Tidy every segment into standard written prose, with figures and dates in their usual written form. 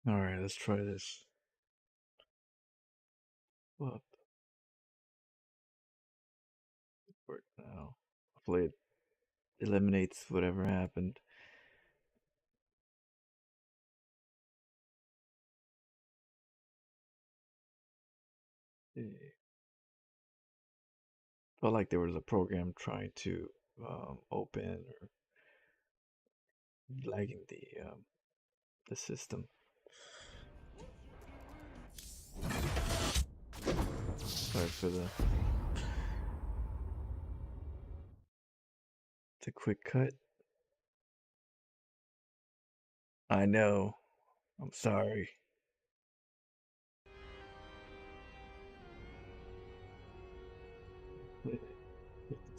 Alright, let's try this. Well, work now. Hopefully it eliminates whatever happened. It felt like there was a program trying to open or lagging the system. Sorry for the quick cut. I know. I'm sorry.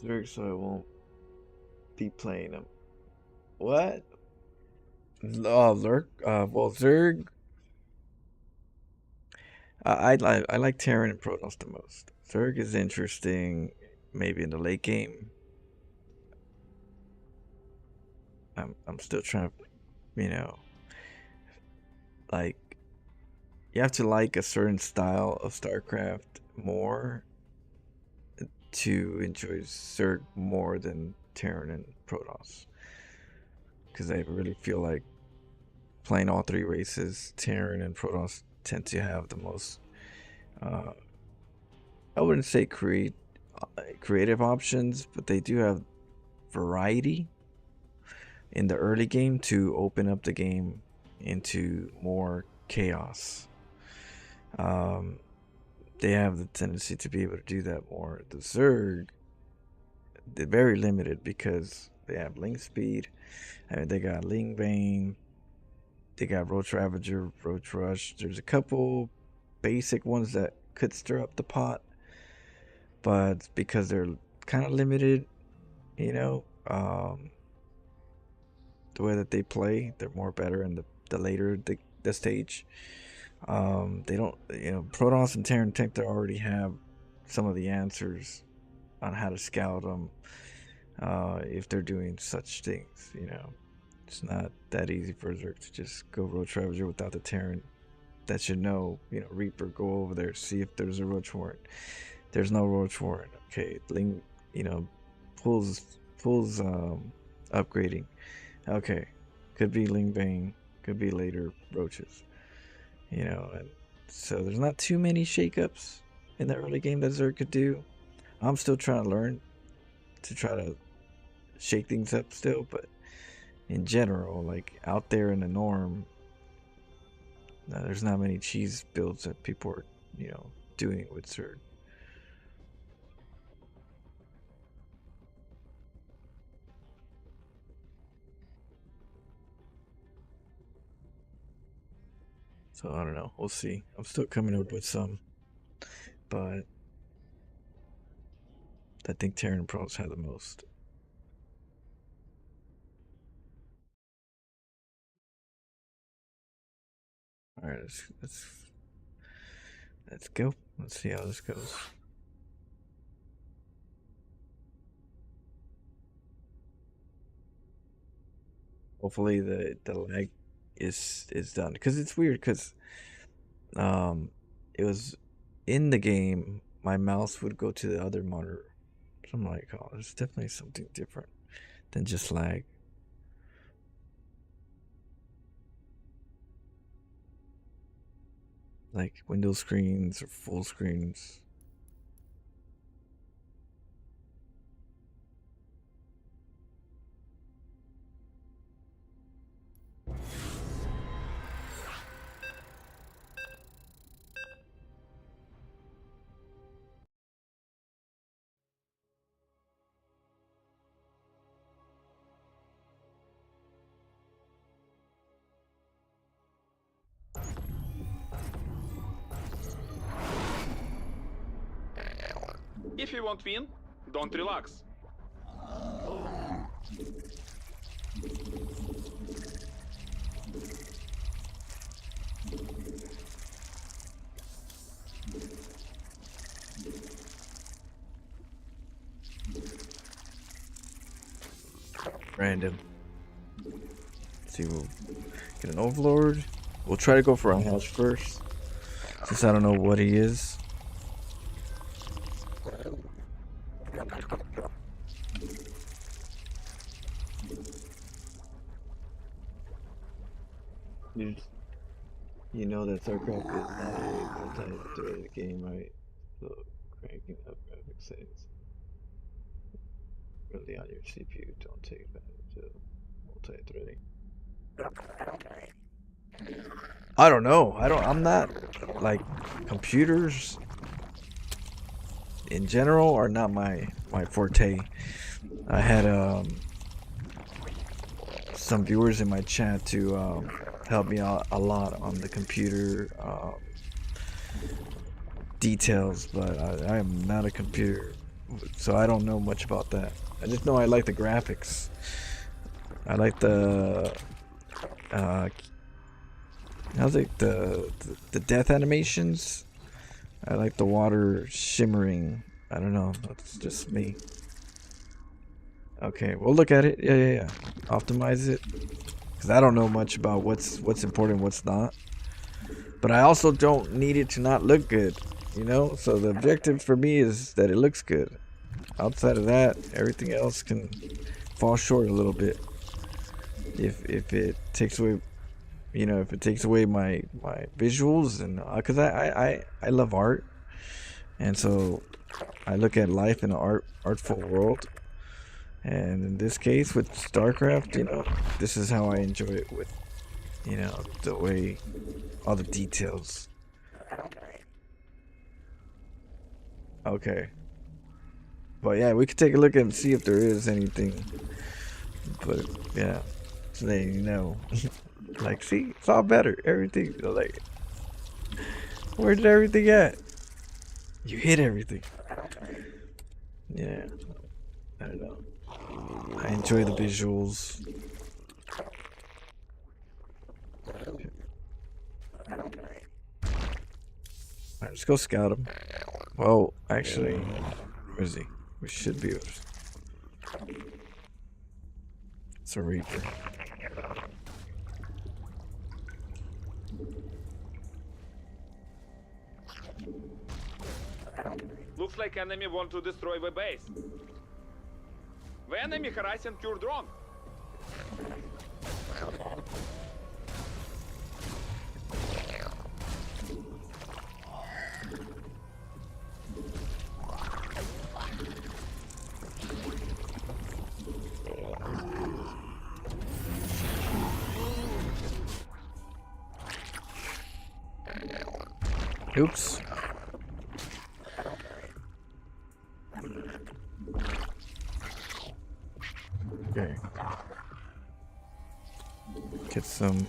Zerg, so I won't be playing them. What? Oh, Lurk. Well, Zerg. I like Terran and Protoss the most. Zerg is interesting, maybe in the late game. I'm still trying to, you know, like you have to like a certain style of StarCraft more to enjoy Zerg more than Terran and Protoss, because I really feel like playing all three races, Terran and Protoss tend to have the most. Uh, I wouldn't say creative options, but they do have variety in the early game to open up the game into more chaos. Um, they have the tendency to be able to do that more. The Zerg, they're very limited because they have link speed. I mean, they got Ling Bane, they got Roach Ravager, Roach Rush. There's a couple basic ones that could stir up the pot, but because they're kind of limited, you know, the way that they play, they're more better in the later the stage. They don't, Protoss and Terran Tech, they already have some of the answers on how to scout them if they're doing such things. It's not that easy for Zerg to just go Roach Ravager without the Terran. That should know, Reaper, go over there, see if there's a Roach Warrant. There's no Roach Warrant. Okay, Ling, pulls upgrading. Okay, could be Ling Bane, could be later Roaches. And so there's not too many shakeups in the early game that Zerg could do. I'm still trying to learn to try to shake things up still, but in general, like out there in the norm, there's not many cheese builds that people are, doing with Zerg. So I don't know. We'll see. I'm still coming up with some, but I think Terran Pros have the most. All right, let's go. Let's see how this goes. Hopefully the lag is done, because it's weird because um it was in the game my mouse would go to the other monitor. So I'm like, oh, there's definitely something different than just lag. Like Windows screens or full screens. If you won't win, don't relax. Random. Let's see, we'll get an Overlord We'll try to go for a house first, since I don't know what he is. You, you know that StarCraft is not a multi-threaded game, right? So cranking up graphics settings really on your CPU don't take advantage of multi-threading. I don't know. I'm not like computers in general are not my forte. I had some viewers in my chat to help me out a lot on the computer details, but I am not a computer, so I don't know much about that. I just know I like the graphics. I like the uh, how's it the death animations. I like the water shimmering. I don't know. That's just me. Okay, we'll look at it. Yeah. Optimize it, because I don't know much about what's important, what's not. But I also don't need it to not look good, you know? So the objective for me is that it looks good. Outside of that, everything else can fall short a little bit. If it takes away, you know, if it takes away my visuals, and because I love art, and so I look at life in an artful world. And in this case with StarCraft, you know, this is how I enjoy it, with, you know, the way, all the details. Okay. But yeah, we could take a look and see if there is anything. But yeah, so they, you know, like, see, it's all better. Everything, like, where did everything at? You hit everything. Yeah, I don't know. I enjoy the visuals. Alright, let's go scout him. Well, actually, where is he? We should be able to. It's a Reaper. Looks like enemy want to destroy the base. The enemy harassing your drone. Oops. Okay. Get some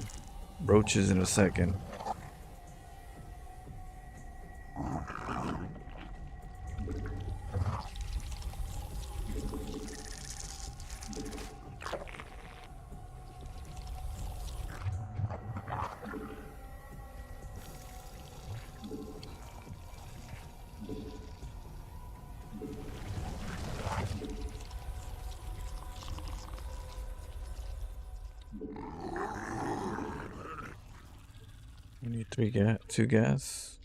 roaches in a second. We need two gas.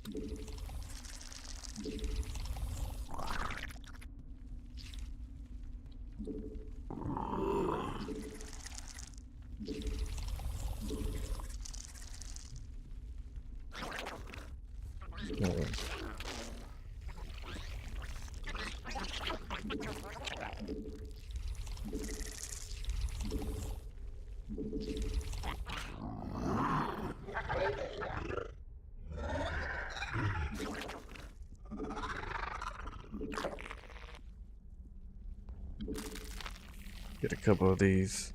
Get a couple of these.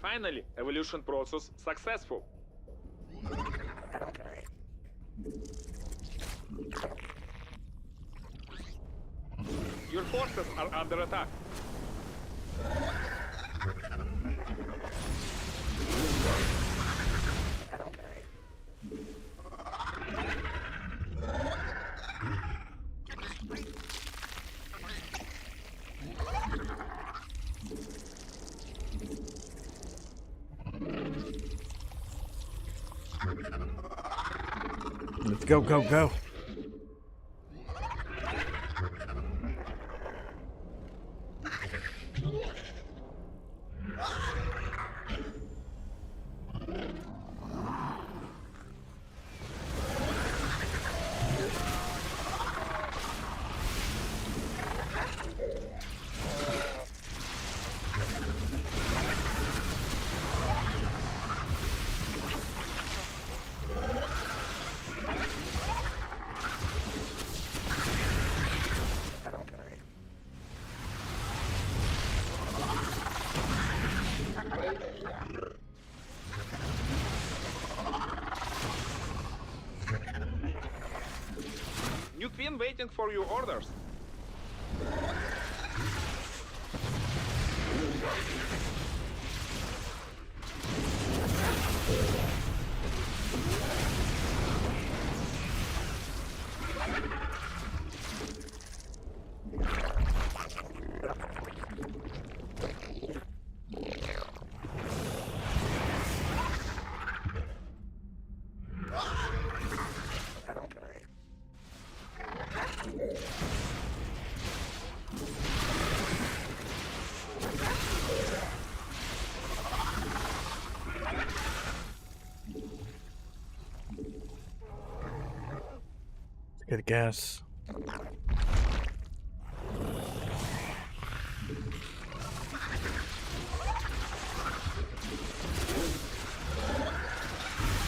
Finally, evolution process successful. Your forces are under attack. Let's go, go, go. New queen waiting for your orders. Good guess.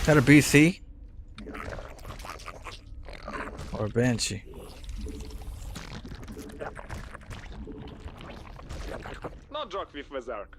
Is that a BC? Or a Banshee? No joke with Berserk.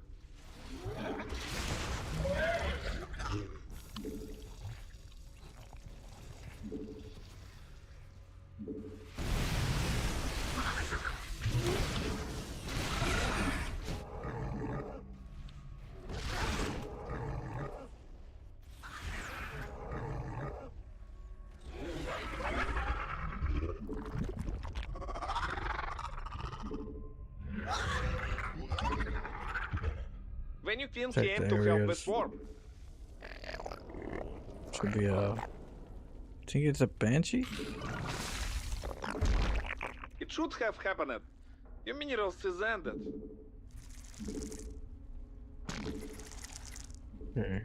When you queen Check came the to help areas. with swarm. Should be a... I think it's a Banshee? It should have happened. Your minerals is ended. Okay.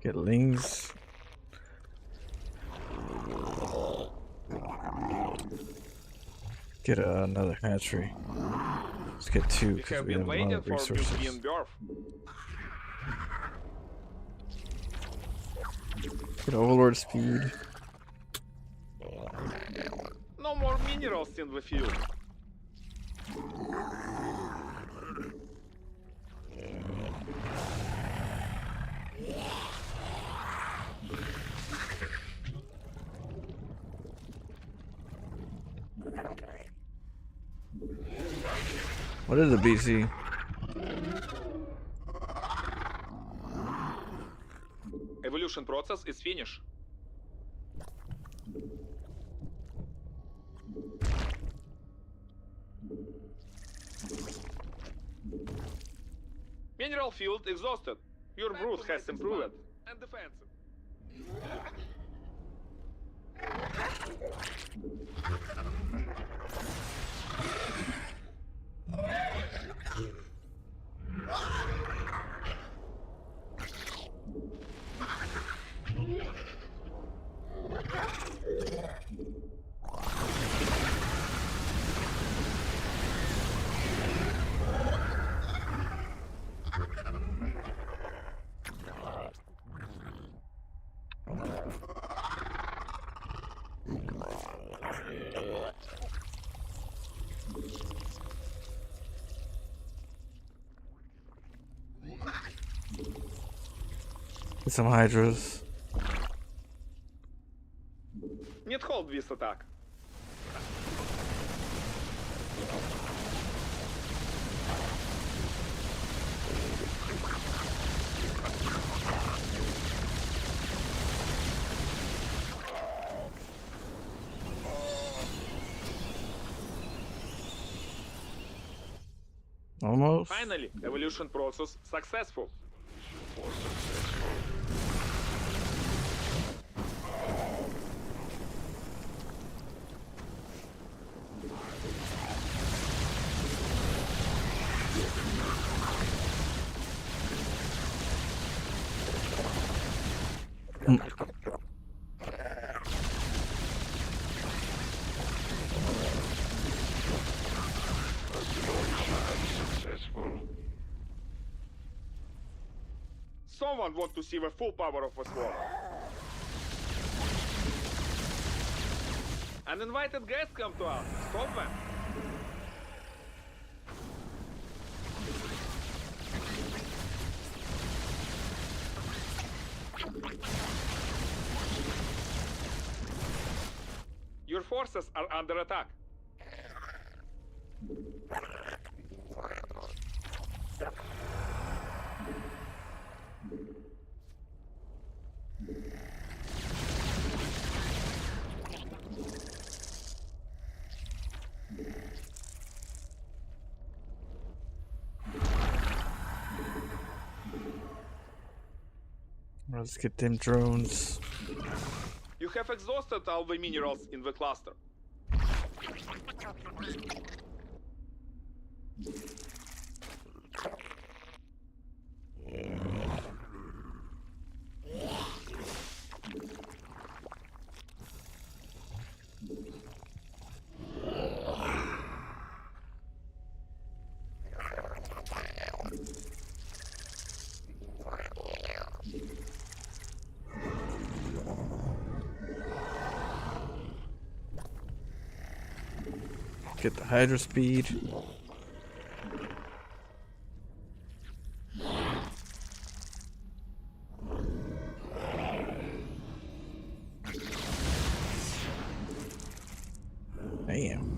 Get lings. Get another hatchery. Let's get two We because have we been have a lot waiting of for new resources. queen birth. Get overlord speed. No more minerals in the field. What is a BC? Evolution process is finished. Mineral field exhausted. Your brood has improved. And defensive. Get some hydras. Need hold this attack. Almost. Finally, evolution process successful. Someone want to see the full power of the sword. Uninvited guests come to us. Stop them. Your forces are under attack. Let's get them drones. You have exhausted all the minerals in the cluster. Get the Hydra speed. Damn.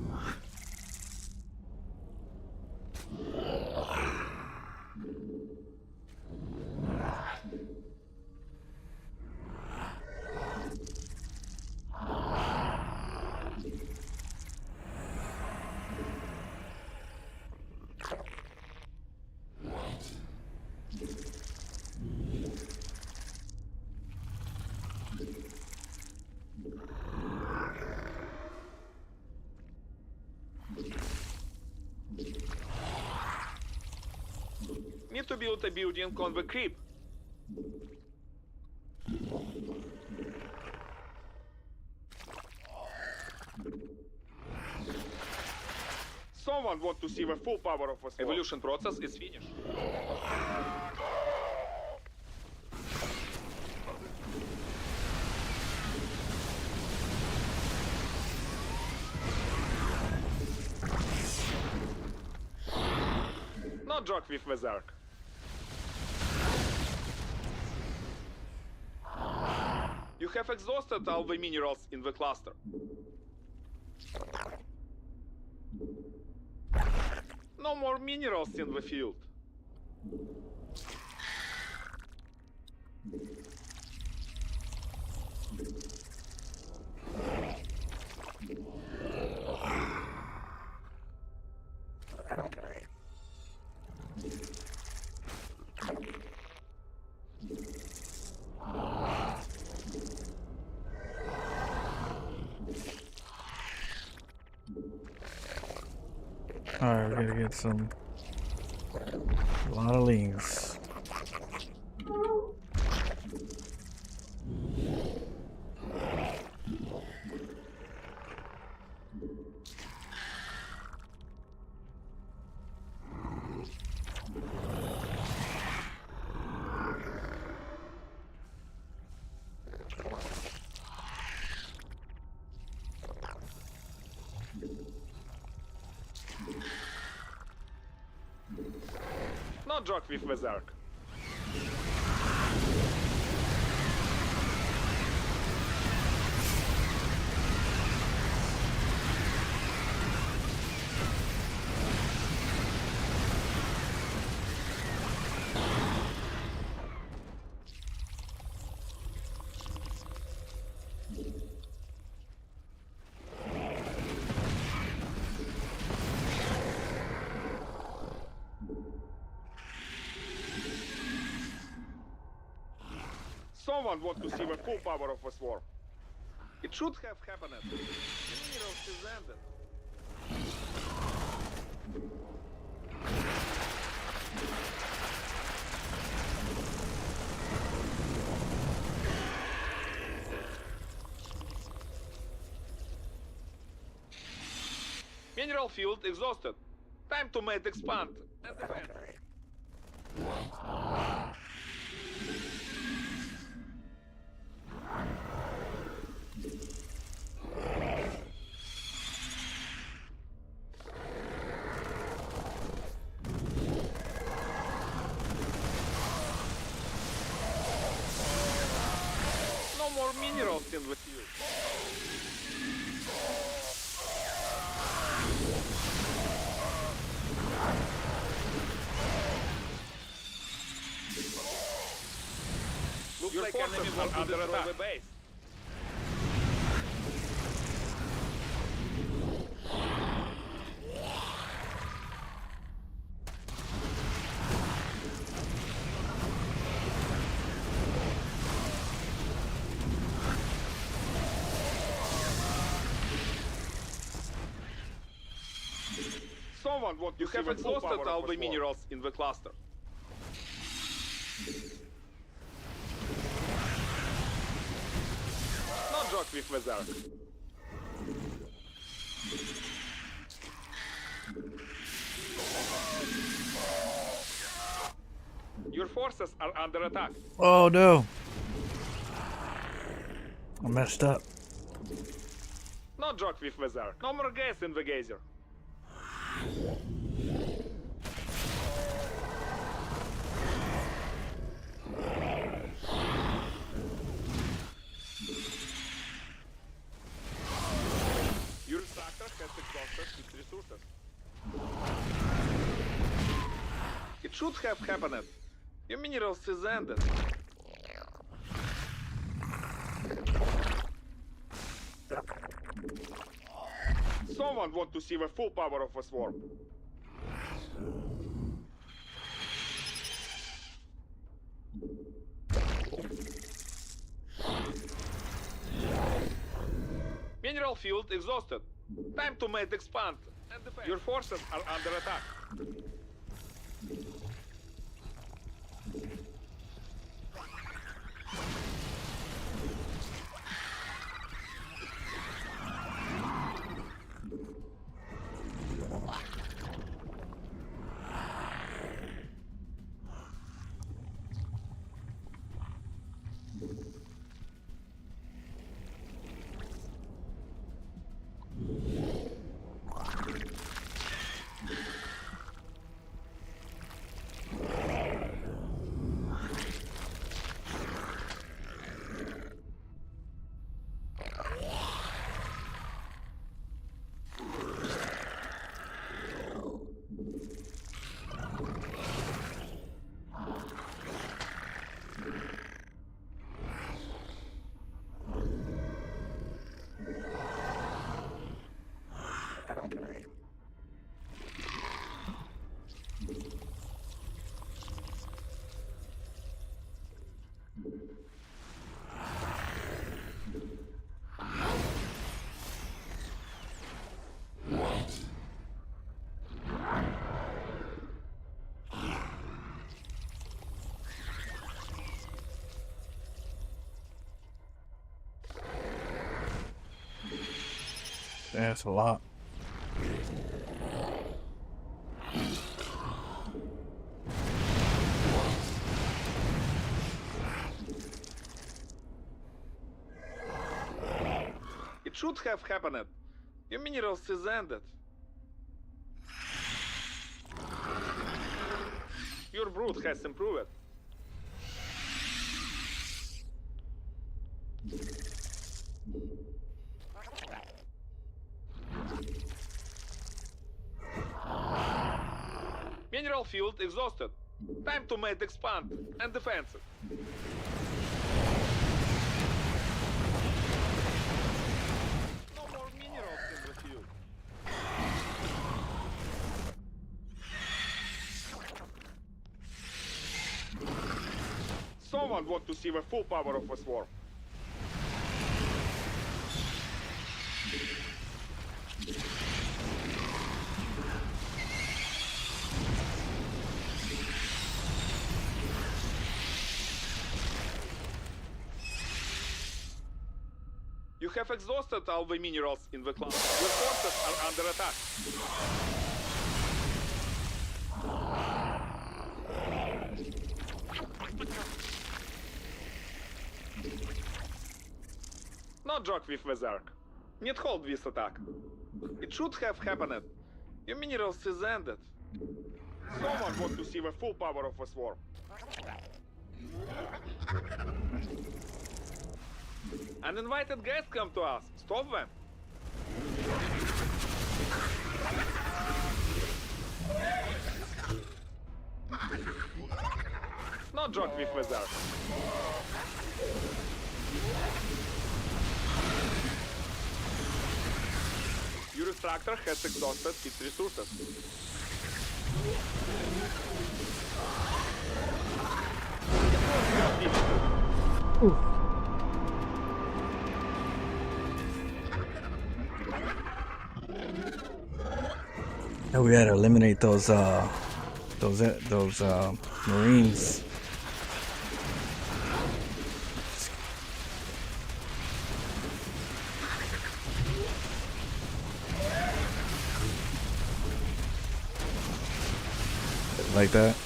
Need to build a building on the creep. Someone want to see the full power of a sword. Evolution process is finished. No joke with the Zerg. You have exhausted all the minerals in the cluster. No more minerals in the field. Alright, we gotta get a lot of leaves. No joke with the Zerg. Someone want to see the full power of a swarm. It should have happened. The minerals is ended. Mineral field exhausted. Time to mate expand and defend. No more minerals in the field. Looks Your like forces enemies are are under under attack. the base. Someone want to You see have the full exhausted power all of the a swarm. minerals in the cluster. No joke with the Zerg. Your forces are under attack. Oh no. I messed up. No joke with the Zerg. No more gas in the geyser. Your reactor has exhausted its resources. It should have happened. Your minerals is ended. Someone want to see the full power of a swarm. Mineral field exhausted. Time to mate expand and defend. Your forces are under attack. That's a lot. It should have happened. Your minerals is ended. Your brood has improved. Mineral field exhausted. Time to mate expand and defensive. No more minerals in the field. Someone want to see the full power of a swarm. You have exhausted all the minerals in the clan. Your forces are under attack. Not joke with the Zerg. Need hold this attack. It should have happened. Your minerals is ended. Someone want to see the full power of a swarm. Uninvited guests come to us. Stop them. Not joke with the Zerg. Your extractor has exhausted its resources. Now we gotta eliminate those Marines. Like that.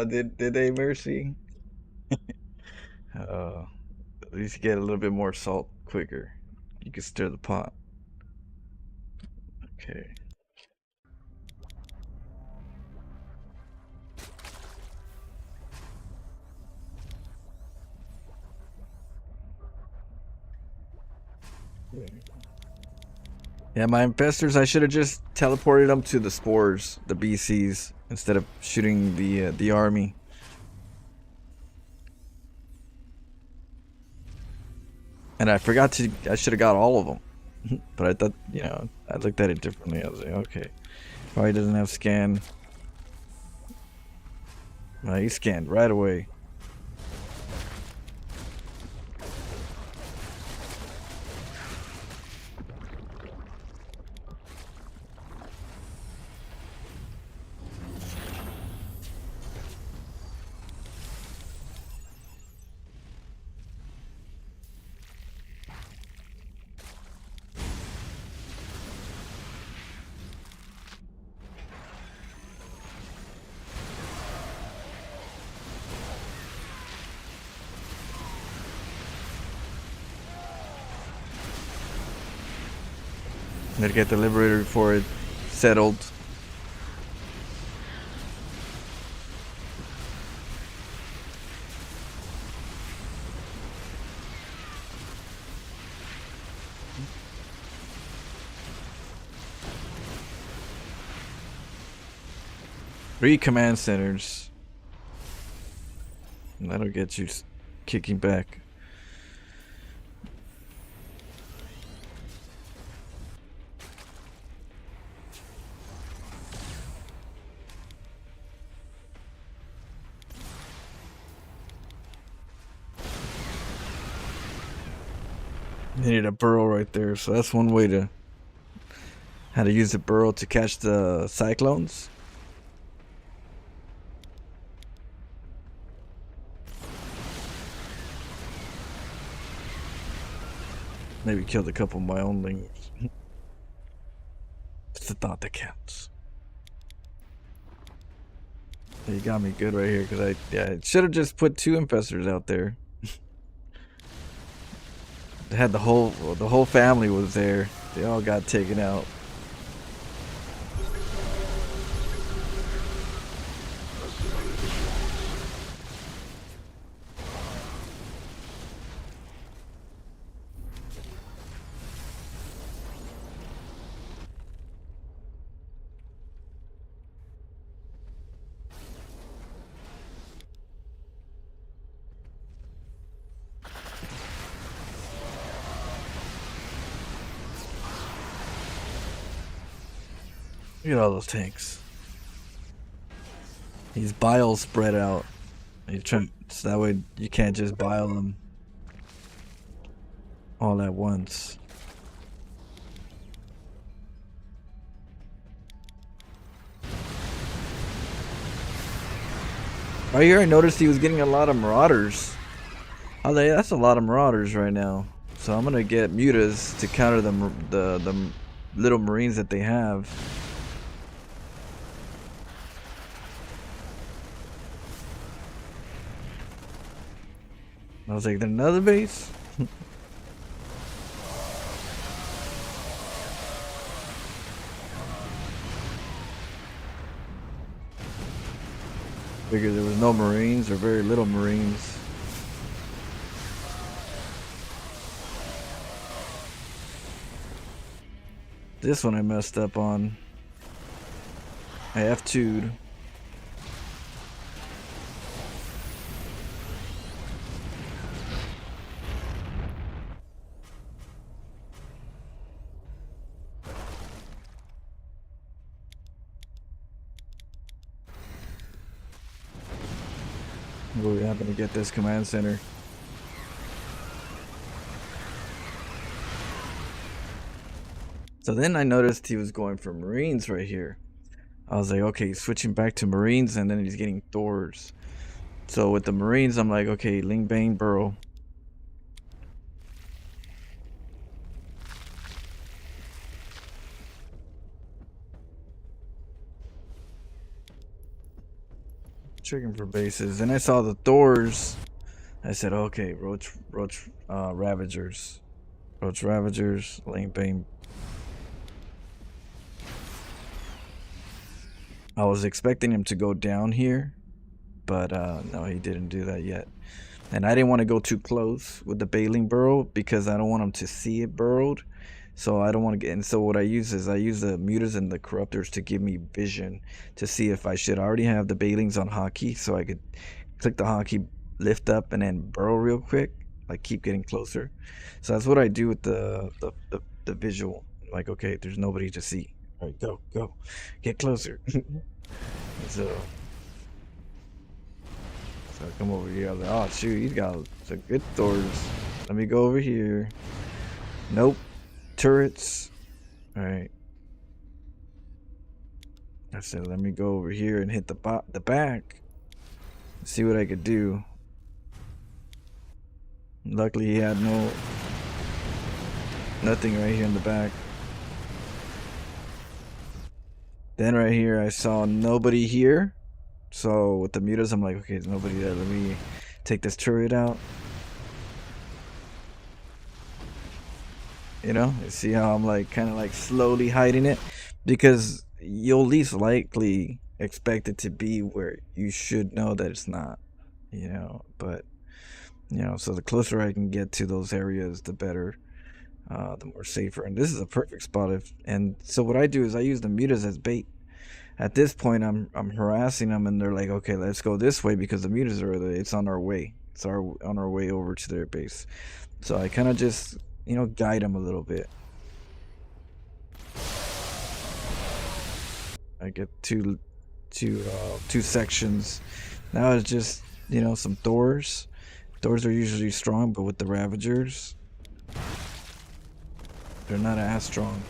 Did they mercy? At least get a little bit more salt quicker. You can stir the pot. Okay. Yeah, my investors, I should have just teleported them to the spores, the BCs, instead of shooting the army. And I forgot I should have got all of them. But I thought, I looked at it differently. I was like, okay, probably doesn't have scan. He scanned right away. Gotta get the Liberator before it settled. Three command centers. And that'll get you kicking back. Needed a burrow right there, so that's one way to how to use the burrow to catch the cyclones. Maybe killed a couple of my own lings. It's the thought that counts. You got me good right here, because I should have just put 2 infestors out there. Had the whole family was there. They all got taken out. Look at all those tanks. These biles spread out. You try, so that way you can't just bile them all at once. Right here, I noticed he was getting a lot of marauders. Oh, that's a lot of marauders right now. So I'm gonna get mutas to counter the little marines that they have. I was like, there's another base? Figured there was no marines or very little marines. This one I messed up on. I F2'd. We happen to get this command center. So then I noticed he was going for marines right here. I was like, okay, he's switching back to marines, and then he's getting Thors. So with the marines, I'm like, okay, Ling Bang Burrow. Checking for bases, and I saw the Thors. I said, okay, Roach Ravagers. Roach Ravagers, Ling Bang. I was expecting him to go down here, but no, he didn't do that yet. And I didn't want to go too close with the Baling Burrow because I don't want him to see it burrowed. So I don't want to get. And so what I use is I use the mutas and the corruptors to give me vision to see if I should already have the Balings on hockey, so I could click the hockey, lift up, and then burrow real quick, like keep getting closer. So that's what I do with the visual. Like, okay, there's nobody to see. All right, go, get closer. So I come over here. I was like, oh shoot, he's got some good Thors. Let me go over here. Nope. Turrets. Alright. I said, let me go over here and hit the back. See what I could do. Luckily he had nothing right here in the back. Then right here I saw nobody here. So with the mutas, I'm like, okay, there's nobody there. Let me take this turret out. You know, see how I'm like kind of like slowly hiding it, because you'll least likely expect it to be where you should know that it's not, you know. But you know, so the closer I can get to those areas, the better, the more safer. And this is a perfect spot. And so what I do is I use the mutas as bait. At this point, I'm harassing them, and they're like, okay, let's go this way because the mutas it's on our way. It's on our way over to their base. So I kind of just, you know, guide them a little bit. I get two sections. Now it's just, you know, some Thors. Thors are usually strong, but with the Ravagers, they're not as strong.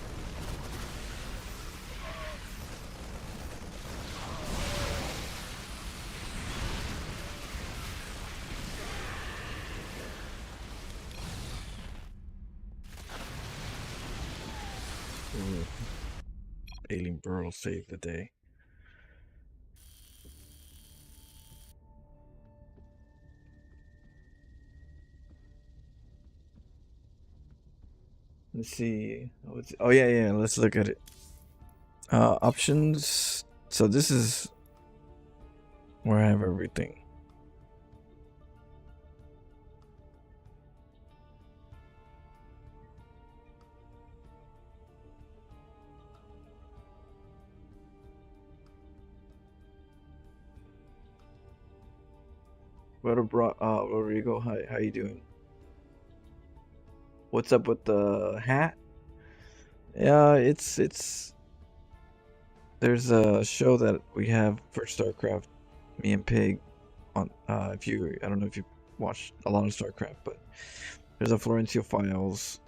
Alien Burrow saved the day. Let's see. Oh yeah. Let's look at it. Options. So this is where I have everything. Rodrigo, hi, how you doing? What's up with the hat? Yeah, it's there's a show that we have for StarCraft, me and Pig, on if you I don't know if you watch a lot of StarCraft, but there's a Florencio Files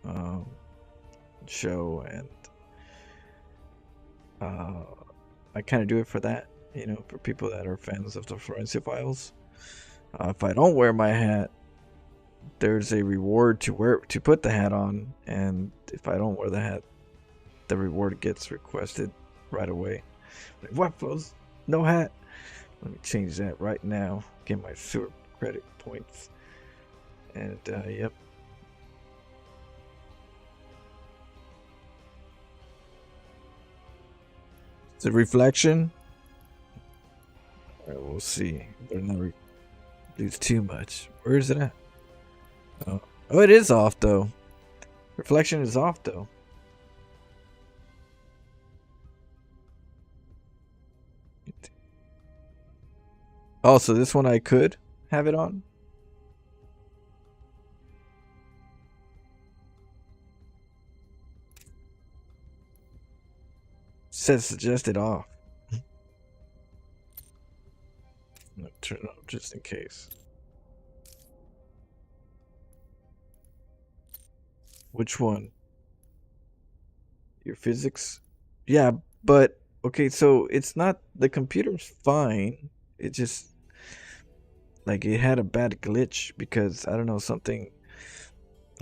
um, show, and I kind of do it for that, you know, for people that are fans of the Florencio Files. If I don't wear my hat, there's a reward to put the hat on, and if I don't wear the hat, the reward gets requested right away. Like, what, folks? No hat? Let me change that right now. Get my sewer credit points. And, yep. The reflection? Alright, we'll see. Better not lose too much. Where is it at? Oh. Oh, it is off, though. Reflection is off, though. Oh, so this one I could have it on? Says suggested off. I'm gonna turn it off just in case. Which one? Your physics? Yeah, but okay, so it's not, the computer's fine. It just, like, it had a bad glitch because I don't know, something,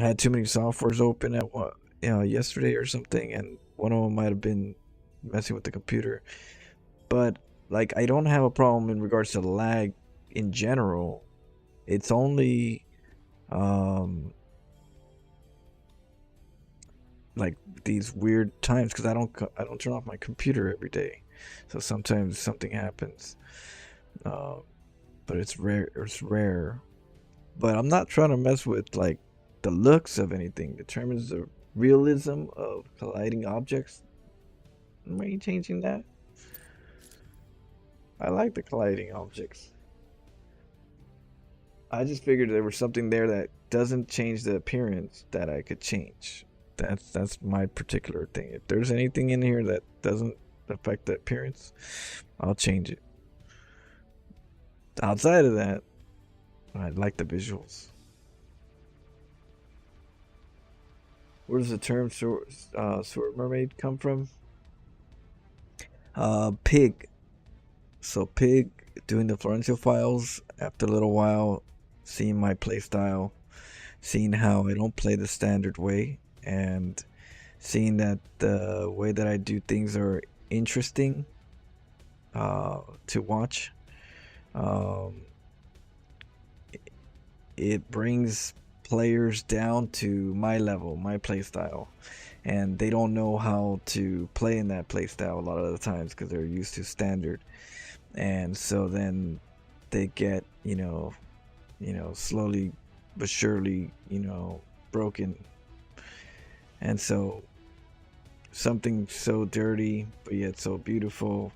I had too many softwares open at what, yesterday or something, and one of them might have been messing with the computer. But like, I don't have a problem in regards to lag in general. It's only like these weird times because I don't turn off my computer every day, so sometimes something happens. But it's rare. It's rare. But I'm not trying to mess with like the looks of anything. Determines the realism of colliding objects. Am I changing that? I like the colliding objects. I just figured there was something there that doesn't change the appearance that I could change. That's my particular thing. If there's anything in here that doesn't affect the appearance, I'll change it. Outside of that, I like the visuals. Where does the term sewer mermaid come from? Pig. So Pig doing the Florencio Files, after a little while, seeing my playstyle, seeing how I don't play the standard way, and seeing that the way that I do things are interesting to watch. It brings players down to my level, my playstyle, and they don't know how to play in that playstyle a lot of the times because they're used to standard, and so then they get slowly but surely broken. And so something so dirty but yet so beautiful.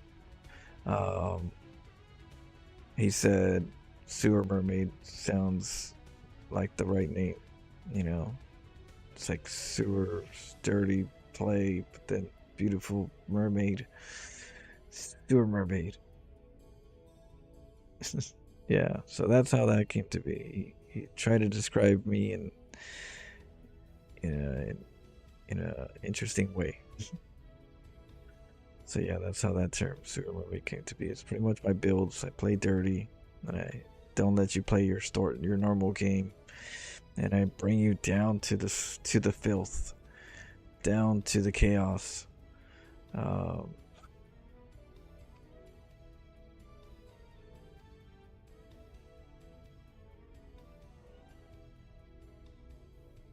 He said sewer mermaid sounds like the right name. It's like sewer, dirty play, but then beautiful mermaid. Sewer mermaid. Yeah, so that's how that came to be. He tried to describe me in a interesting way. So yeah, that's how that term sewer mermaid came to be. It's pretty much my builds. I play dirty, and I don't let you play your normal game, and I bring you down to the filth, down to the chaos.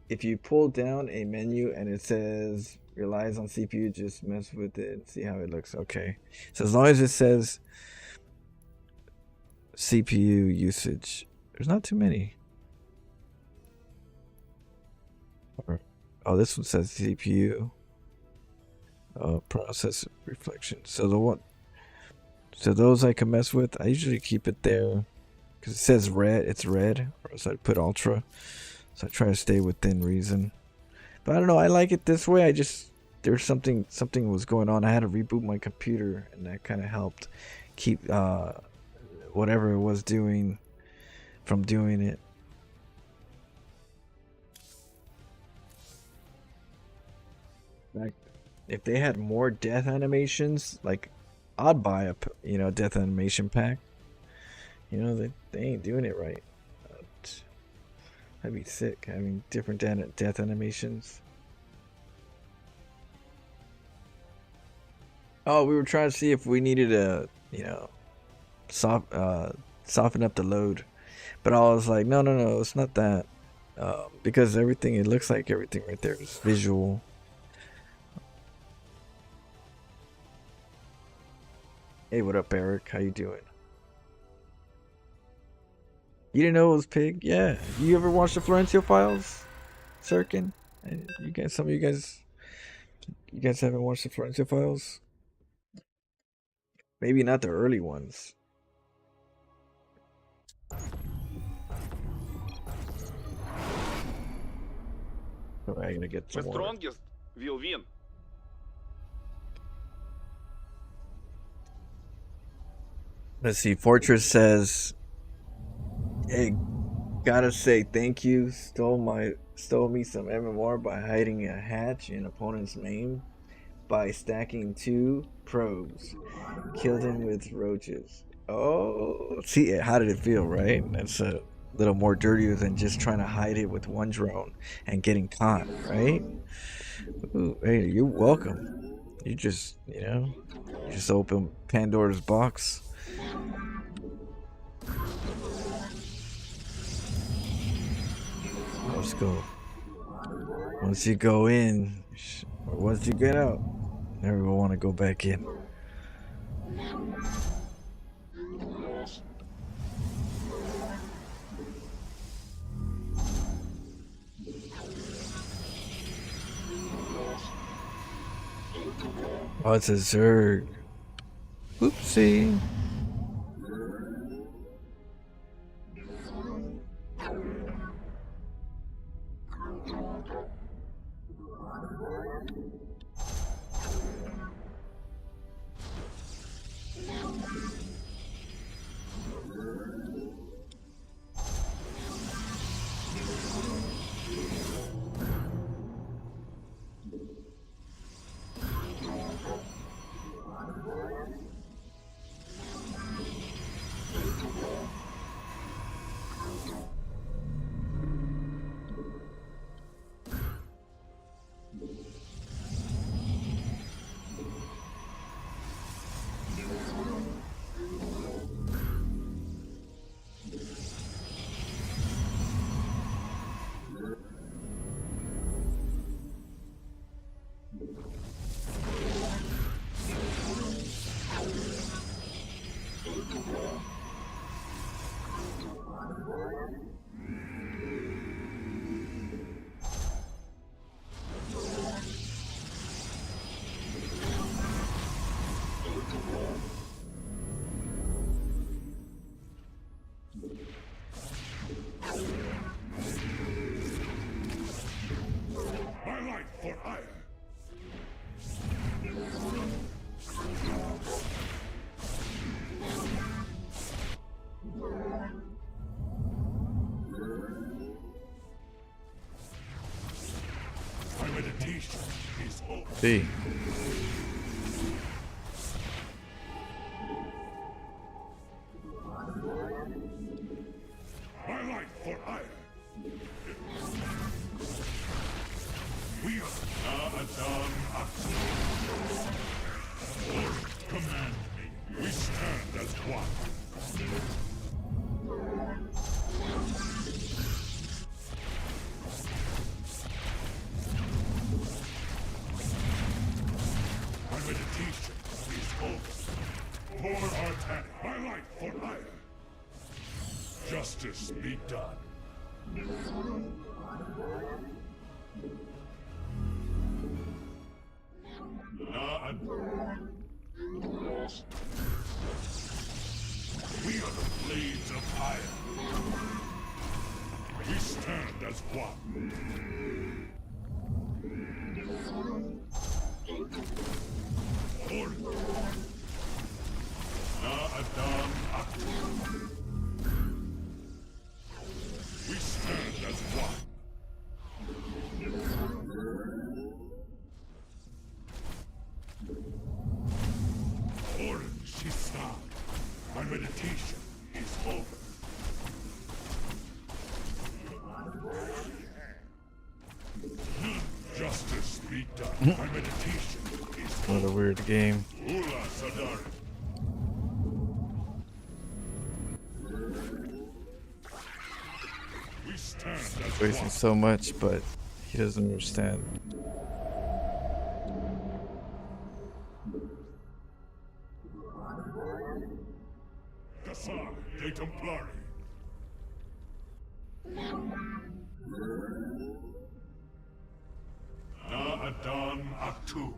If you pull down a menu and it says relies on CPU, just mess with it and see how it looks. Okay. So as long as it says CPU usage, there's not too many. Oh, this one says CPU process reflection. So those I can mess with. I usually keep it there because it says red. It's red, or else I'd put ultra. So I try to stay within reason. But I don't know, I like it this way. I just there's something was going on. I had to reboot my computer, and that kind of helped keep whatever it was doing from doing it. Like, if they had more death animations, like I'd buy a death animation pack. They ain't doing it right. That'd be sick. I mean, different death animations. Oh, we were trying to see if we needed a, soften up the load, but I was like, no, no, no, it's not that, because it looks like everything right there is visual. Hey, what up, Eric? How you doing? You didn't know it was Pig? Yeah. You ever watched the Florencio Files, Sirkin? Some of you guys haven't watched the Florencio Files? Maybe not the early ones. Oh, I gotta get some The more. strongest will win. Let's see. Fortress says, "Hey, gotta say thank you. Stole me some MMR by hiding a hatch in opponent's main by stacking 2 probes. Killed him with roaches." Oh, see, how did it feel, right? That's a little more dirtier than just trying to hide it with one drone and getting caught, right? Ooh, hey, you're welcome. You just open Pandora's box. Let's go. Once you go in, or once you get out, never will want to go back in. Oh, it's a Zerg. Oopsie. See. My life for ire. We are Adam Aksu. Lord, command me. We stand as one. My meditation is over. For Artanic, my life for ire. Justice be done. We are the blades of fire. We stand as one. Adam Aktu. We stand as one. Orange Shistan. My meditation is over. Justice be done. My meditation is What a weird game. Ula Sadar. We stand as Wasting one. so much, but he doesn't understand. Cassar de Templari. Na Adan Aktu.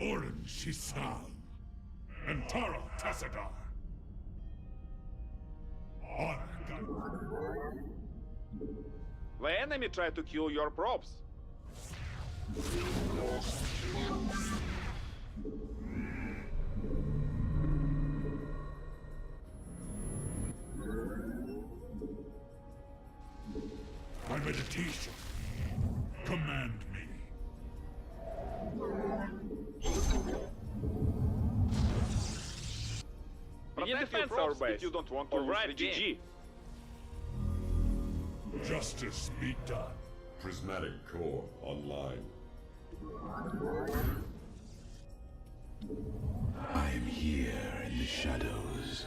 Orin Shisal. Antara Tassadar. Honor God. The enemy tried to kill your props. My meditation. Command me. We need defense our base if you don't want to lose the GG. Justice be done. Prismatic core online. I am here in the shadows.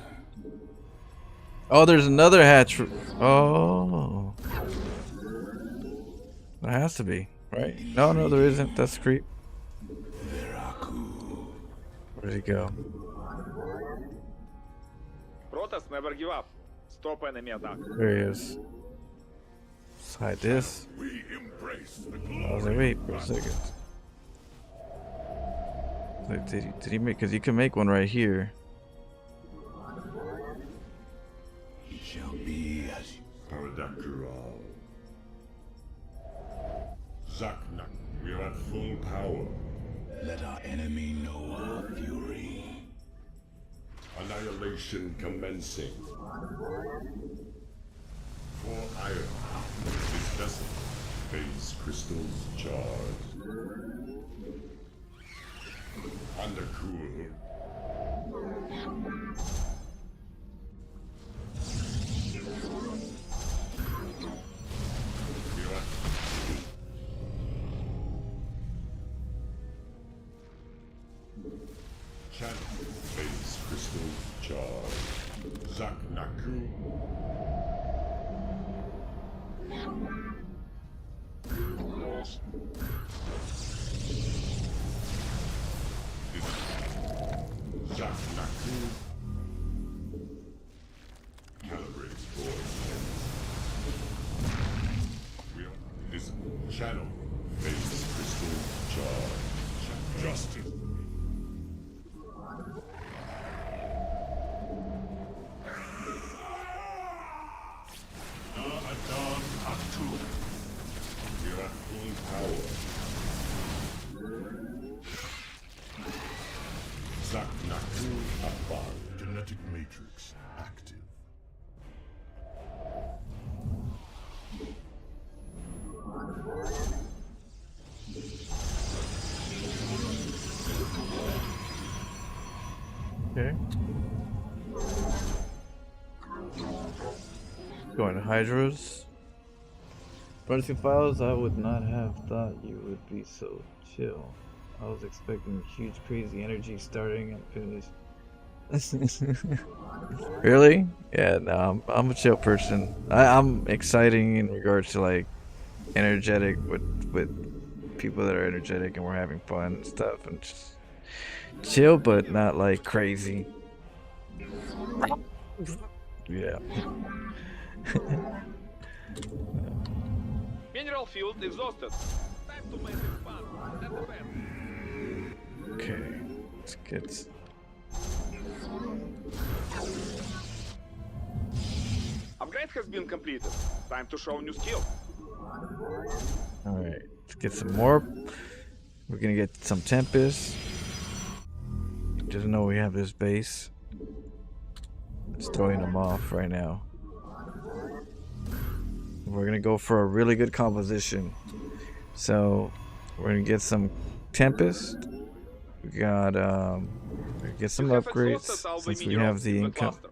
Oh, there's another hatch. Oh. There has to be, right? No, no, there isn't. That's creep. Veraku. Where'd he go? Protoss never give up. Stop enemy attack. There he is. Let's hide this. We embrace the I was like, glory. wait for a second. Like, did he make? Because you can make one right here. It shall be as Paradakural. Zaknak, we are at full power. let our enemy know our fury. Annihilation commencing. For iron. This vessel. Phase crystals charged. Undercool. We are Channel phase crystal charge. Zaknaku. Zaknaku. Calibrate voice. We are this channel phase crystal charge. Justice. Na Adan Aktu. We are at full power. Zaknaku Abad. Genetic matrix active. Okay. Going to Hydros. Pricing files, I would not have thought you would be so chill. I was expecting huge crazy energy starting and finish. Really? Yeah, no, I'm a chill person. I'm exciting in regards to like energetic with people that are energetic and we're having fun and stuff and just chill but not like crazy. Yeah. Mineral field exhausted. Time to make it fun. That's the best. Okay. Let's get Upgrade Upgrade has been completed. Time to show new skill. Alright, let's get some more. We're gonna get some Tempest. Just know we have this base. It's throwing them off right now. We're gonna go for a really good composition. So we're gonna get some Tempest. We got get some You have upgrades exhausted all the since we minerals have the in income. cluster.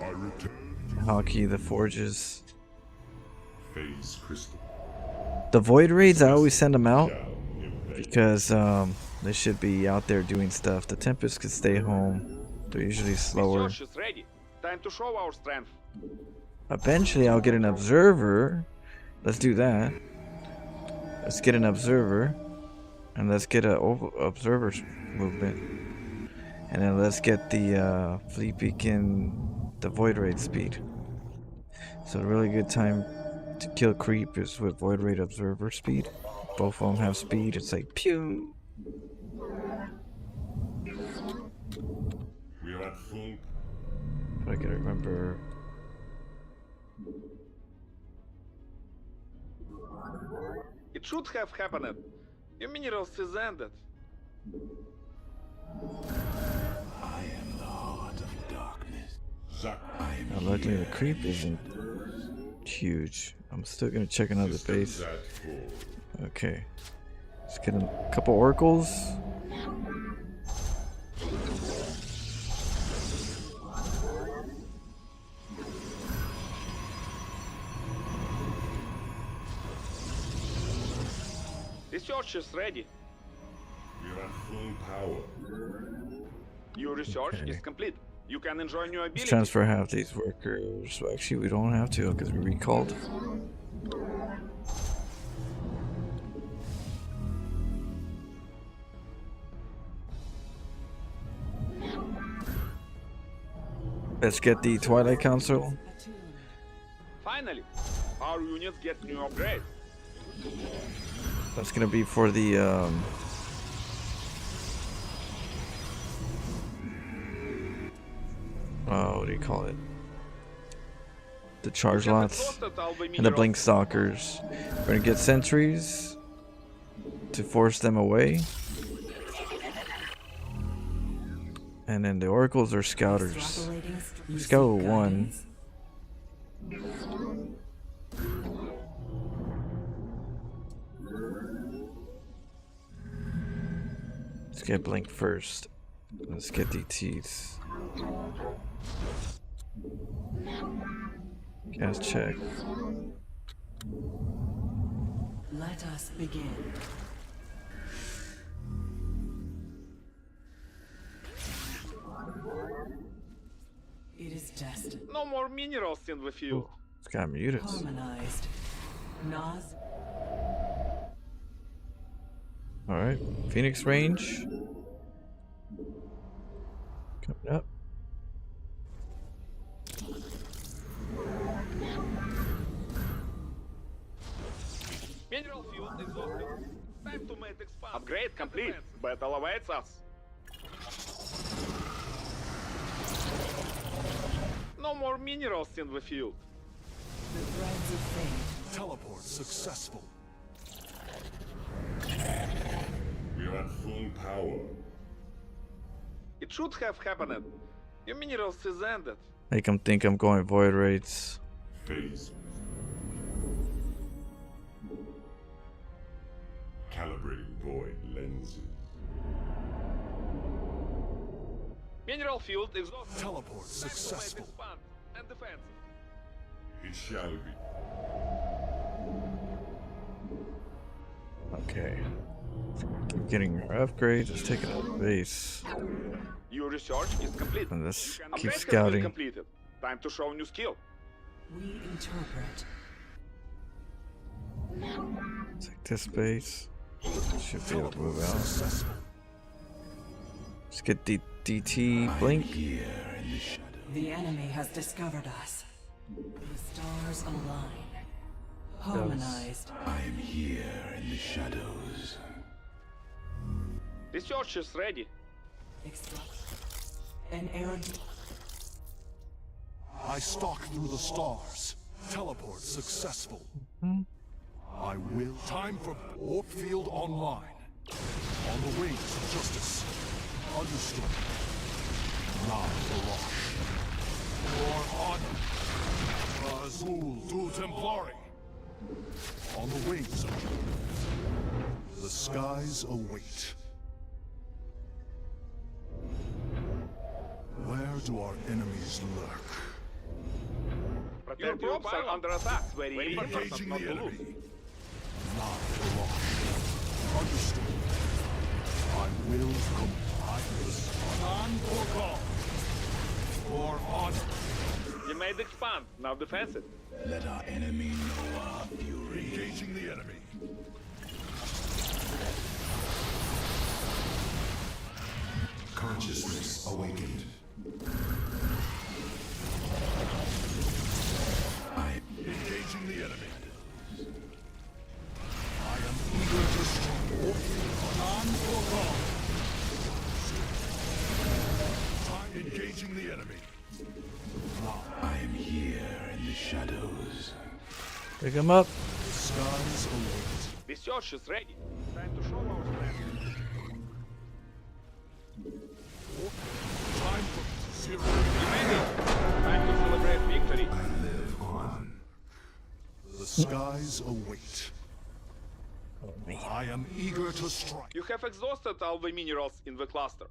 I return Hockey, the forges. Phase crystal. The void raids, I always send them out Shall invade. because they should be out there doing stuff. The Tempest could stay home. They're usually slower. Research is ready. Time to show our strength. Eventually, I'll get an observer. Let's do that. Let's get an observer, and let's get a observer movement, and then let's get the fleet beacon, the void raid speed. So a really good time to kill creep is with void raid observer speed. Both of them have speed. It's like pew. We are at full. But I gotta remember. It should have happened. Your minerals is ended. I am the heart of darkness. Zach. Now, luckily, the creep isn't huge. I'm still gonna check another base. Systems at full. Okay. Let's get a couple oracles. Research is ready. We are at full power. Your research Okay. is complete. You can enjoy new Let's abilities. transfer half these workers. Well, actually, we don't have to because we recalled. Let's get the Twilight Council. Finally, our units get new upgrade. That's gonna be for the what do you call it? The charge You have lots exhausted all the and the minerals. blink stalkers. We're gonna get sentries to force them away. And then the oracles are scouters. Scout 1. Let's get blink first. Let's get DTs. Gas check. Let us begin. It is destined. No more minerals in the field. It's got muted. Harmonized. Nas. Alright. Phoenix range. Coming up. Mineral field exhausted. Time to make expand. Upgrade complete. Battle awaits us. No more minerals in the field. The threads of fate. teleport successful. We are at full power. It should have happened. Your minerals is ended. Make them think I'm going void raids. Phase. Calibrating void lenses. Mineral field exhausted. Teleport Time to make successful. expand and defensive. It shall be. Okay. Keep getting our upgrades. Let's take another base. Your research is complete. And let's You can keep upgrade has been scouting. completed. Time to show new skill. We interpret. Take this base. Should be able to move out. Successful. Let's get the DT blink. Here in the shadow. The enemy has discovered us. The stars align. Harmonized. I am here in the shadows. Research is ready. Extract. An error. I stalk through the stars. Teleport successful. I will. Time for warp field online. On the wings of justice. Understood. Not Barosh. For honor. Azul du Templari. On the wings of justice. The skies await. Where do our enemies lurk? Your probes are under attack. Very important Engaging not the to lose. enemy. Not Barosh. Understood. I will comply with non-for for honor. You made expand. Now defense it. Let our enemy know our fury. Engaging the enemy. Consciousness awakened. Engaging the enemy. I am eager to strike. Non-for Time engaging the enemy. I am here in the shadows. Pick him up. The skies await. Research is ready. Time to show our strength. Time for zero. You made it. Time to celebrate victory. I live on. The skies await. Oh, man. I am eager to strike. You have exhausted all the minerals in the cluster.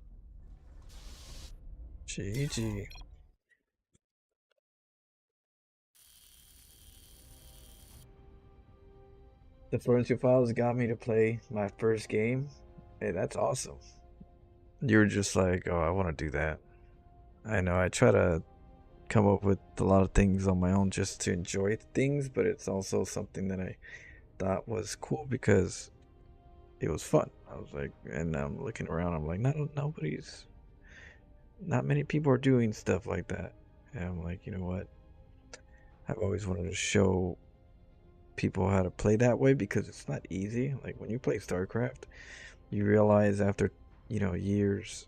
GG. The Furniture Files got me to play my first game. Hey, that's awesome. You're just like, oh, I want to do that. I know, I try to come up with a lot of things on my own just to enjoy things, but it's also something that I thought was cool because it was fun. I was like, and I'm looking around, I'm like, not many people are doing stuff like that. And I'm like, you know what? I've always wanted to show people how to play that way because it's not easy. Like when you play StarCraft, you realize after, years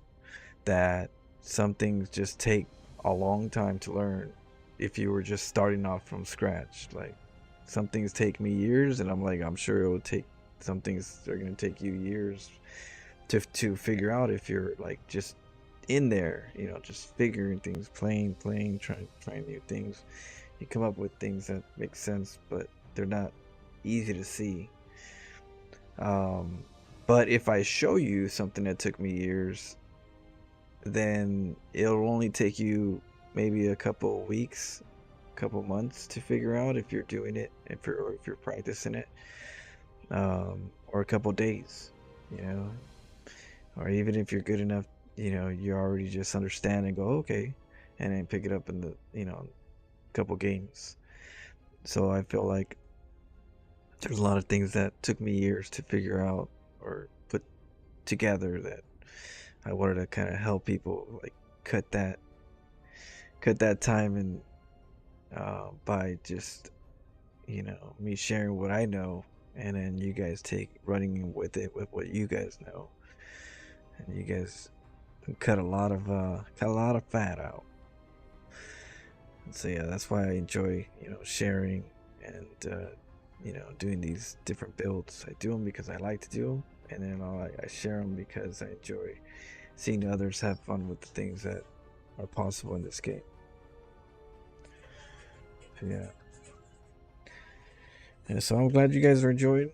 that some things just take a long time to learn if you were just starting off from scratch. Like some things take me years, and I'm like, I'm sure it will take, some things are going to take you years to figure out if you're like just in there, just figuring things, playing, trying new things. You come up with things that make sense, but they're not easy to see. But if I show you something that took me years, then it'll only take you maybe a couple weeks, couple months to figure out if you're doing it, if you're practicing it, or a couple days, or even if you're good enough, you already just understand and go, okay, and then pick it up in the, couple games. So I feel like there's a lot of things that took me years to figure out or put together that I wanted to kind of help people like cut that time and by just me sharing what I know, and then you guys running with it with what you guys know, and you guys cut a lot of fat out. So yeah, that's why I enjoy sharing and doing these different builds. I do them because I like to do them, and then I share them because I enjoy seeing others have fun with the things that are possible in this game. So yeah. And so I'm glad you guys are enjoying.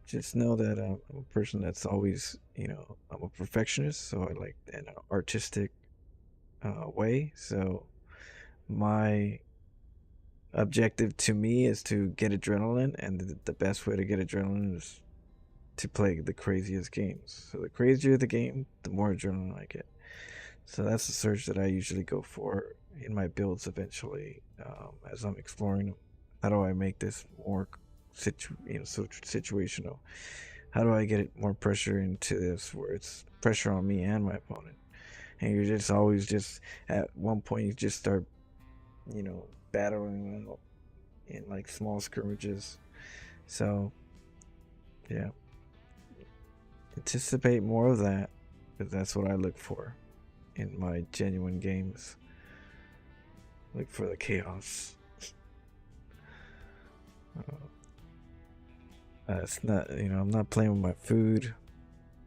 Just know that I'm a person that's always, I'm a perfectionist, so I like an artistic way. So my objective to me is to get adrenaline, and the best way to get adrenaline is to play the craziest games. So the crazier the game, the more adrenaline I get. So that's the search that I usually go for in my builds eventually, as I'm exploring them. How do I make this more situational? How do I get more pressure into this where it's pressure on me and my opponent? And you're just always just at one point you just start battling in like small skirmishes. So yeah, anticipate more of that, because that's what I look for in my genuine games. Look for the chaos. It's not, I'm not playing with my food.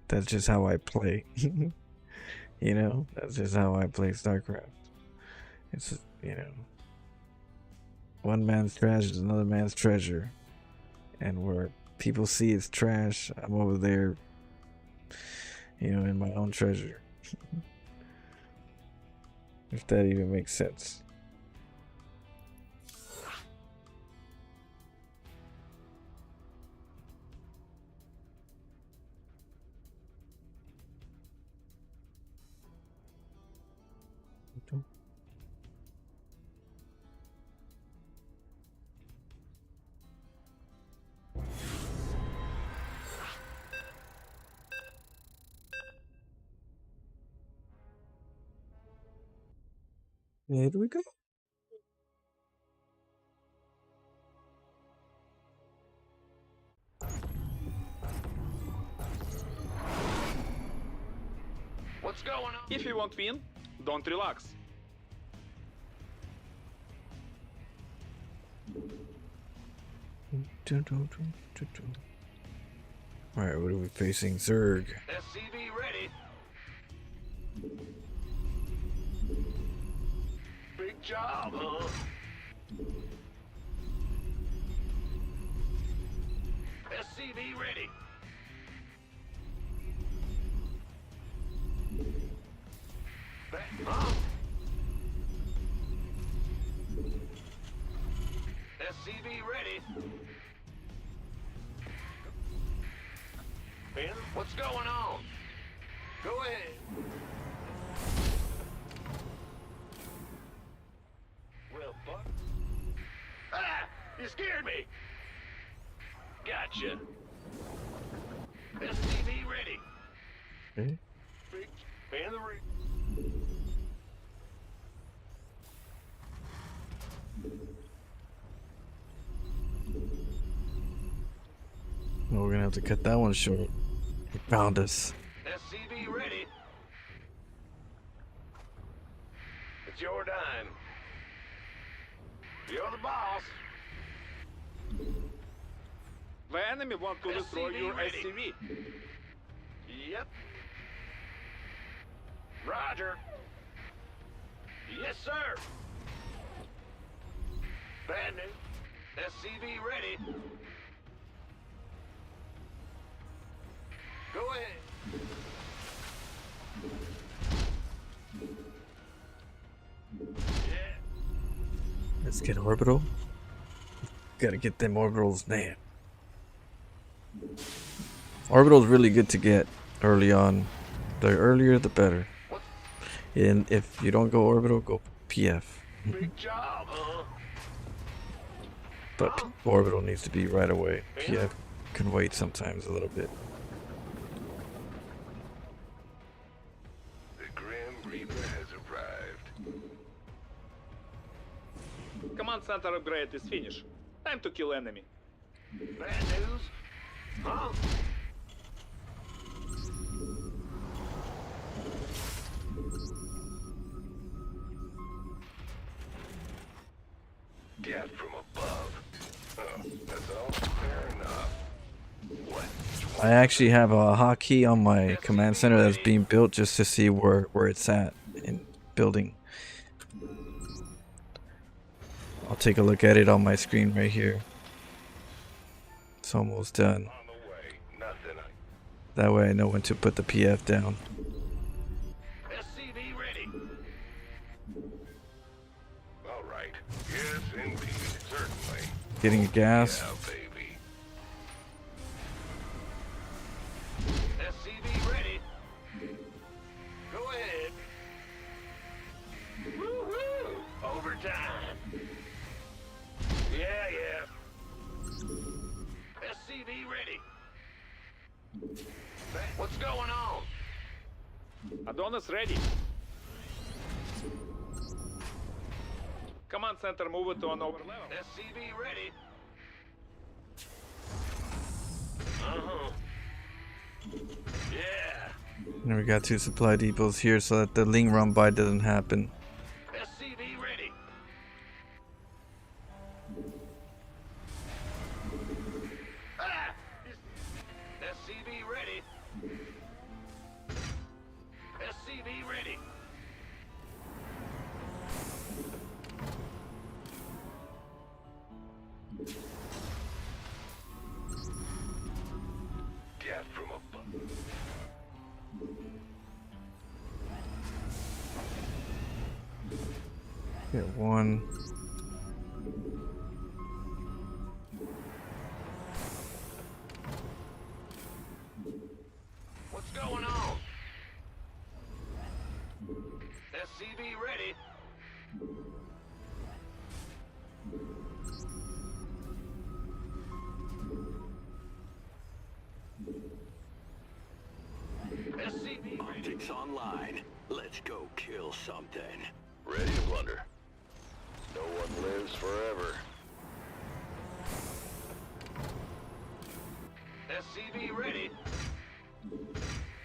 That's just how I play. That's just how I play StarCraft. It's, one man's trash is another man's treasure. And where people see it's trash, I'm over there, in my own treasure. If that even makes sense. Here we go. What's going on? If you want win, don't relax. Alright, what are we facing? Zerg. SCV ready. Big job, huh? SCV ready. Huh? SCV ready. Ben, what's going on? Go ahead. Well, Buck. Ah! You scared me! Gotcha. SCV ready. Okay. Big and the ring. Well, we're gonna have to cut that one short. He found us. SCV ready. It's your dime. You're the boss. The enemy want to destroy your SCV. Yep. Roger. Yes, sir. Bad news. SCV ready. Go ahead. Yeah. Let's get orbital. Gotta get them orbitals now. Orbital's really good to get early on. The earlier the better. And if you don't go orbital, go PF. Big job, huh? But orbital needs to be right away. PF can wait sometimes a little bit. The Grim Reaper has arrived. Command center upgrade is finished. Time to kill enemy. Bad news? Huh? Death from above. Oh, that's all fair enough. What? I actually have a hotkey on my command center that's being built just to see where it's at in building. I'll take a look at it on my screen right here. It's almost done. On the way. Nothing. That way I know when to put the PF down. SCV ready. All right. Yes, indeed. Certainly. Getting a gas. Yeah, baby. SCV ready. Go ahead. Woo-hoo! Overtime. Yeah, yeah. SCV ready. What's going on? Adonis ready. Command center move it to an over level. SCV ready. Uh-huh. Yeah. And we got 2 supply depots here so that the Ling run by doesn't happen. SCV ready. Get one. What's going on? SCV ready. SCV optics online. Let's go kill something. Ready to plunder. No one lives forever. SCV ready.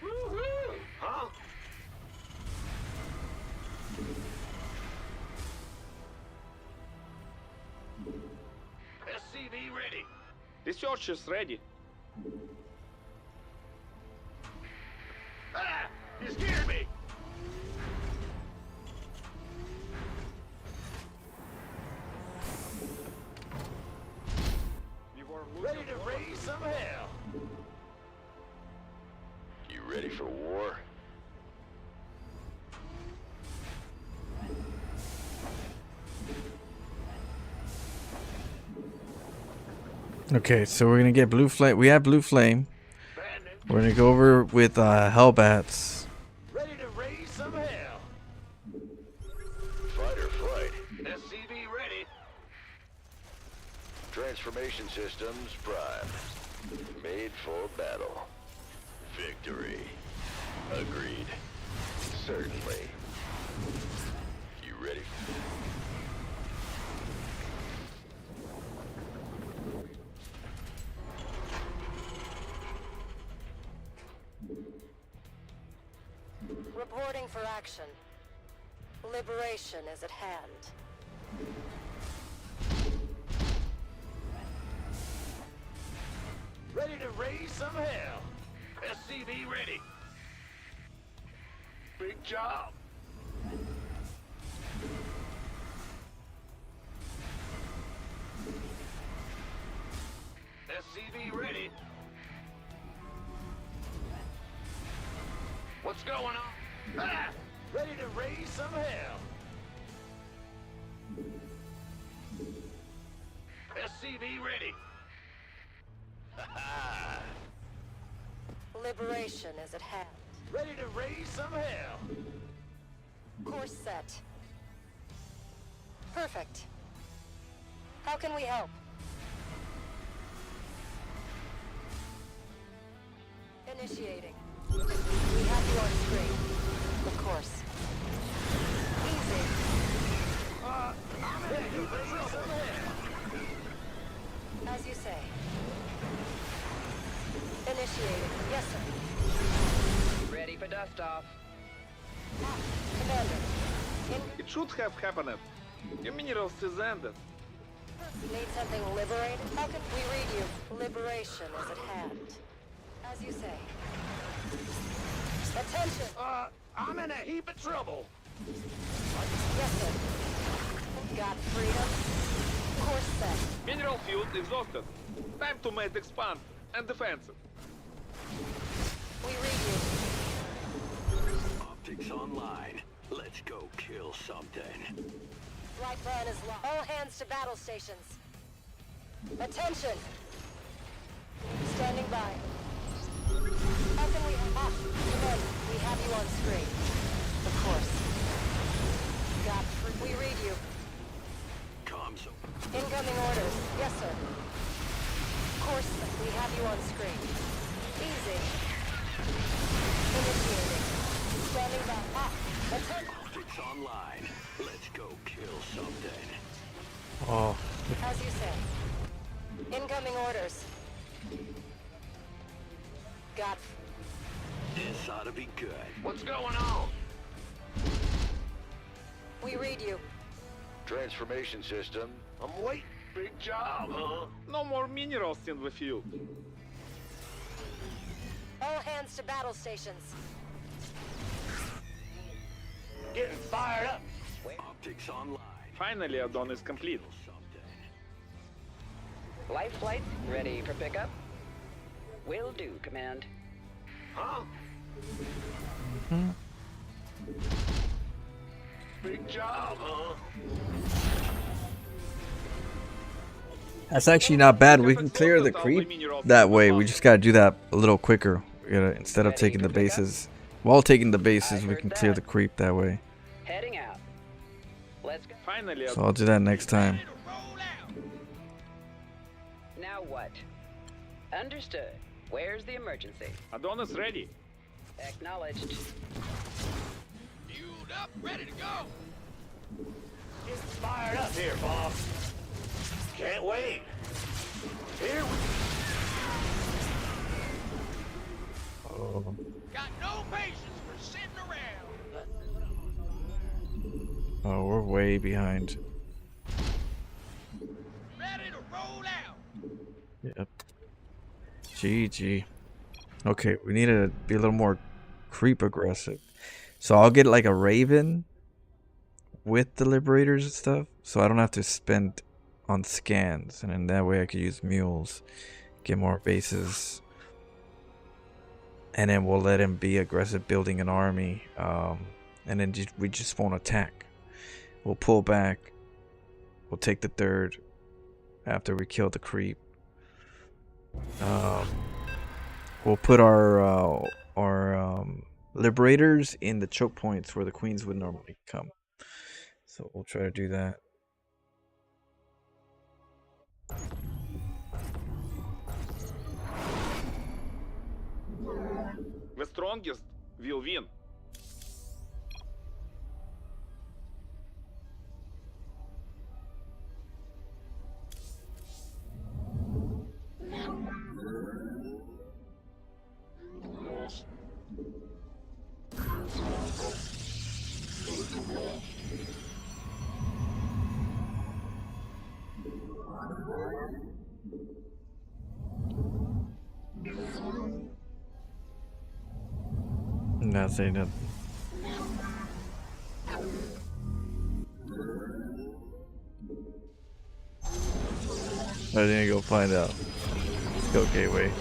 Woohoo! Huh? SCV ready. Research is ready. Ah! You scared me! We were Ready to raise some hell! You ready for war? Okay, so we're gonna get blue flame. We have blue flame. Bandit, We're gonna go over with hellbats. ready to raise some hell! Fight or flight. SCV ready. Transformation systems primed. Made for battle. Victory. Agreed. Certainly. You ready? Reporting for action. Liberation is at hand. Ready to raise some hell. SCV ready. Big job. SCV ready. What's going on? Ah! Ready to raise some hell. SCV ready. Liberation is at hand. Ready to raise some hell. Course set. Perfect. How can we help? Initiating. We have you on screen. Of course. Easy. Ready to raise some hell. As you say. Initiating. Yes, sir. Ready for dust off. Commander. It should have happened. Your minerals is ended. Need something liberated? How can we read you? Liberation is at hand. As you say. Attention! I'm in a heap of trouble. Yes, sir. Got freedom? Course set. Mineral field exhausted. Time to make expand and defensive. We read you. Optics online. Let's go kill something. Right plan is locked. All hands to battle stations. Attention! Standing by. How can we... Commander, we have you on screen. Of course. Got free... We read you. Comms. Incoming orders. Yes, sir. Course, we have you on screen. Easy. Initiating. Standing by. Attention. Optics online. Let's go kill something. Oh, As you say. Incoming orders. Got... This ought to be good. What's going on? We read you. Transformation system. I'm waiting. Big job, huh? No more minerals in the field. All hands to battle stations. Getting fired up. Optics online. Finally, add-on is complete. Kill something. Life flight ready for pickup. Will do, Command. Huh? Big job, huh? That's actually not bad. We can clear the creep that way. We just gotta do that a little quicker. We gotta, instead of taking the bases, while taking the bases, we can clear the creep that way. Heading out. Let's go. Finally, So I'll do that next time. Now what? Understood. Where's the emergency? Adonis ready. Acknowledged. Fueled up, ready to go. Getting fired up here, boss. Can't wait. Here we Oh. got no patience for sitting around. Oh, we're way behind. Ready to roll out. Yep. GG. Okay, we need to be a little more creep aggressive. So I'll get like a Raven with the Liberators and stuff, so I don't have to spend on scans, and in that way I could use mules, get more bases, and then we'll let him be aggressive building an army, and then we just won't attack. We'll pull back, we'll take the third after we kill the creep. We'll put our Liberators in the choke points where the queens would normally come, so we'll try to do that. The strongest will win. Not saying nothing. I need to go find out. Let's go, Gateway.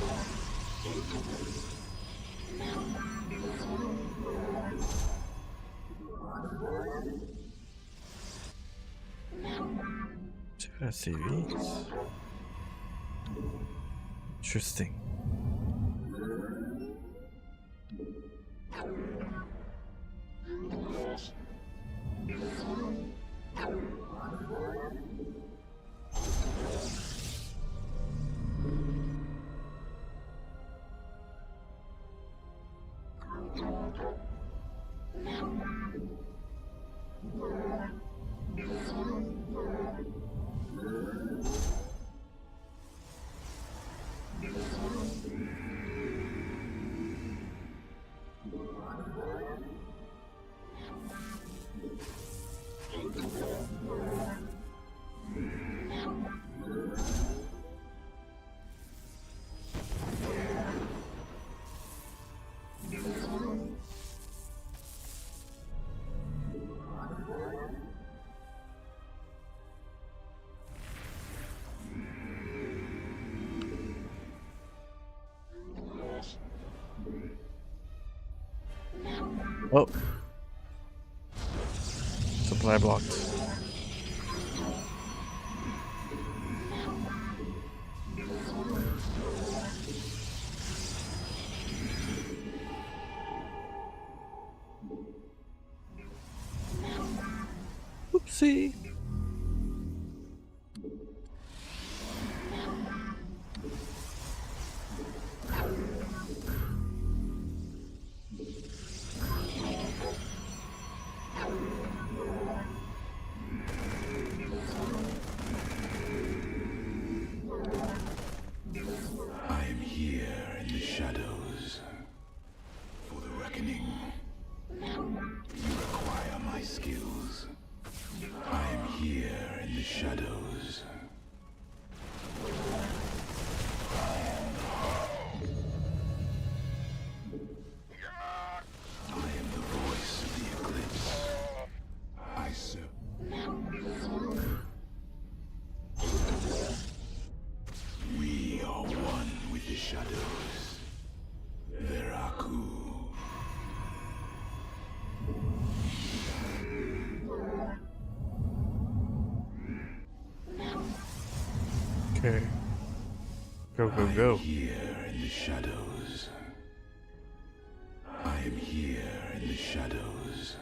Two SCVs. Interesting. Oh. Supply blocked. Oopsie. I am here in the shadows for the reckoning. You require my skills. I am here in the shadows. I am the voice of the eclipse. I serve. We are one with the shadows. Veraku. Okay. Go, go, I am go. here in the shadows. I am here in the shadows.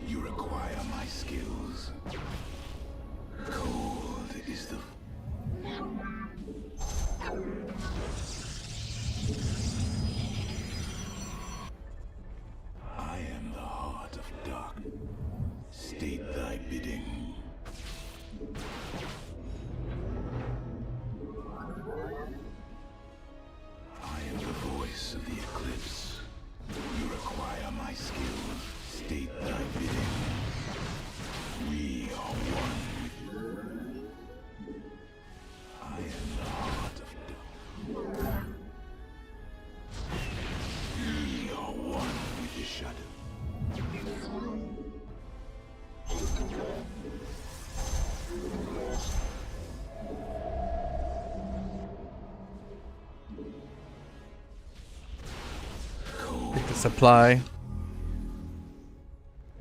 You require my skills. Cold is the... I am the heart of dark. State thy bidding. I am the voice of the eclipse. You require my skills. State thy bidding. We are one. I am the heart of dark. We are one with the shadow. Pick the supply.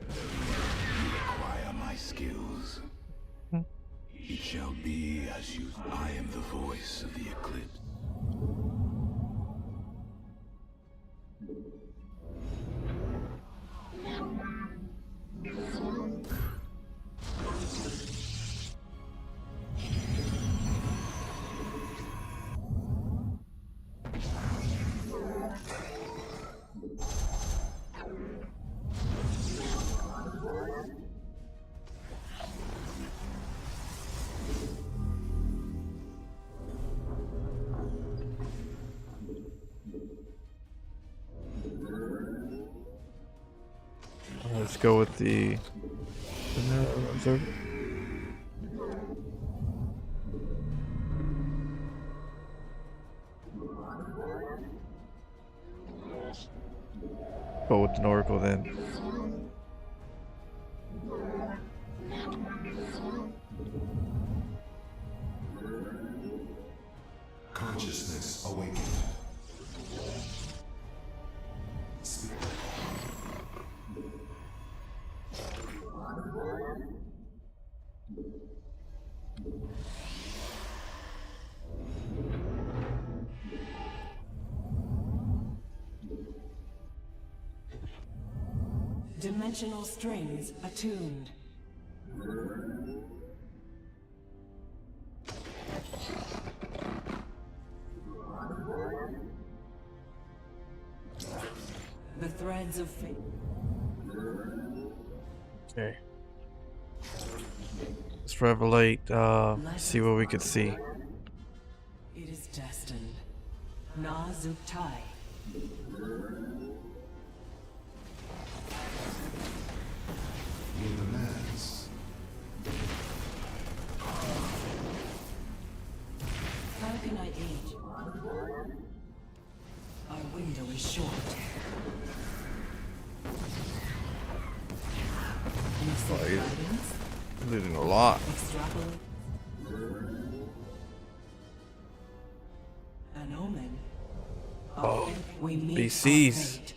Require my skills. It shall be as you... I am the voice of the eclipse. Let's go with the observer. Go with an oracle then. Consciousness awakened. Dimensional strings attuned. The threads of fate. Okay. Let's revelate, see what we could see. It is destined. Na Zuktai. Your demands. How can I aid? Our window is short. You seek Oh, yeah. guidance? Losing a lot. Extrapolate. An omen. Oh, We meet BCs. our fate.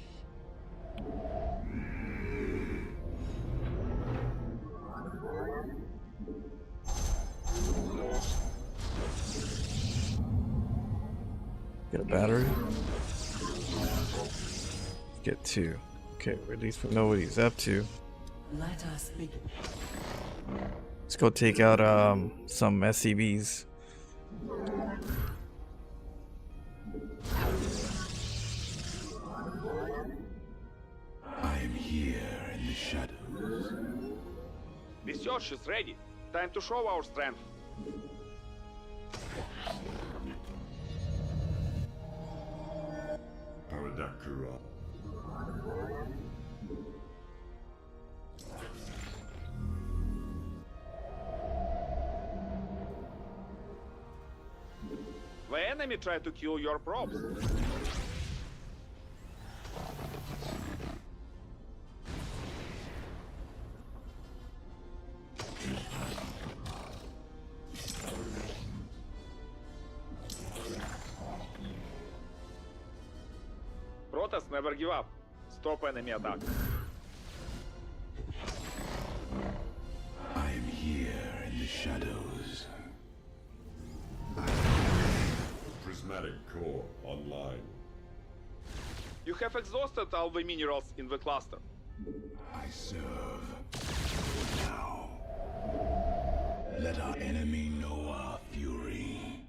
Get a battery. Get two. Okay, at least we know what he's up to. Let us begin. Let's go take out some SCVs. I am here in the shadows. Research is ready. Time to show our strength. Paradakura. The enemy tried to kill your props. Protoss never give up. Stop enemy attack. I am here in the shadows. Prismatic core online. You have exhausted all the minerals in the cluster. I serve. Now, let our enemy know our fury.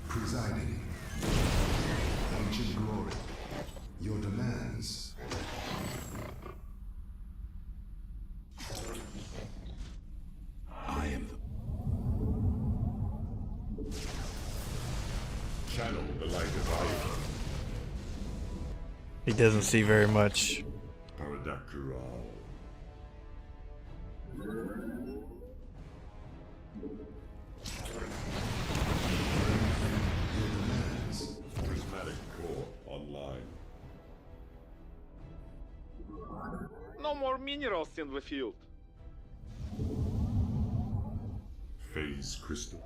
Presiding. Ancient glory. Your demands. I am the Channel the light of Iron. He doesn't see very much. Paradakural. Prismatic core online. No more minerals in the field. Phase crystal.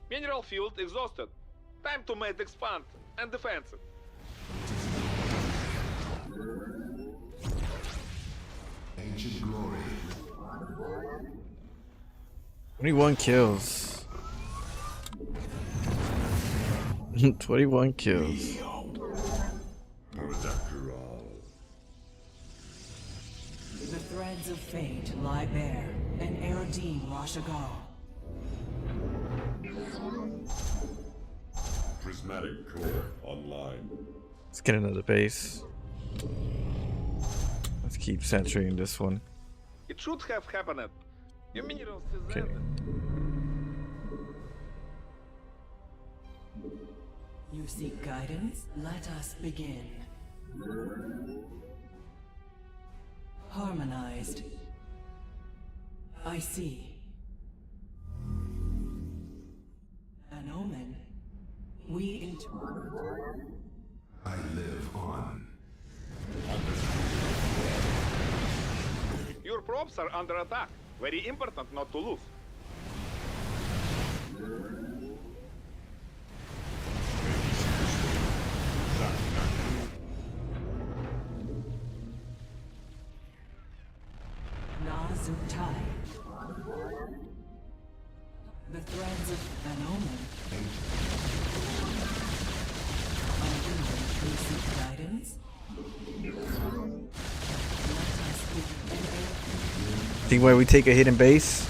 Mineral field exhausted. Time to make expand and defensive. Ancient glory. 21 kills. 21 kills. Paradakural. The threads of fate lie bare, and Erodine Rashagal. Prismatic core online. Let's get another base. Let's keep centering this one. It should have happened. Your minerals is Okay. ended. You seek guidance? Let us begin. Harmonized. I see. An omen. We I live on. Your probes are under attack. Very important not to lose. Nazutai. The threads of an omen. We seek guidance. Think why we take a hidden base?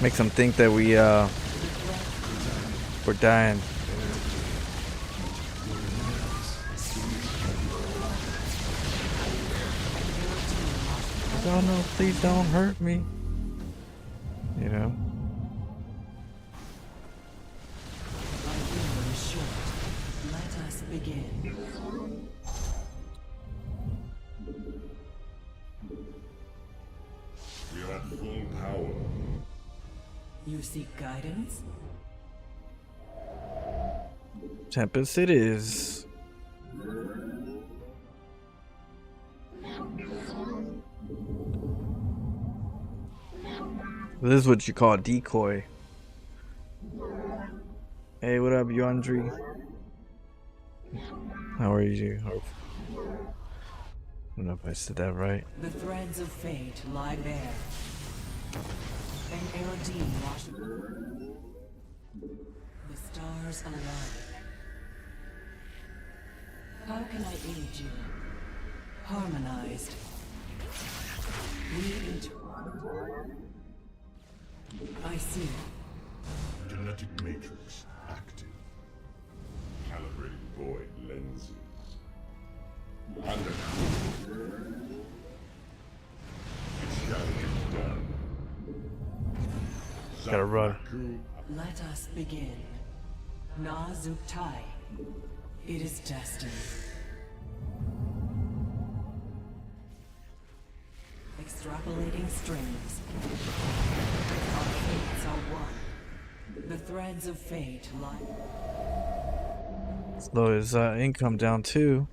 Makes them think that we're dying. Oh no, please don't hurt me. You know? Our window is short. Let us begin. We are at full power. You seek guidance? Tempest it is. This is what you call a decoy. Hey, what up, Yandri? How are you? I don't know if I said that right. The threads of fate lie bare. And Erodine washed. The stars align. How can I aid you? Harmonized. We I see. Genetic matrix active. Calibrating void lenses. Undercool. It shall be done. Gotta run. Zaku. Let us begin. Nazutai. It is destined. Extrapolating strings. Our fates are one. The threads of fate lie. Slow his income down too.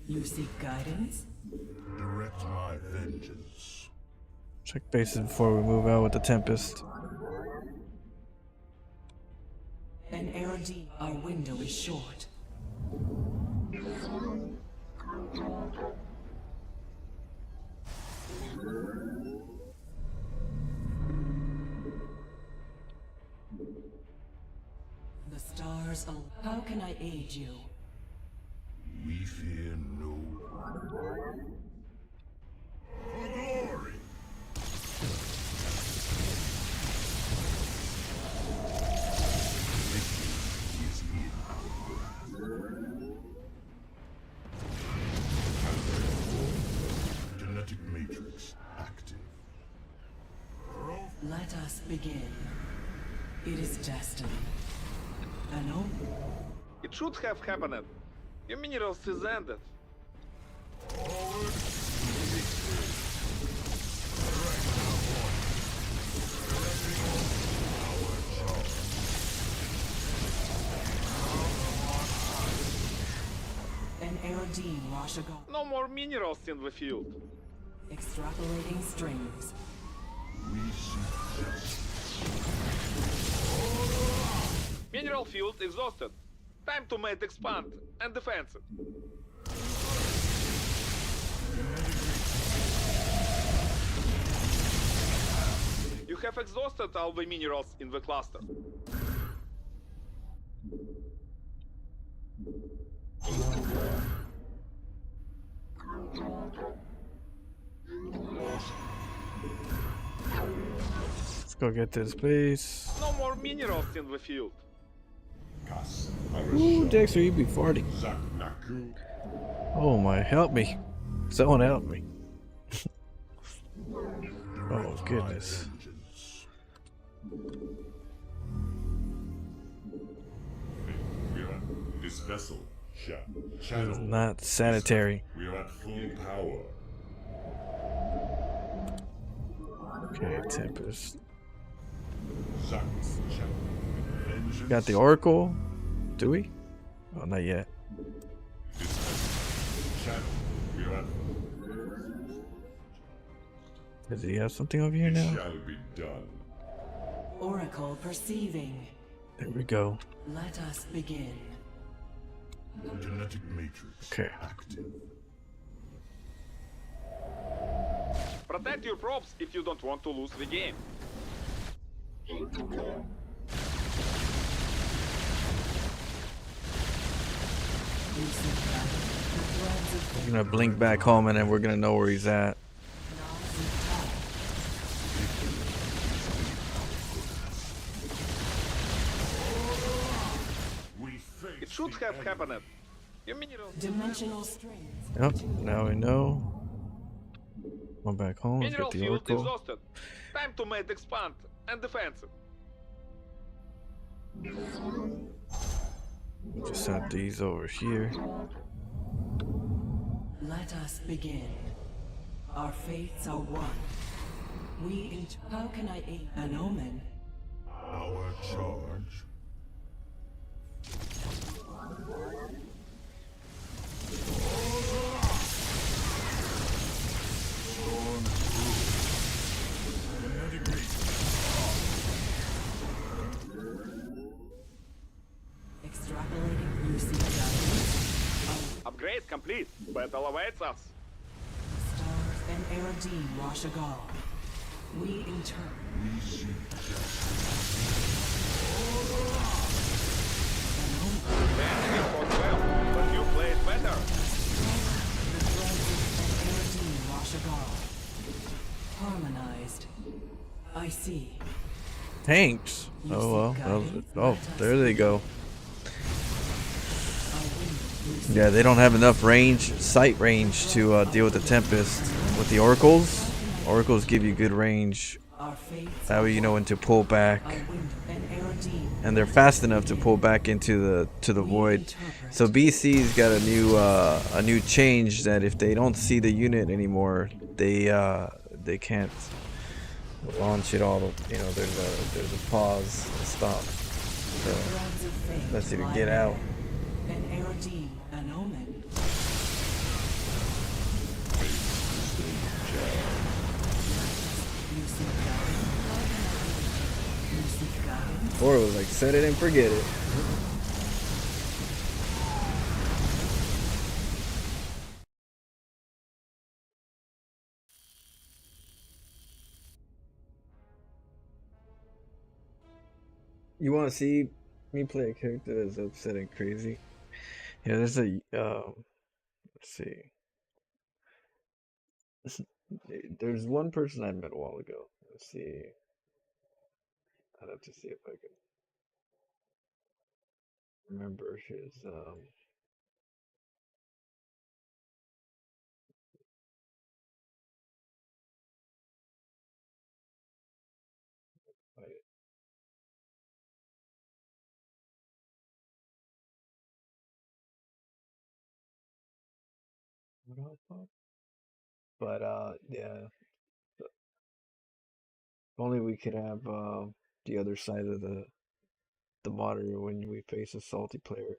You seek guidance? Direct my vengeance. Check bases before we move out with the Tempest. An ARD. Our window is short. The stars. How can I aid you? We fear no one. For glory! Victory is in. Genetic matrix active. Let us begin. It is destiny. An omen. It should have happened. Your minerals is ended. An ARD Washagal. No more minerals in the field. Extrapolating strings. We seek justice. Mineral field exhausted. Time to make expand and defense it. You have exhausted all the minerals in the cluster. Let's go get this base. No more minerals in the field. Ooh, Dexter, you be farting. Oh my, help me. Someone help me. Oh goodness. This vessel, This is not sanitary. we are at full power. Okay, Tempest. Vengeance. Got the Oracle? Do we? Oh, not yet. Shadow, we are at Does he have something over here now? shall be done. Oracle perceiving. There we go. Let us begin. Genetic matrix Okay. active. Protect your probes if you don't want to lose the game. You seek guidance. The threads of We're gonna blink back home and then we're gonna know where he's at. We face It should the have enemy. happened. Your minerals. dimensional strings. Yep, now we know. Going back home, let's Mineral get the field Oracle. exhausted. Time to make expand and defense it. Just have these over here. Let us begin. Our fates are one. How can I aid an omen? Our charge. Storm through. Genetic Extrapolating. You seek guidance. Upgrade complete. Battle awaits us. Stars and Eradine Washagal. We in turn. We seek justice. An omen. The enemy fought well, but you played better. The threads of Eradine Washagal. Harmonized. I see. Tanks. Oh well. That was it. Oh, there they go. Yeah, they don't have enough range, sight range to deal with the Tempest. With the Oracles, Oracles give you good range. Our fates That way you know when to pull back, a window and Eradine. and they're fast enough to pull back into the void. So BC's got a new change that if they don't see the unit anymore, they can't launch it all. You know, there's a pause, a stop. So Threads of fate lets you lie get out. there. An Eradine, an omen. You seek guidance. You seek guidance. Or it was like set it and forget it. You want to see me play a character that's upset and crazy? Yeah, there's a let's see. There's one person I met a while ago. Let's see. I'd have to see if I can remember his wait, what else, but yeah, if only we could have the other side of the monitor when we face a salty player.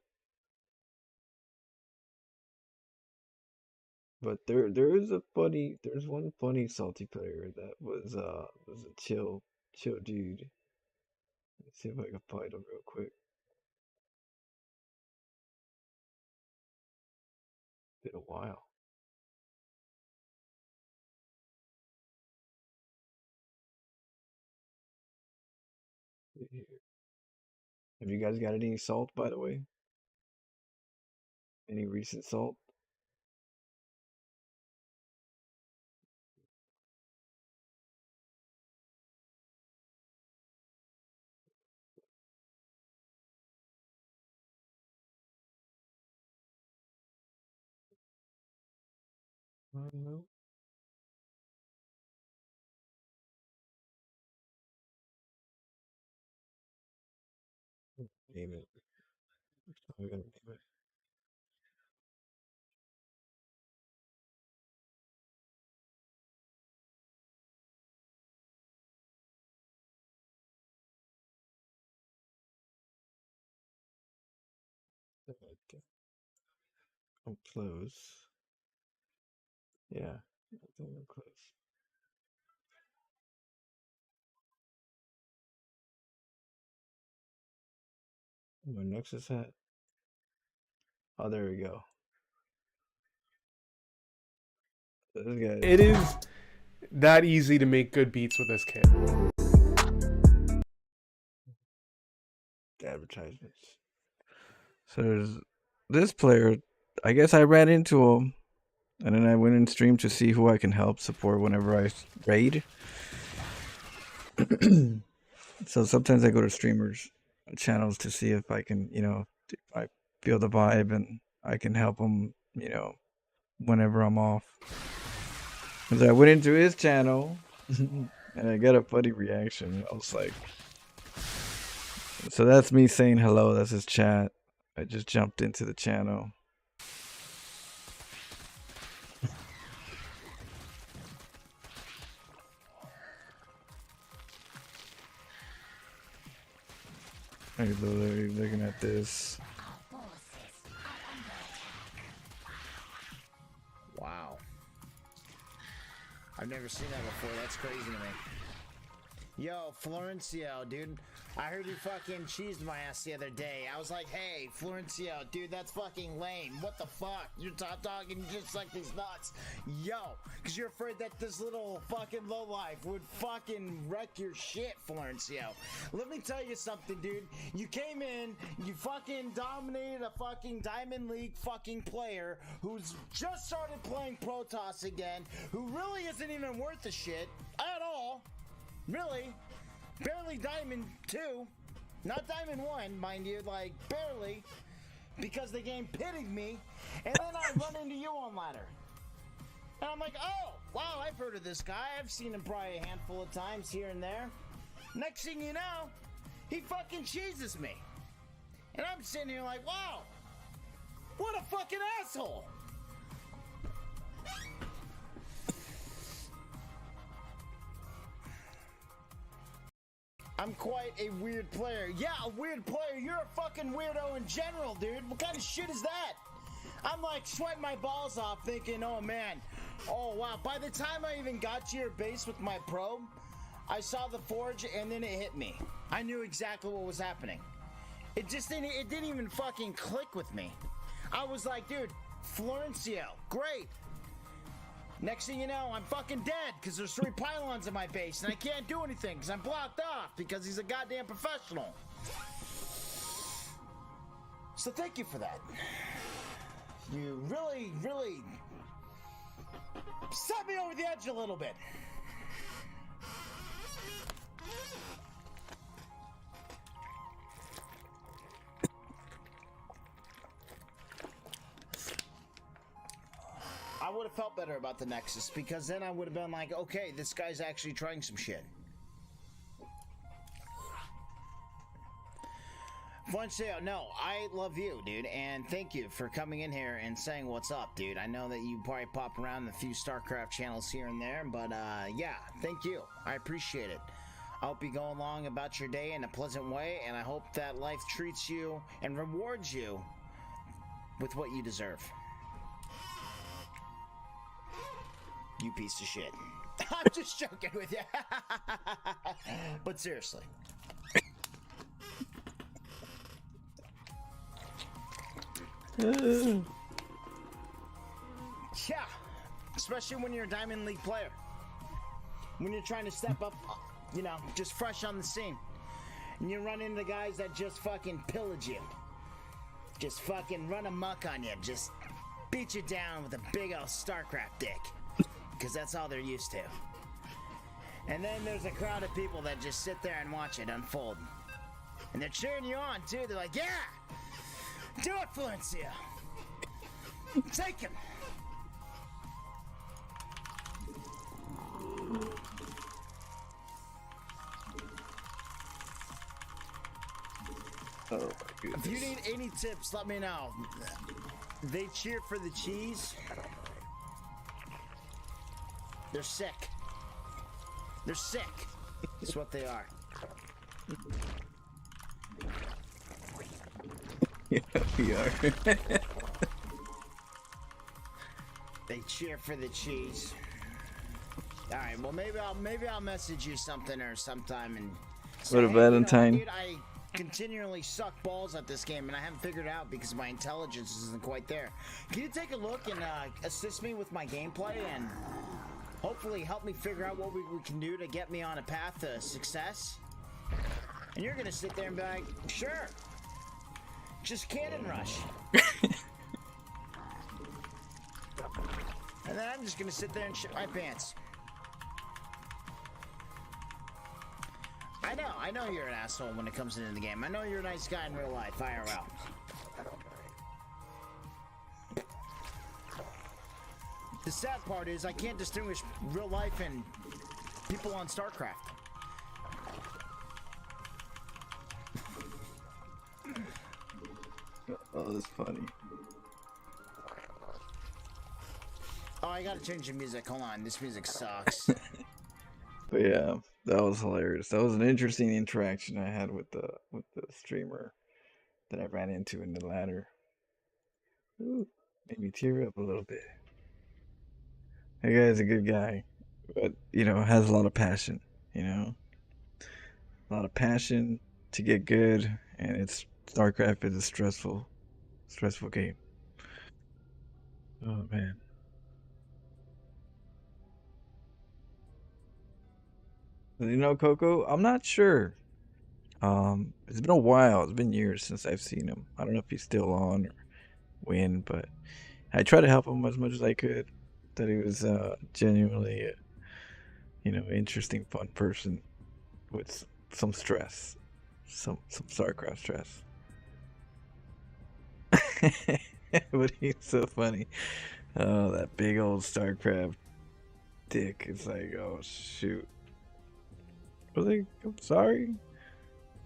But there's one funny salty player that was a chill dude. Let's see if I can find him real quick. Been a while. Have you guys got any salt, by the way? Any recent salt? No. Name it. I'm gonna name it. Okay. I'm close. Yeah, I think I'm close. My Nexus hat. Oh, there we go. This guy. It is that easy to make good beats with this kit. Advertisements. So there's this player. I guess I ran into him, and then I went in stream to see who I can help support whenever I raid. So sometimes I go to streamers' channels to see if I can, if I feel the vibe and I can help them, whenever I'm off. Because I went into his channel and I got a funny reaction. I was like, so that's me saying hello. That's his chat. I just jumped into the channel. I'm literally looking at this. Wow. I've never seen that before. That's crazy to me. Yo, Florencio, dude. I heard you fucking cheesed my ass the other day. I was like, hey, Florencio, dude, that's fucking lame. What the fuck? You're top dog and you just like these nuts. Yo, because you're afraid that this little fucking lowlife would fucking wreck your shit, Florencio. Let me tell you something, dude. You came in, you fucking dominated a fucking Diamond League fucking player who's just started playing Protoss again, who really isn't even worth a shit at all. Really? Barely Diamond 2. Not Diamond 1, mind you, like, barely. Because the game pitied me. And then I run into you on ladder. And I'm like, oh, wow, I've heard of this guy. I've seen him probably a handful of times here and there. Next thing you know, he fucking cheeses me. And I'm sitting here like, wow, what a fucking asshole. I'm quite a weird player. Yeah, a weird player. You're a fucking weirdo in general, dude. What kind of shit is that? I'm like sweating my balls off thinking, oh man, oh wow. By the time I even got to your base with my probe, I saw the forge and then it hit me. I knew exactly what was happening. It didn't even fucking click with me. I was like, dude, Florencio, great. Next thing you know, I'm fucking dead because there's 3 pylons in my base and I can't do anything because I'm blocked off because he's a goddamn professional. So thank you for that. You really, really set me over the edge a little bit. I would have felt better about the Nexus because then I would have been like, okay, this guy's actually trying some shit. Florencio, no, I love you, dude, and thank you for coming in here and saying what's up, dude. I know that you probably pop around a few StarCraft channels here and there, but yeah, thank you. I appreciate it. I hope you go along about your day in a pleasant way, and I hope that life treats you and rewards you with what you deserve. You piece of shit. I'm just joking with you. But seriously. Yeah. Especially when you're a Diamond League player. When you're trying to step up, you know, just fresh on the scene. And you run into guys that just fucking pillage you. Just fucking run amok on you. Just beat you down with a big old StarCraft dick. Because that's all they're used to. And then there's a crowd of people that just sit there and watch it unfold. And they're cheering you on, too. They're like, yeah! Do it, Florencio! Take him! Oh my goodness. If you need any tips, let me know. They cheer for the cheese. They're sick. They're sick. That's what they are. Yeah, we are. They cheer for the cheese. All right, well maybe I'll message you something or sometime and say, What a hey, Valentine. dude, I continually suck balls at this game and I haven't figured it out because my intelligence isn't quite there. Can you take a look and assist me with my gameplay and hopefully help me figure out what we can do to get me on a path to success? And you're gonna sit there and be like, sure. Just cannon rush. And then I'm just gonna sit there and shit my pants. I know you're an asshole when it comes into the game. I know you're a nice guy in real life, IRL. The sad part is I can't distinguish real life and people on StarCraft. Oh, that's funny. Oh, I gotta change the music. Hold on, this music sucks. But yeah, that was hilarious. That was an interesting interaction I had with the streamer that I ran into in the ladder. Ooh, made me tear up a little bit. That guy's a good guy, but you know, has a lot of passion. You know, a lot of passion to get good, and it's StarCraft is a stressful game. Oh man. You know, Coco, I'm not sure. It's been a while. It's been years since I've seen him. I don't know if he's still on or when, but I tried to help him as much as I could. That he was genuinely, you know, interesting, fun person with some stress, some StarCraft stress. But he's so funny. Oh, that big old StarCraft dick. It's like, oh shoot. Really? I'm sorry.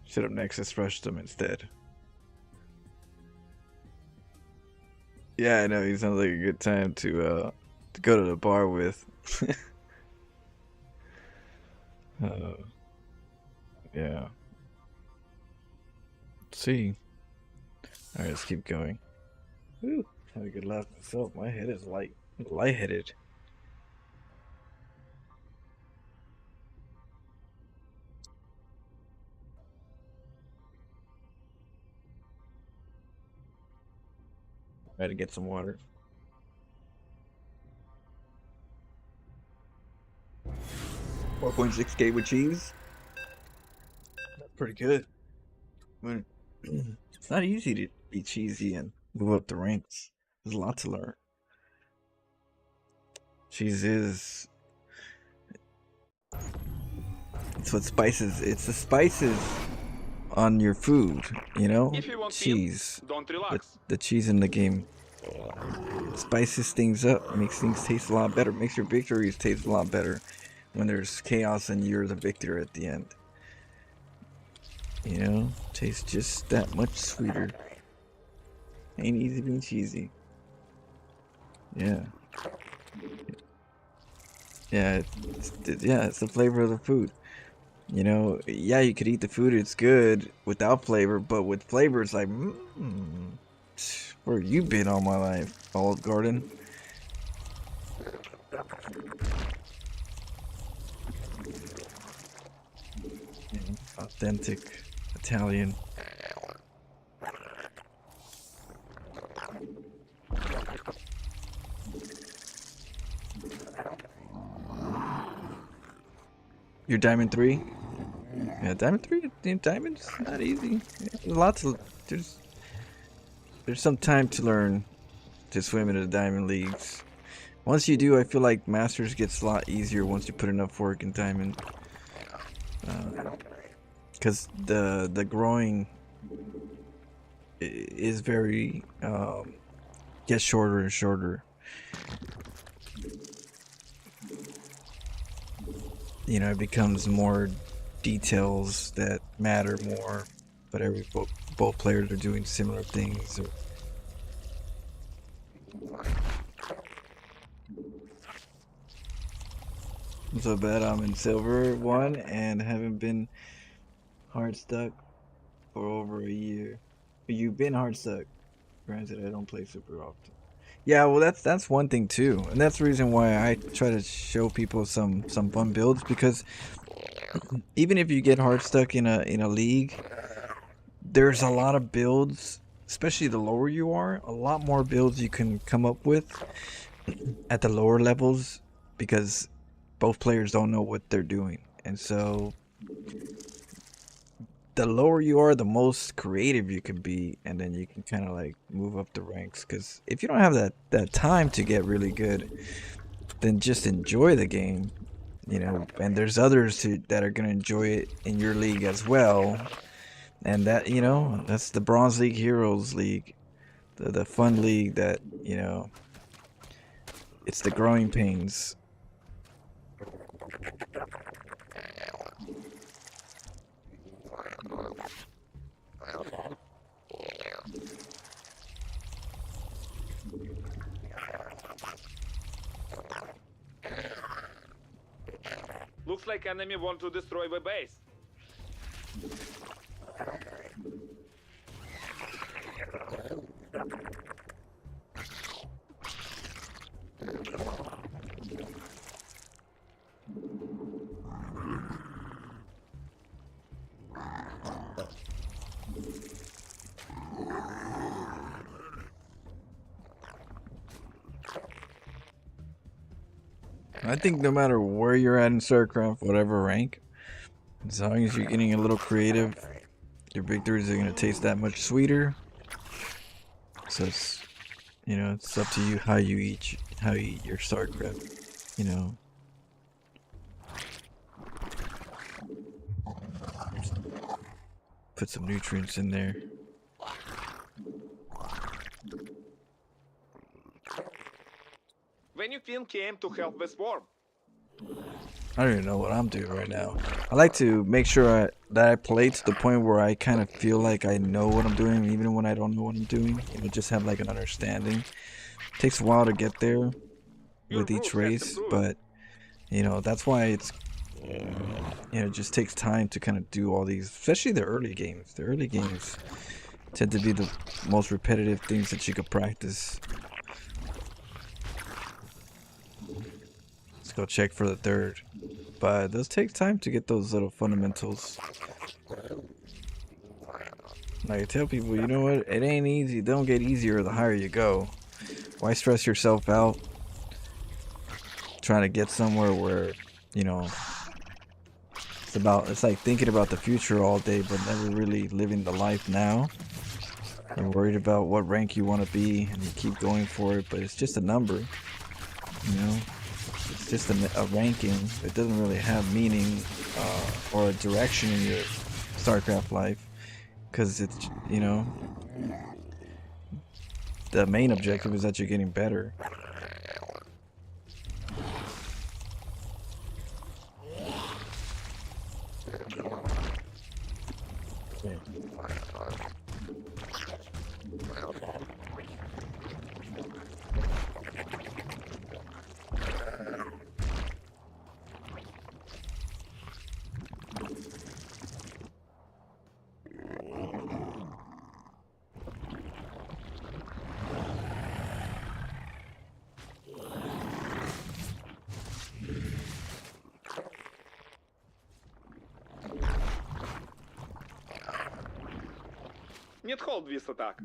Should have Nexus rushed him instead. Yeah, I know. He sounds like a good time to go to the bar with. Yeah. Let's see. Alright, let's keep going. Woo. Had a good laugh myself. My head is lightheaded. I had to get some water. 4.6K with cheese. That's pretty good. When it's not easy to be cheesy and move up the ranks. There's a lot to learn. Cheese is it's what spices. It's the spices on your food, you know? If you want Cheese. don't relax. The cheese in the game spices things up, makes things taste a lot better, makes your victories taste a lot better when there's chaos and you're the victor at the end. You know, tastes just that much sweeter. Ain't easy being cheesy. Yeah. Yeah, it's the flavor of the food. You know, yeah, you could eat the food, it's good without flavor, but with flavor, it's like, where you been all my life, Olive Garden? Authentic Italian. You're Diamond 3? Yeah, Diamond 3, Diamond's not easy. There's some time to learn to swim in the Diamond Leagues. Once you do, I feel like Masters gets a lot easier once you put enough work in Diamond. Because the growing is very, gets shorter and shorter. You know, it becomes more details that matter more, but both players are doing similar things. So bad I'm in Silver 1 and haven't been hard stuck for over a year. You've been hard stuck. Granted, I don't play super often. Yeah, well, that's one thing too, and that's the reason why I try to show people some fun builds, because even if you get hard stuck in a league, there's a lot of builds, especially the lower you are, a lot more builds you can come up with at the lower levels, because both players don't know what they're doing, and so the lower you are, the most creative you can be, and then you can kind of like move up the ranks. Because if you don't have that time to get really good, then just enjoy the game, you know. And there's others that are gonna enjoy it in your league as well, and that, you know, that's the Bronze League Heroes League, the fun league that, you know, it's the growing pains. Looks like enemy want to destroy the base. I think no matter where you're at in StarCraft, whatever rank, as long as you're getting a little creative, your victories are gonna taste that much sweeter. So it's, you know, it's up to you how you eat your StarCraft, you know. Put some nutrients in there. When you Finn came to help the swarm. I don't even know what I'm doing right now. I like to make sure that I play to the point where I kind of feel like I know what I'm doing, even when I don't know what I'm doing. You know, just have like an understanding. It takes a while to get there with each race, but you know, that's why it's, you know, it just takes time to kind of do all these, especially the early games. The early games tend to be the most repetitive things that you could practice. go check for the third. But it does take time to get those little fundamentals. Like I tell people, you know what? It ain't easy. It don't get easier the higher you go. Why stress yourself out trying to get somewhere where, you know, it's like thinking about the future all day but never really living the life now. You're worried about what rank you want to be and you keep going for it, but it's just a number, you know. It's just a ranking. It doesn't really have meaning or a direction in your StarCraft life, because it's, you know, the main objective is that you're getting better. Нет, hold this attack.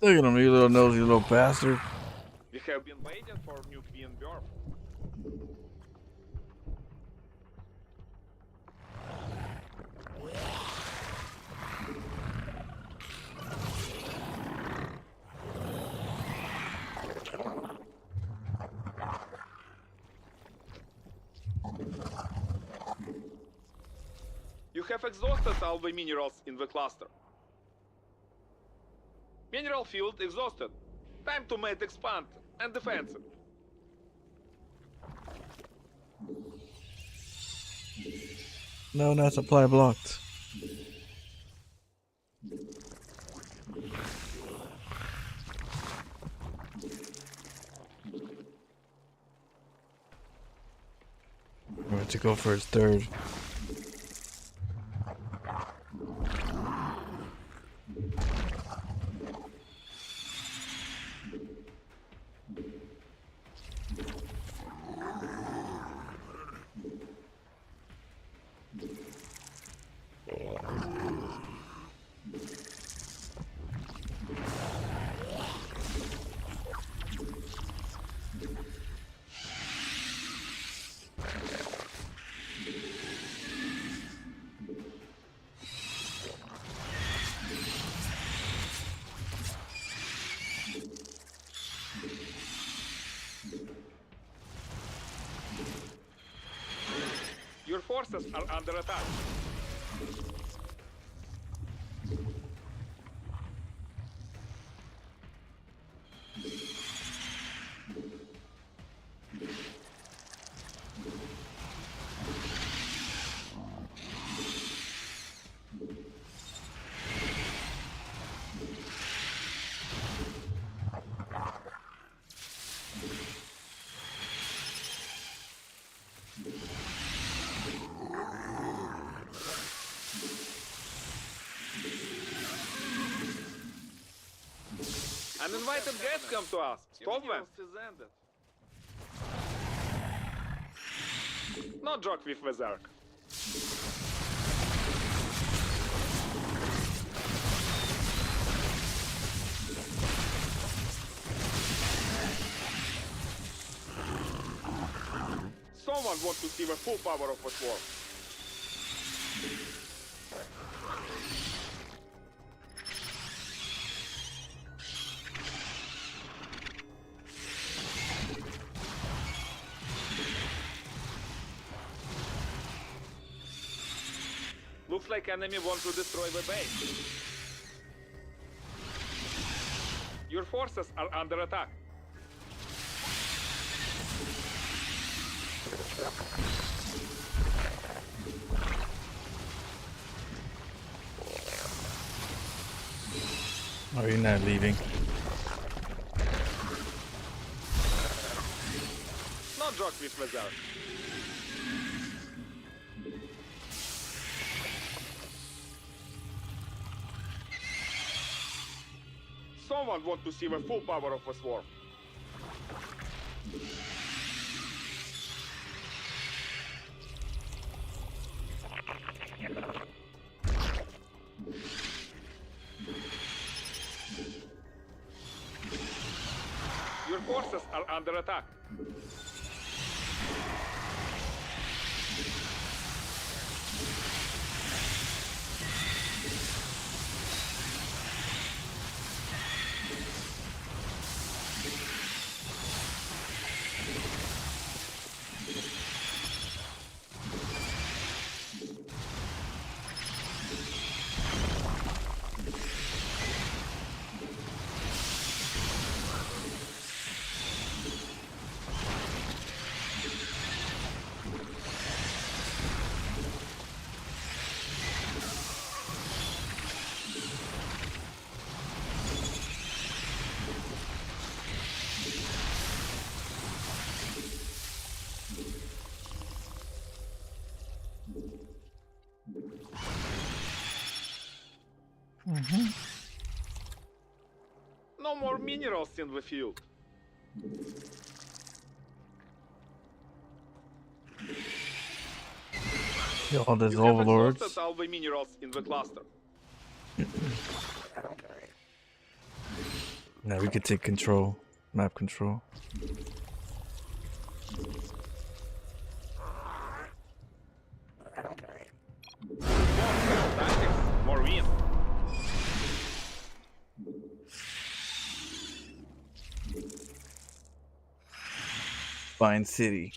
Look at him, you little nosy little bastard. We have been waiting for new Queen birth. You have exhausted all the minerals in the cluster. Mineral field exhausted. Time to make expand and defensive. No, not supply blocked. We're to go for his third. Your forces are under attack. Uninvited guests come to us. Stop them. No joke with Berserk. Someone wants to see the full power of a swarm. Looks like enemy wants to destroy the base. Your forces are under attack. Oh, you're not leaving. Not joke with wizard. Someone wants to see the full power of a swarm. Your forces are under attack. No more minerals in the field. All those You have overlords. exhausted all the minerals in the cluster. Now we could take control, map control. More win. Fine city.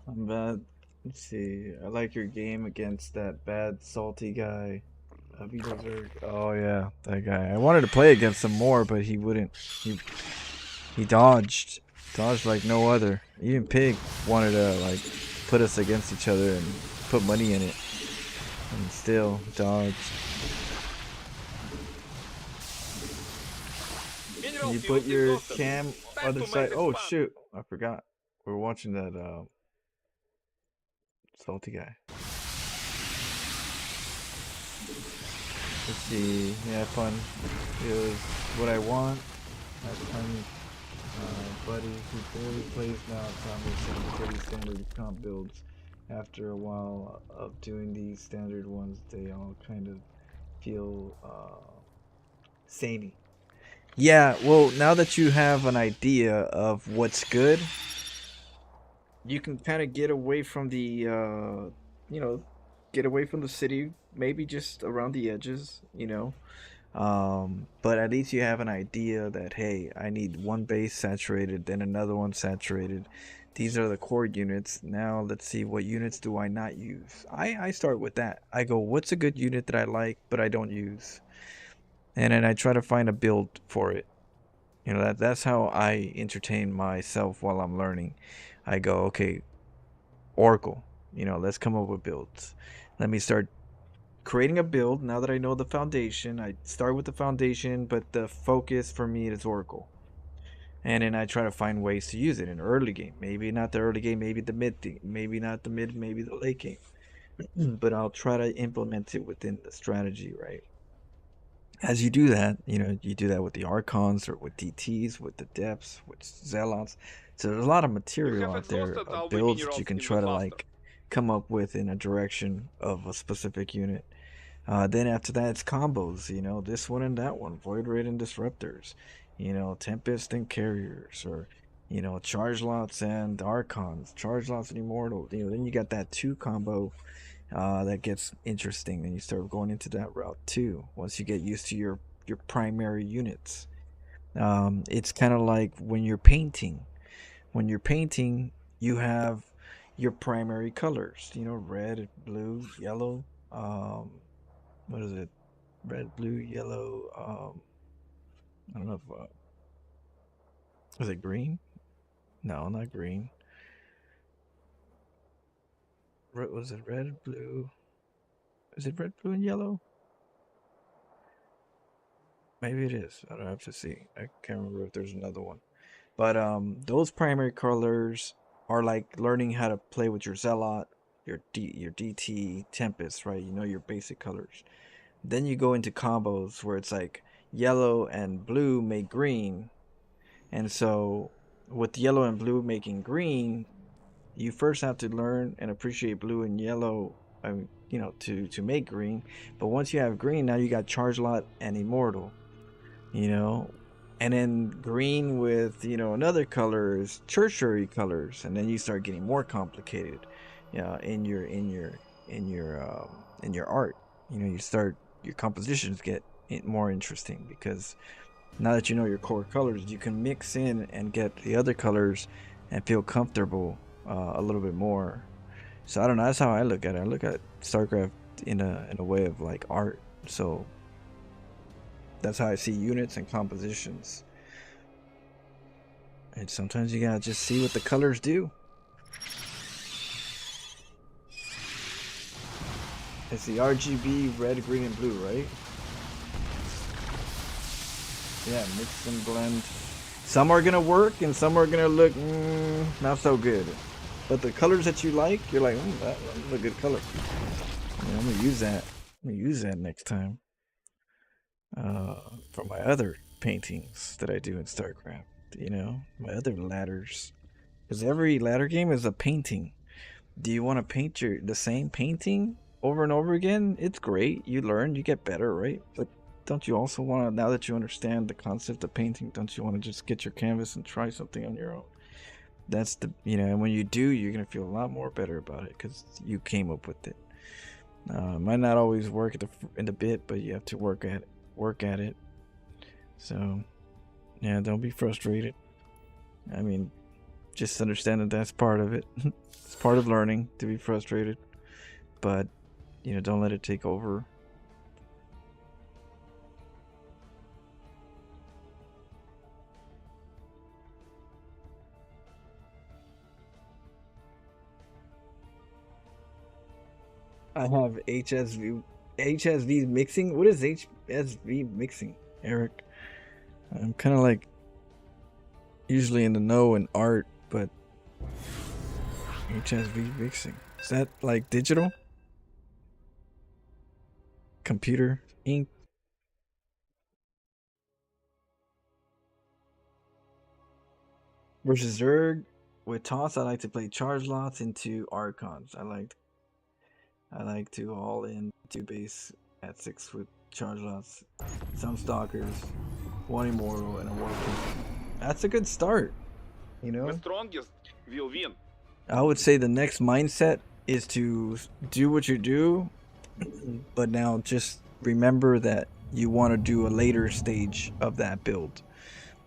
I'm bad. Let's see. I like your game against that bad salty guy. Oh yeah, that guy. I wanted to play against him more, but he wouldn't. He dodged like no other. Even Pig wanted to like put us against each other and put money in it, and still dodged. Can you put your cam other side? Oh shoot, I forgot. We were watching that salty guy. Let's see. Yeah, fun. It was what I want. My fun buddy who barely plays now taught me some pretty standard comp builds. After a while of doing these standard ones, they all kind of feel samey. Yeah, well, now that you have an idea of what's good, you can kind of get away from the, get away from the city, maybe just around the edges, but at least you have an idea that, hey, I need one base saturated, then another one saturated. These are the core units. Now let's see, what units do I not use? I start with that. I go, what's a good unit that I like but I don't use? And then I try to find a build for it. That's how I entertain myself while I'm learning. I go, okay, Oracle, let's come up with builds. Let me start creating a build. Now that I know the foundation, I start with the foundation, but the focus for me is Oracle. And then I try to find ways to use it in early game. Maybe not the early game, maybe the mid game, maybe not the mid, maybe the late game. But I'll try to implement it within the strategy, right? As you do that, you do that with the Archons or with DTs, with the Depths, with Zealots. So there's a lot of material out there of builds that you can try to like come up with in a direction of a specific unit. Then after that, it's combos. This one and that one, Void Raid and Disruptors. Tempest and Carriers, or you know, charge lots and archons, charge lots and immortal. You know, then you got that 2 combo that gets interesting, and you start going into that route too. Once you get used to your primary units, it's kind of like when you're painting. When you're painting, you have your primary colors. You know, red, blue, yellow. What is it? Red, blue, yellow. I don't know if is it green? No, not green. Was it red, blue? Is it red, blue, and yellow? Maybe it is. I don't have to see. I can't remember if there's another one. But those primary colors are like learning how to play with your Zealot, your DT, Tempest, right? You know your basic colors. Then you go into combos where it's like yellow and blue make green. And so with yellow and blue making green, you first have to learn and appreciate blue and yellow, you know, to make green. But once you have green, now you got Charge Lot and Immortal, you know. And then green with, you know, another color is tertiary colors, and then you start getting more complicated, in your art. You know, you start, your compositions get more interesting, because now that you know your core colors, you can mix in and get the other colors and feel comfortable a little bit more. So I don't know, that's how I look at it. I look at StarCraft in a way of like art. So that's how I see units and compositions. And sometimes you gotta just see what the colors do. It's the RGB red, green, and blue, right? Yeah, mix and blend. Some are gonna work and some are gonna look not so good. But the colors that you like, you're like, that's a good color. Yeah, I'm gonna use that. I'm gonna use that next time. For my other paintings that I do in StarCraft, you know, my other ladders. Because every ladder game is a painting. Do you want to paint the same painting over and over again? It's great. You learn, you get better, right? But don't you also want to, now that you understand the concept of painting, don't you want to just get your canvas and try something on your own? That's the, you know, and when you do, you're going to feel a lot more better about it because you came up with it. Might not always work in the bit, but you have to work at it. So yeah, don't be frustrated. I mean, just understand that that's part of it. It's part of learning to be frustrated, but you know, don't let it take over. I have HSV mixing. What is HSV mixing, Eric? I'm kind of like usually in the know in art, but HSV mixing, is that like digital? Computer ink? Versus Zerg with toss, I like to play charge lots into archons. I like to all in 2 base at 6 with charge lots, some stalkers, 1 immortal, and a warp. That's a good start, you know. The strongest will win. I would say the next mindset is to do what you do, but now just remember that you want to do a later stage of that build,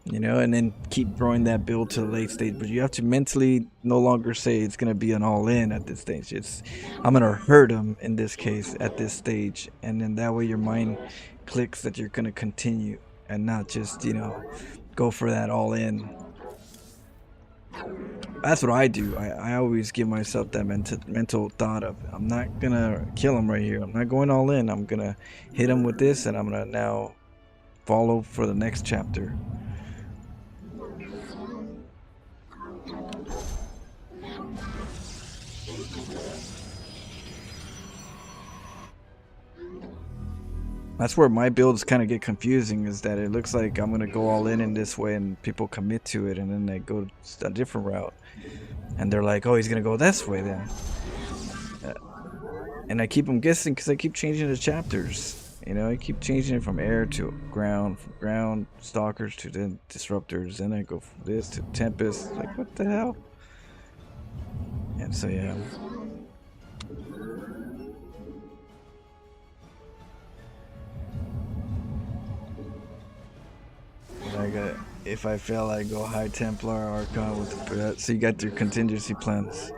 you know, and then keep growing that build to the late stage. But you have to mentally no longer say it's going to be an all-in at this stage. I'm going to hurt them in this case at this stage, and then that way your mind clicks that you're going to continue and not just, you know, go for that all-in. That's what I do. I always give myself that mental thought of, I'm not gonna kill him right here. I'm not going all in. I'm gonna hit him with this, and I'm gonna now follow for the next chapter. That's where my builds kind of get confusing, is that it looks like I'm gonna go all in this way and people commit to it, and then they go a different route and they're like, oh, he's gonna go this way then, and I keep them guessing because I keep changing the chapters. You know, I keep changing it from air to ground, from ground stalkers to then disruptors, then I go from this to tempest. Like, what the hell? And so yeah. I got, if I fail, I go High Templar, Archon with the, so you got your contingency plans.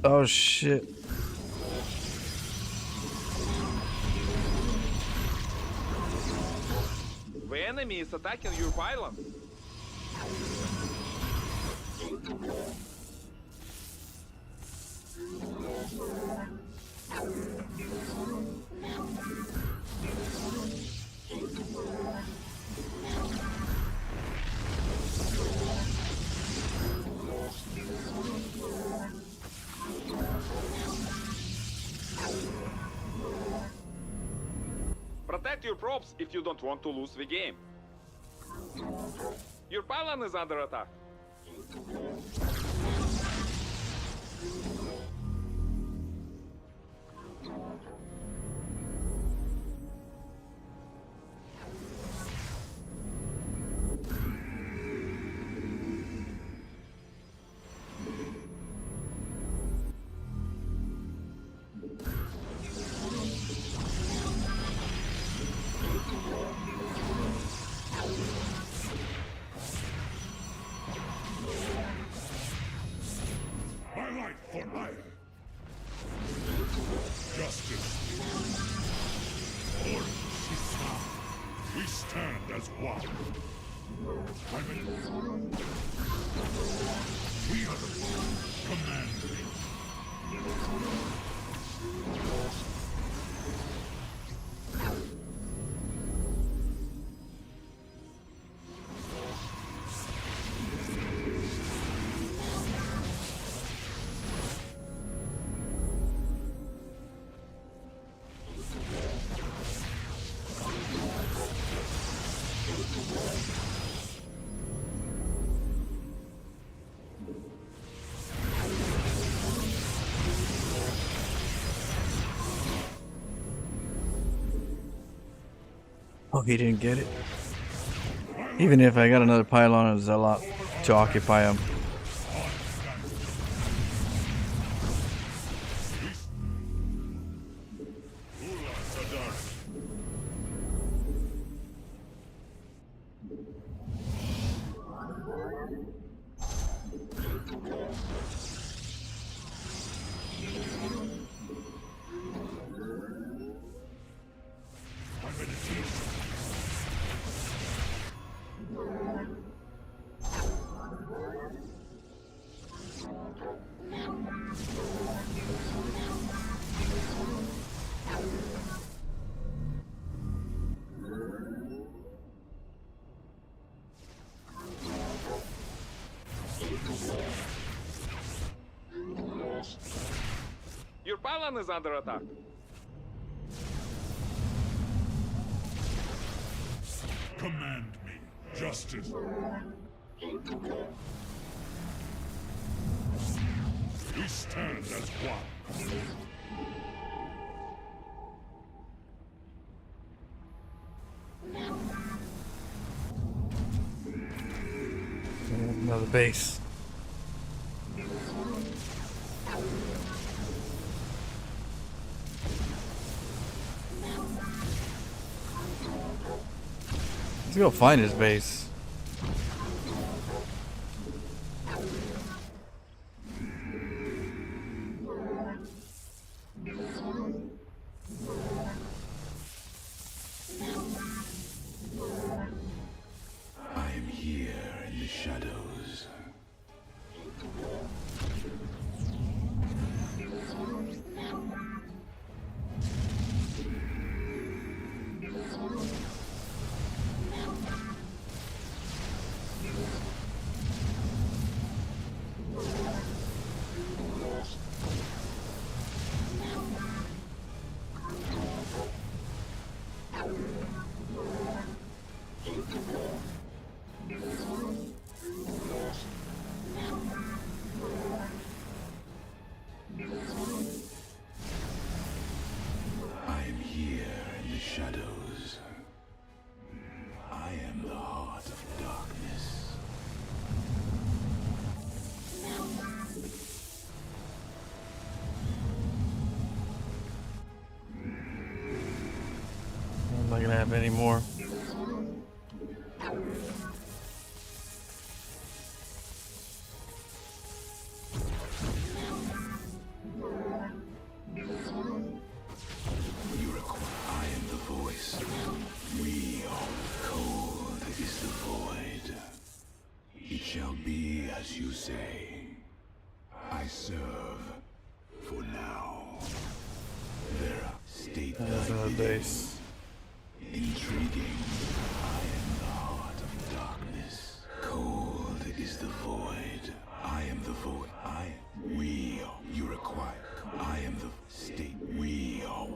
Oh shit. The enemy is attacking your pylon. Protect your props if you don't want to lose the game. Your pylon is under attack. My life for hire. Justice. Order. We stand as one. We are the one. Command me. Oh, he didn't get it. Even if I got another pylon and Zealot to occupy him. Your pylon is under attack. Command me. Justice. We stand as one. Another base. Let's go find his base. I am here in the shadows. have any more. You require. I am the voice. We are cold is the void. It shall be as you say. I serve for now. Their state There's another base. intriguing. I am the heart of darkness. Cold is the void. I am the void. We are. You require. I am the state. We are.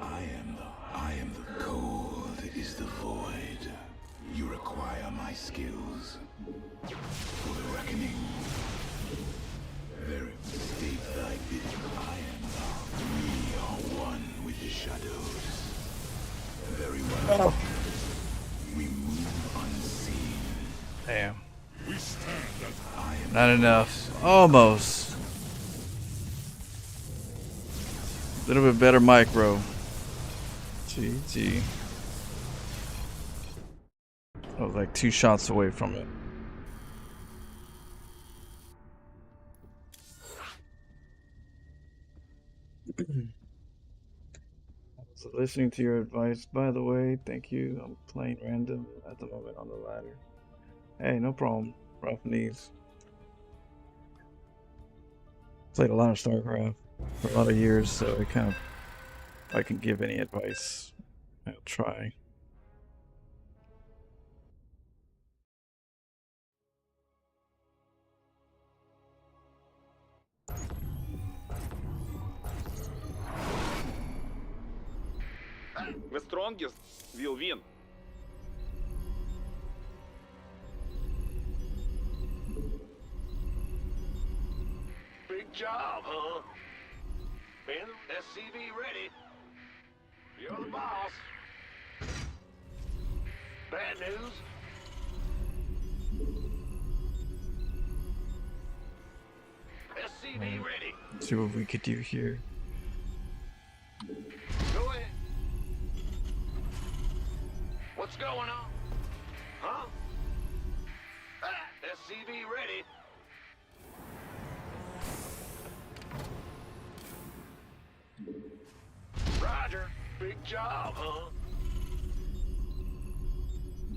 I am the cold is the void. You require my skills for the reckoning. Very state thy bid. I am the. We are one with the shadows. Very well. We move unseen. Damn. We stand as I am Not enough. Almost. A little bit better micro. GG. I was like 2 shots away from it. So listening to your advice, by the way, thank you. I'm playing random at the moment on the ladder. Hey, no problem. Rough knees. Played a lot of StarCraft for a lot of years, so I kind of, if I can give any advice, I'll try. The strongest will win. Big job, huh? Man, SCV ready. You're the boss. Bad news? SCV ready. Let's see what we could do here. Go ahead. What's going on? Huh? SCV ready. Roger. Big job, huh?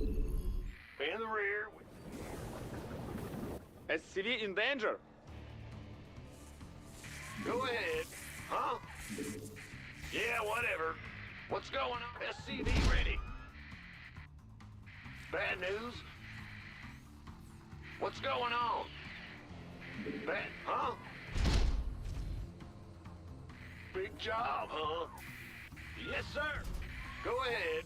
In the rear. SCV in danger. Go ahead. Huh? Yeah, whatever. What's going on? SCV ready. Bad news? What's going on? Bad, huh? Big job, huh? Yes, sir. Go ahead.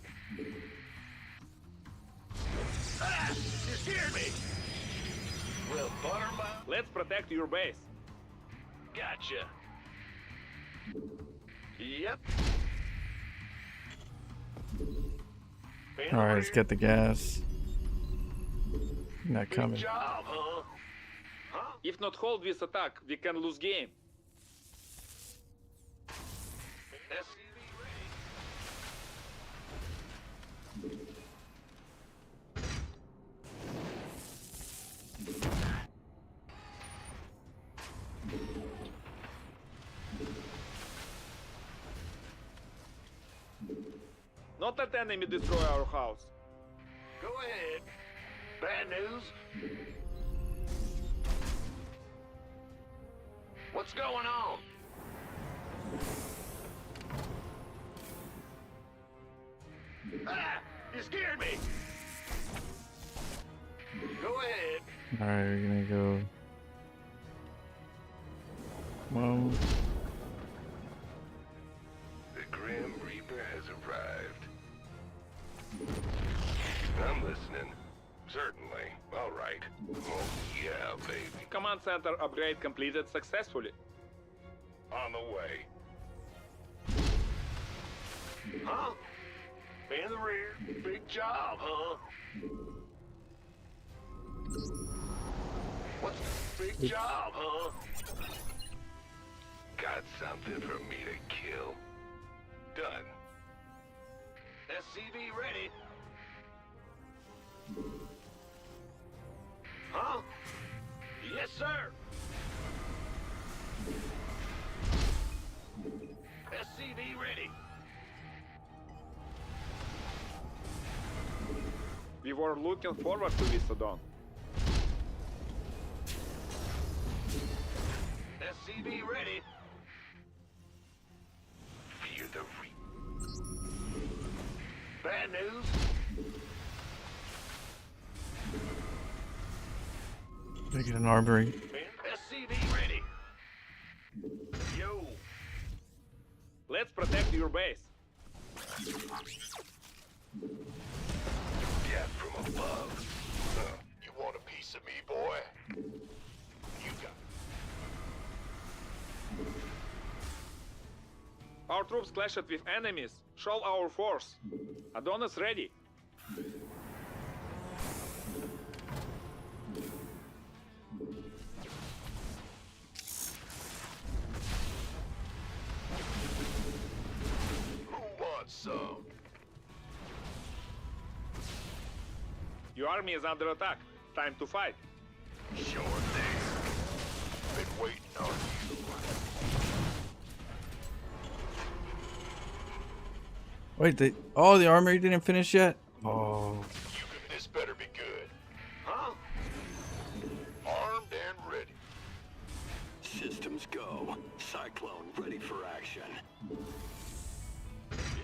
Ah, you scared me. Well, buttermouth. Let's protect your base. Gotcha. Yep. Alright, let's get the gas. Not Big coming. job, huh? Huh? If not hold this attack, we can lose game. SCV ready. Not let enemy destroy our house. Go ahead. Bad news? What's going on? Ah! You scared me! Go ahead. Alright, we're gonna go. Well, The Grim Reaper has arrived. I'm listening. Certainly. All right. Oh, yeah, baby. Command center upgrade completed successfully. On the way. Huh? In the rear. Big job, huh? What's big job, huh? Got something for me to kill? Done. SCV ready. Huh? Yes, sir. SCV ready. We were looking forward to this, Adon. SCV ready. Fear the Bad news. Gotta get an armory. SCV ready. Yo. Let's protect your base. death from above. You want a piece of me, boy? You got Our troops clashed with enemies. Show our force. Adonis ready. Who wants some? Your army is under attack. Time to fight. Sure thing. Been waiting on you. Wait, the armory didn't finish yet? Oh. This better be good. Huh? Armed and ready. Systems go. Cyclone ready for action.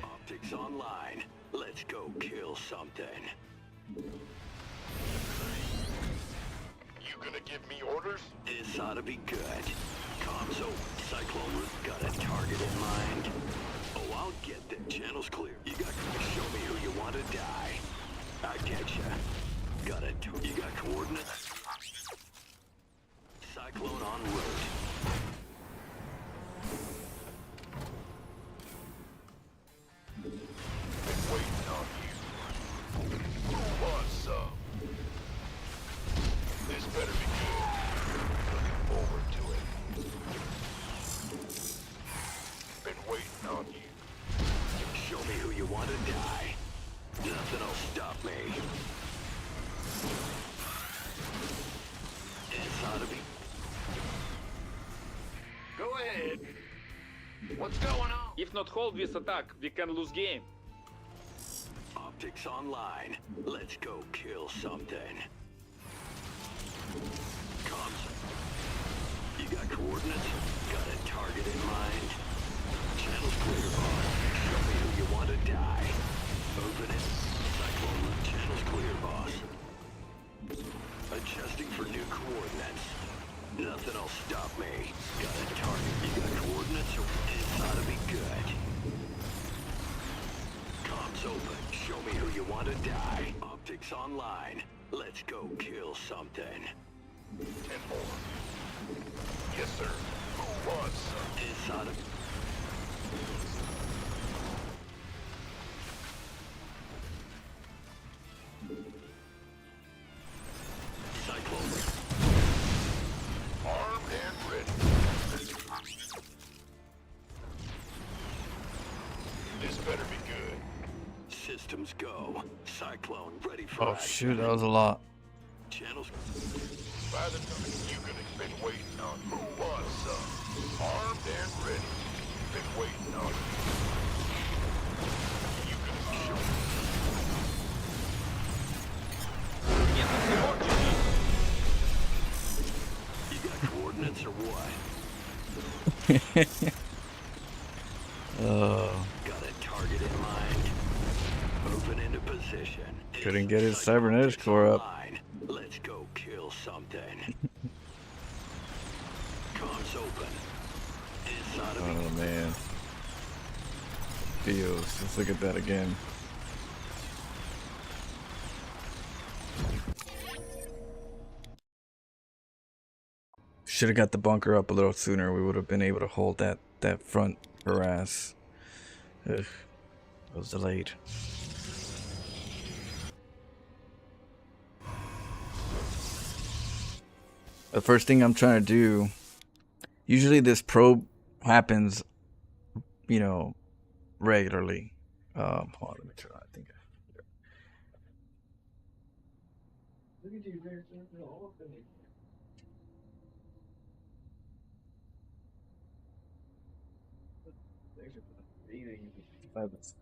Optics online. Let's go kill something. You gonna give me orders? This ought to be good. Comms open. Cyclone got a target in mind. Oh, I'll get the channels clear. You got to show me who you want to die. I get ya. Got it. You got coordinates? Cyclone en route. Been waiting on you. Who wants some? This better be good. Looking forward to it. Been waiting on you. Show me who you want to die. Nothing'll stop me. It's ought to be. Go ahead. What's going on? If not hold this attack, we can lose game. Optics online. Let's go kill something. Comms. You got coordinates? Got a target in mind? Channels clear, boss. Show me who you want to die. Open it. Cyclone. Channels clear, boss. Adjusting for new coordinates. Nothing'll stop me. Got a target. You got coordinates? This ought to be good. Comms open. Show me who you want to die. Optics online. Let's go kill something. 10 more. Yes, sir. Who wants some? This ought to... Cyclone. Armed and ready. This better be good. Systems go. Cyclone ready for Oh action. shoot, that was a lot. Channels. By the time you could have been waiting on. Who wants some? Armed and ready. Been waiting on you. You could have shown. You got coordinates or what? Got a target in mind. Open into position. Couldn't get his cybernetics core up. Let's go kill something. Comms open. Inside of Oh man. Dios, let's look at that again. Should have got the bunker up a little sooner. We would have been able to hold that front harass. Ugh, it was delayed. The first thing I'm trying to do, usually this probe happens, you know, regularly. Hold on, let me turn on. I think.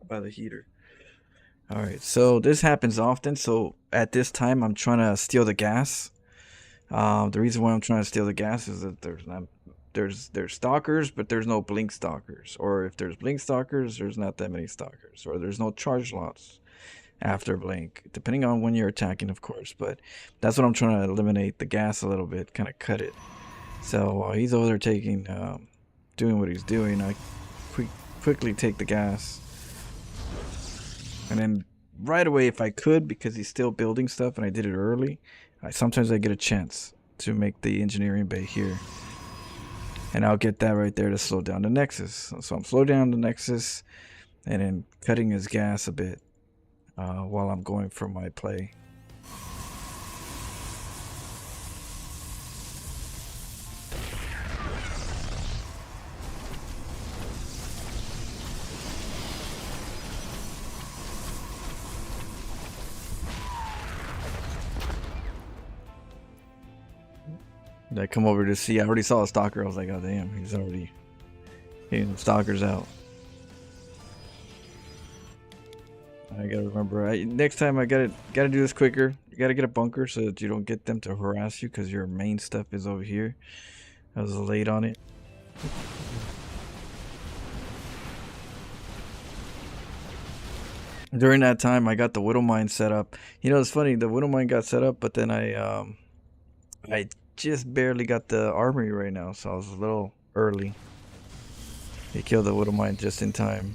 By the heater. All right, so this happens often. So at this time, I'm trying to steal the gas. The reason why I'm trying to steal the gas is that there's stalkers, but there's no blink stalkers. Or if there's blink stalkers, there's not that many stalkers. Or there's no charge lots after blink, depending on when you're attacking, of course. But that's what I'm trying to eliminate the gas a little bit, kind of cut it. So while he's over there doing what he's doing, I quickly take the gas. And then right away, if I could, because he's still building stuff and I did it early, sometimes I get a chance to make the engineering bay here. And I'll get that right there to slow down the Nexus. So I'm slowing down the Nexus and then cutting his gas a bit while I'm going for my play. I come over to see. I already saw a stalker. I was like, oh damn, he's already getting the stalkers out. I gotta remember. Next time I gotta do this quicker. You gotta get a bunker so that you don't get them to harass you because your main stuff is over here. I was late on it. During that time, I got the Widow Mine set up. You know, it's funny. The Widow Mine got set up, but then I just barely got the armory right now, so I was a little early. He killed the Widow Mine just in time.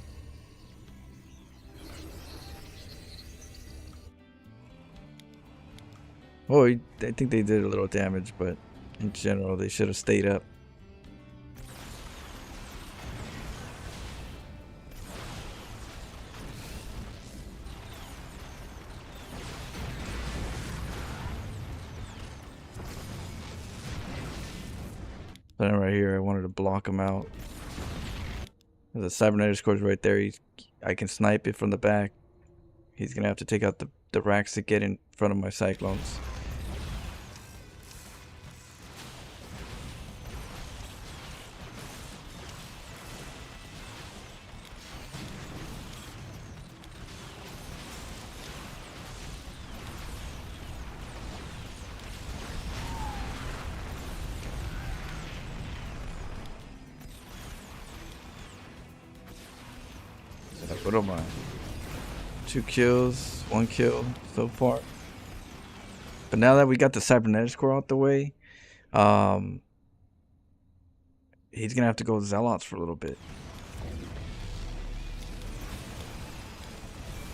Oh, I think they did a little damage, but in general, they should have stayed up. But right here, I wanted to block him out. There's a cybernetics course right there. I can snipe it from the back. He's gonna have to take out the racks to get in front of my cyclones. What am I? 2 kills, 1 kill so far. But now that we got the cybernetics core out the way, he's gonna have to go zealots for a little bit.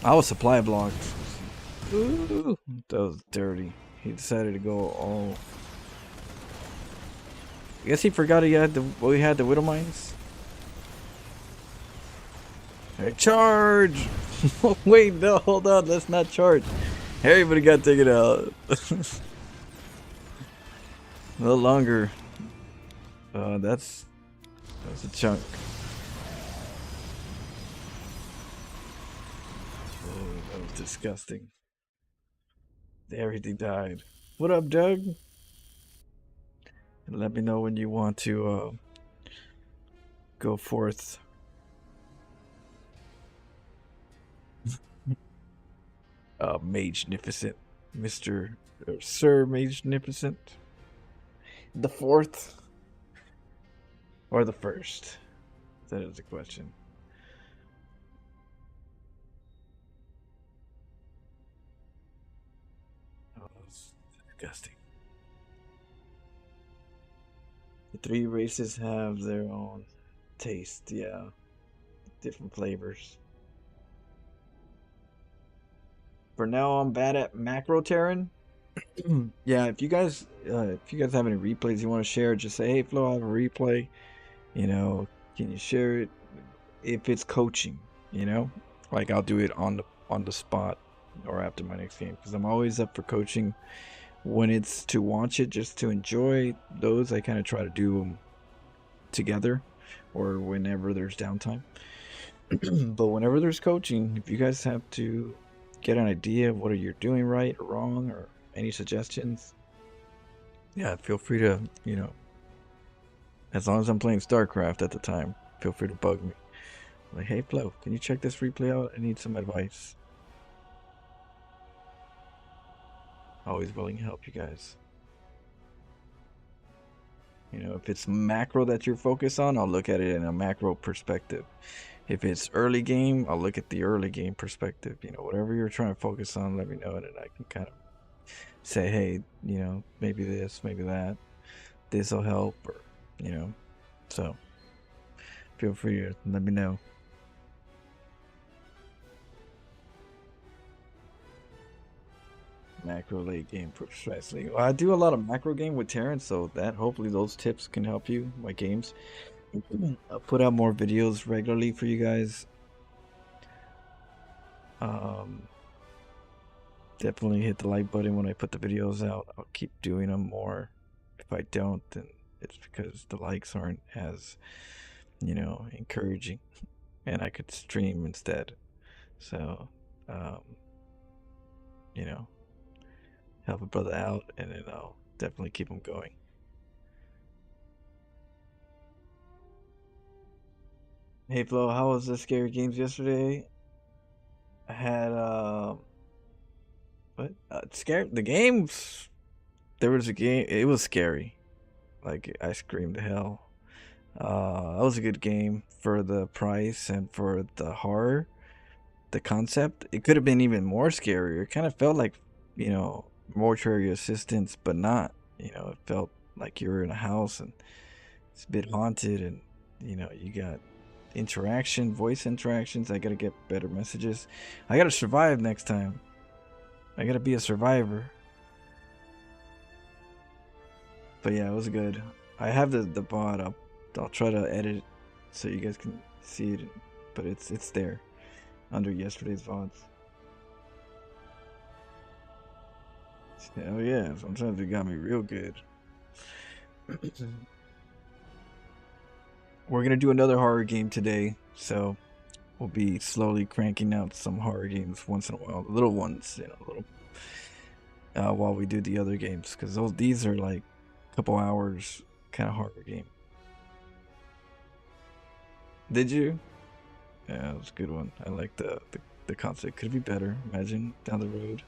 I was supply blocked. Ooh, that was dirty. He decided to go all. I guess he forgot we had the Widow Mines. Hey, charge! Wait, no, hold on, let's not charge. Everybody got taken out. No longer. That's a chunk. Oh, that was disgusting. Everything died. What up, Doug? Let me know when you want to go forth. Magnificent, Mr. Sir Magnificent. The 4th or the 1st? That is the question. Oh, that's disgusting. The 3 races have their own taste, yeah. Different flavors. For now, I'm bad at macro Terran. Yeah, if you guys have any replays you want to share, just say, hey Flo, I have a replay. You know, can you share it? If it's coaching, you know, like I'll do it on the spot or after my next game, because I'm always up for coaching. When it's to watch it, just to enjoy those, I kind of try to do them together, or whenever there's downtime. But whenever there's coaching, if you guys have to get an idea of what you're doing right or wrong, or any suggestions, yeah, feel free to, as long as I'm playing StarCraft at the time, feel free to bug me. Like, hey Flo, can you check this replay out? I need some advice. Always willing to help you guys. If it's macro that you're focused on, I'll look at it in a macro perspective. If it's early game, I'll look at the early game perspective. Whatever you're trying to focus on, let me know, and then I can kind of say, hey, maybe this, maybe that. This will help, or, so feel free to let me know. Macro late game precisely. Well, I do a lot of macro game with Terrence, so that hopefully those tips can help you. My games. I'll put out more videos regularly for you guys. Definitely hit the like button when I put the videos out. I'll keep doing them more. If I don't, then it's because the likes aren't as, encouraging, and I could stream instead. So, help a brother out, and then I'll definitely keep them going. Hey Flo, how was the scary games yesterday? I had what? Scary the games. There was a game. It was scary. Like, I screamed hell. That was a good game for the price and for the horror, the concept. It could have been even more scarier. It kind of felt like, mortuary assistance, but not. It felt like you were in a house and it's a bit haunted, and you got voice interactions. I gotta get better messages. I gotta survive next time. I gotta be a survivor. But yeah, it was good. I have the VOD up. I'll try to edit it so you guys can see it, but it's there under yesterday's VODs. Hell yeah, sometimes it got me real good. We're gonna do another horror game today, so we'll be slowly cranking out some horror games once in a while, little ones, while we do the other games, because these are like a couple hours kind of horror game. Did you? Yeah, it was a good one. I like the concept. Could be better. Imagine down the road.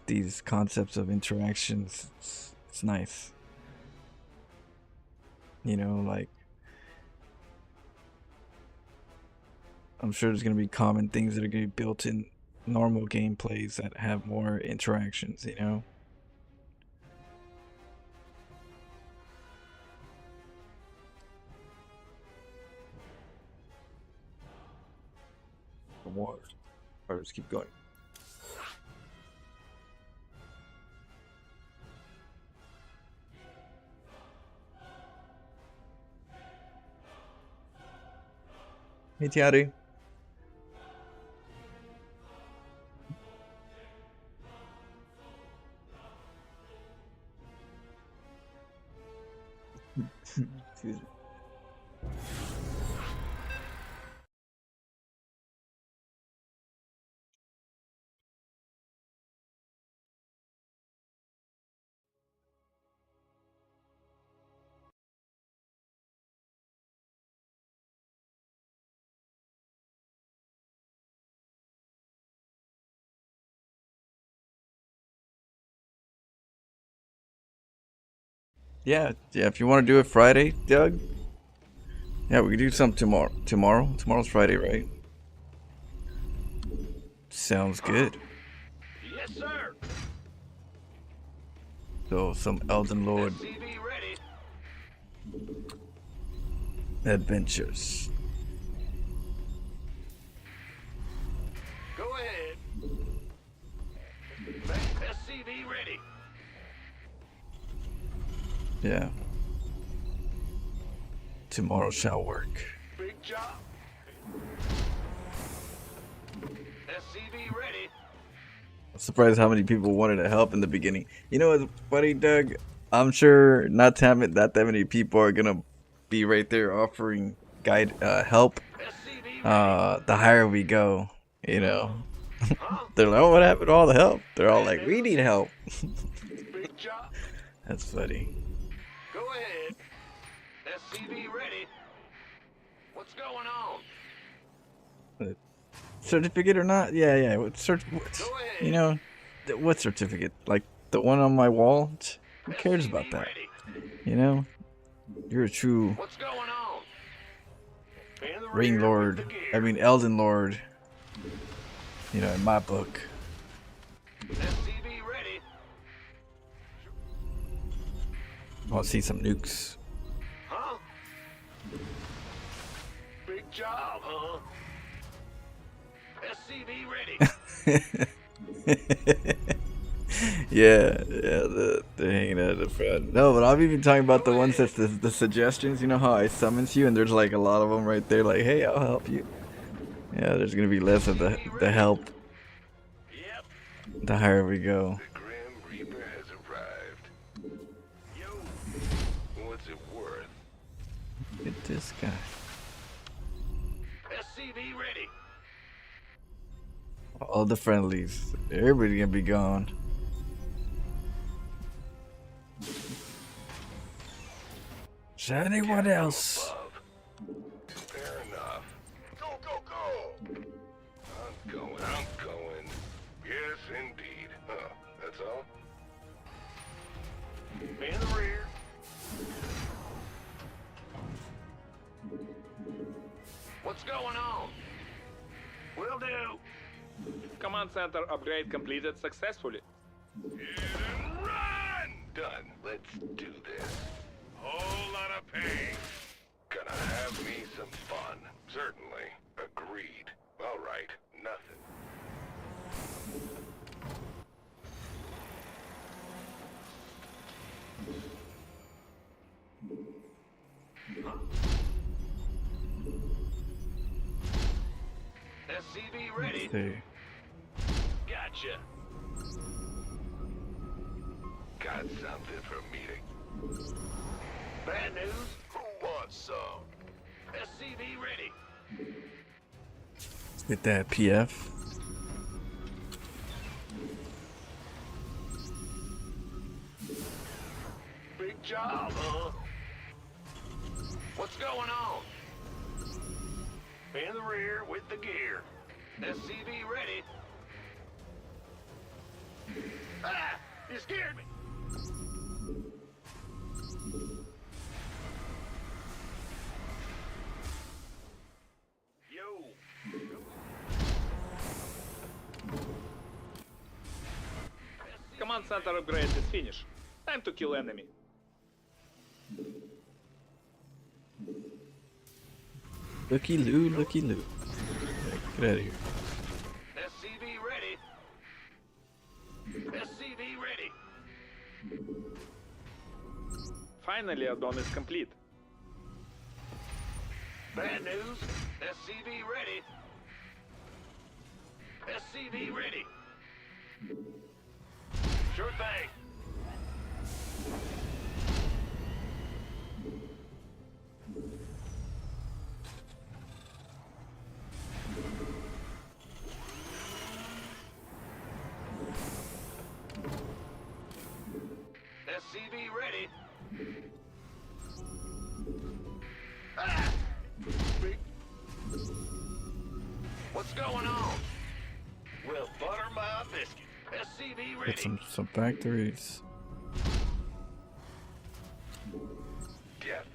These concepts of interactions, it's nice. Like, I'm sure there's gonna be common things that are gonna be built in normal gameplays that have more interactions, The water. Alright, let's keep going. Hey, Tiari. Excuse me. Yeah. If you want to do it Friday, Doug. Yeah, we can do something tomorrow. Tomorrow's Friday, right? Sounds good. Yes, sir. So, some Elden Lord SCV ready. adventures. Go ahead. SCV ready. Yeah. Tomorrow shall work. Big job. SCV ready. I'm surprised how many people wanted to help in the beginning. You know what's funny, Doug? I'm sure not that many people are gonna be right there offering help the higher we go, you know. They're like, oh, what happened to all the help? They're all like, we need help. Big job. That's funny. Go ahead. SCV ready. What's going on? Certificate or not? Yeah. What, you know, what certificate? Like the one on my wall? Who cares about that? You know, you're a true What's going on? In the Ring rear with Lord. the gear. I mean, Elden Lord. You know, in my book. SCV ready. I want to see some nukes. Huh? Big job, huh? SCV ready. yeah, they're hanging out at the front. No, but I'm even talking about the ones that's the suggestions. You know how I summons you, and there's like a lot of them right there. Like, hey, I'll help you. Yeah, there's gonna be less of the help. Yep. The higher we go. The Grim Reaper has arrived. Yo, what's it worth? Look at this guy. SCV ready. All the friendlies. Everybody gonna be gone. Is there anyone else? Fair enough. Go, go, go! I'm going. Yes, indeed. Huh, that's all? In the rear. What's going on? Will do. Command center upgrade completed successfully. Hit and run! Done. Let's do this. Whole lot of pain. Gonna have me some fun. Certainly. Agreed. All right. Nothing. SCV ready. See. Gotcha. Got something for meeting. Bad news? Who wants some? SCV ready. Get that PF. Big job, huh? What's going on? In the rear with the gear. SCV ready. Ah! You scared me! Yo! Command center upgrade is finished. Time to kill enemy. Looky Loo, looky Loo. Get out of here. SCV ready. SCV ready. Finally, add-on is complete. Bad news. SCV ready. SCV ready. Sure thing. SCV ready. Ah! Big. What's going on? Well, butter my biscuit. SCV ready. Get some factories. Def.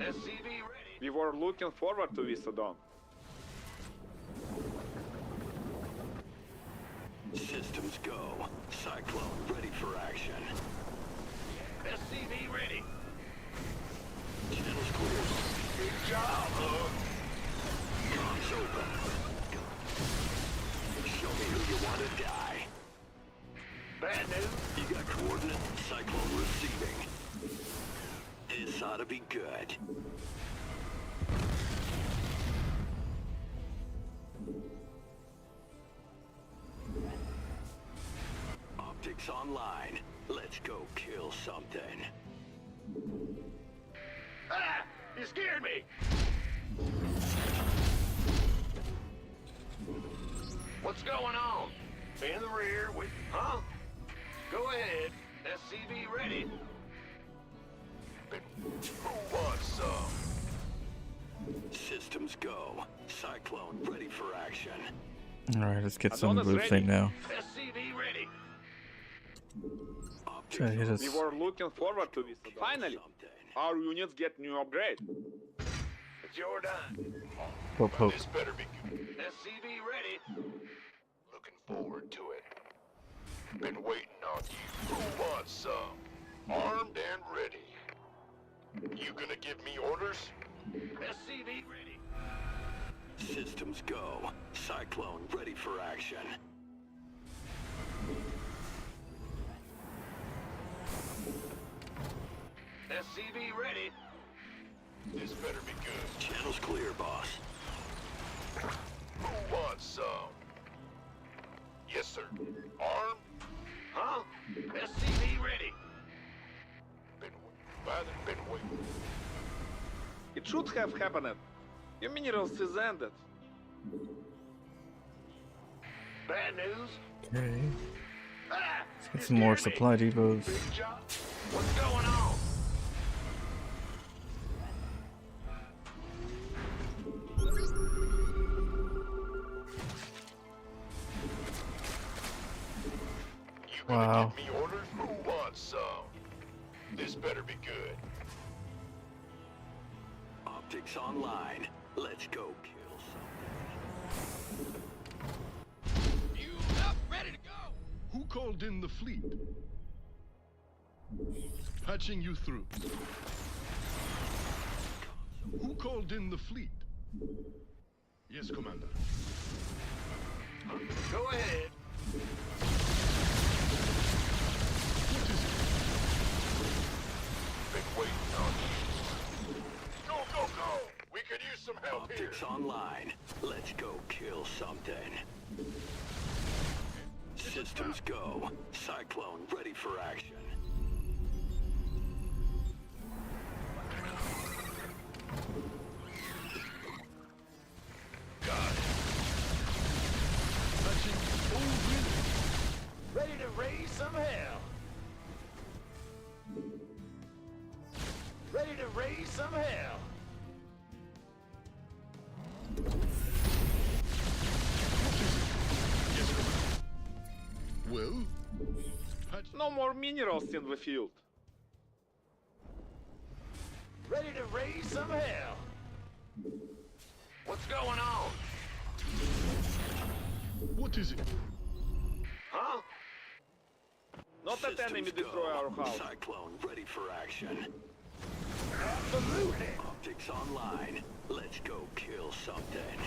SCV ready. We were looking forward to this add-on. Systems go. Cyclone ready for action. SCV ready. Channels clear. Good job, huh? Comms open. Show me who you want to die. Bad news. You got coordinate. Cyclone receiving. This ought to be good. Optics online. Let's go kill something. You scared me! What's going on? In the rear with... Huh? Go ahead. SCV ready. Who wants some? Systems go. Cyclone ready for action. Alright, let's get some Adonis blue ready. thing now. SCV ready. Try to hit us. We were looking forward to this. Finally, our units get new upgrade. It's your time. Poke, poke. This better be good. SCV ready. Looking forward to it. Been waiting on you. Who wants some? Armed and ready. You gonna give me orders? SCV ready. Systems go. Cyclone ready for action. SCV ready. This better be good. Channel's clear, boss. Who wants some? Yes, sir. Armed? Huh? SCV ready. Been waiting. It should have happened. Your minerals is ended. Bad news? Okay. Ah! Let's get some more supply depots. Big job. What's going on? Wow. Give me orders? Who wants some? This better be good. Optics online. Let's go kill something. You up, ready to go? Who called in the fleet? Patching you through. Who called in the fleet? Yes, Commander. Go ahead. What is it? Been waiting on you. Go, go, go! We could use some help here. Optics online. Let's go kill something. Systems go. Cyclone ready for action. Got it. Patching. Oh, really? Ready to raise some hell. Ready to raise some hell. Yes, Commander. Well? Patch. No more minerals in the field. Ready to raise some hell. What's going on? What is it? Huh? Not that enemy Systems destroy go. our house. Cyclone ready for action. Absolutely. Optics online. Let's go kill something.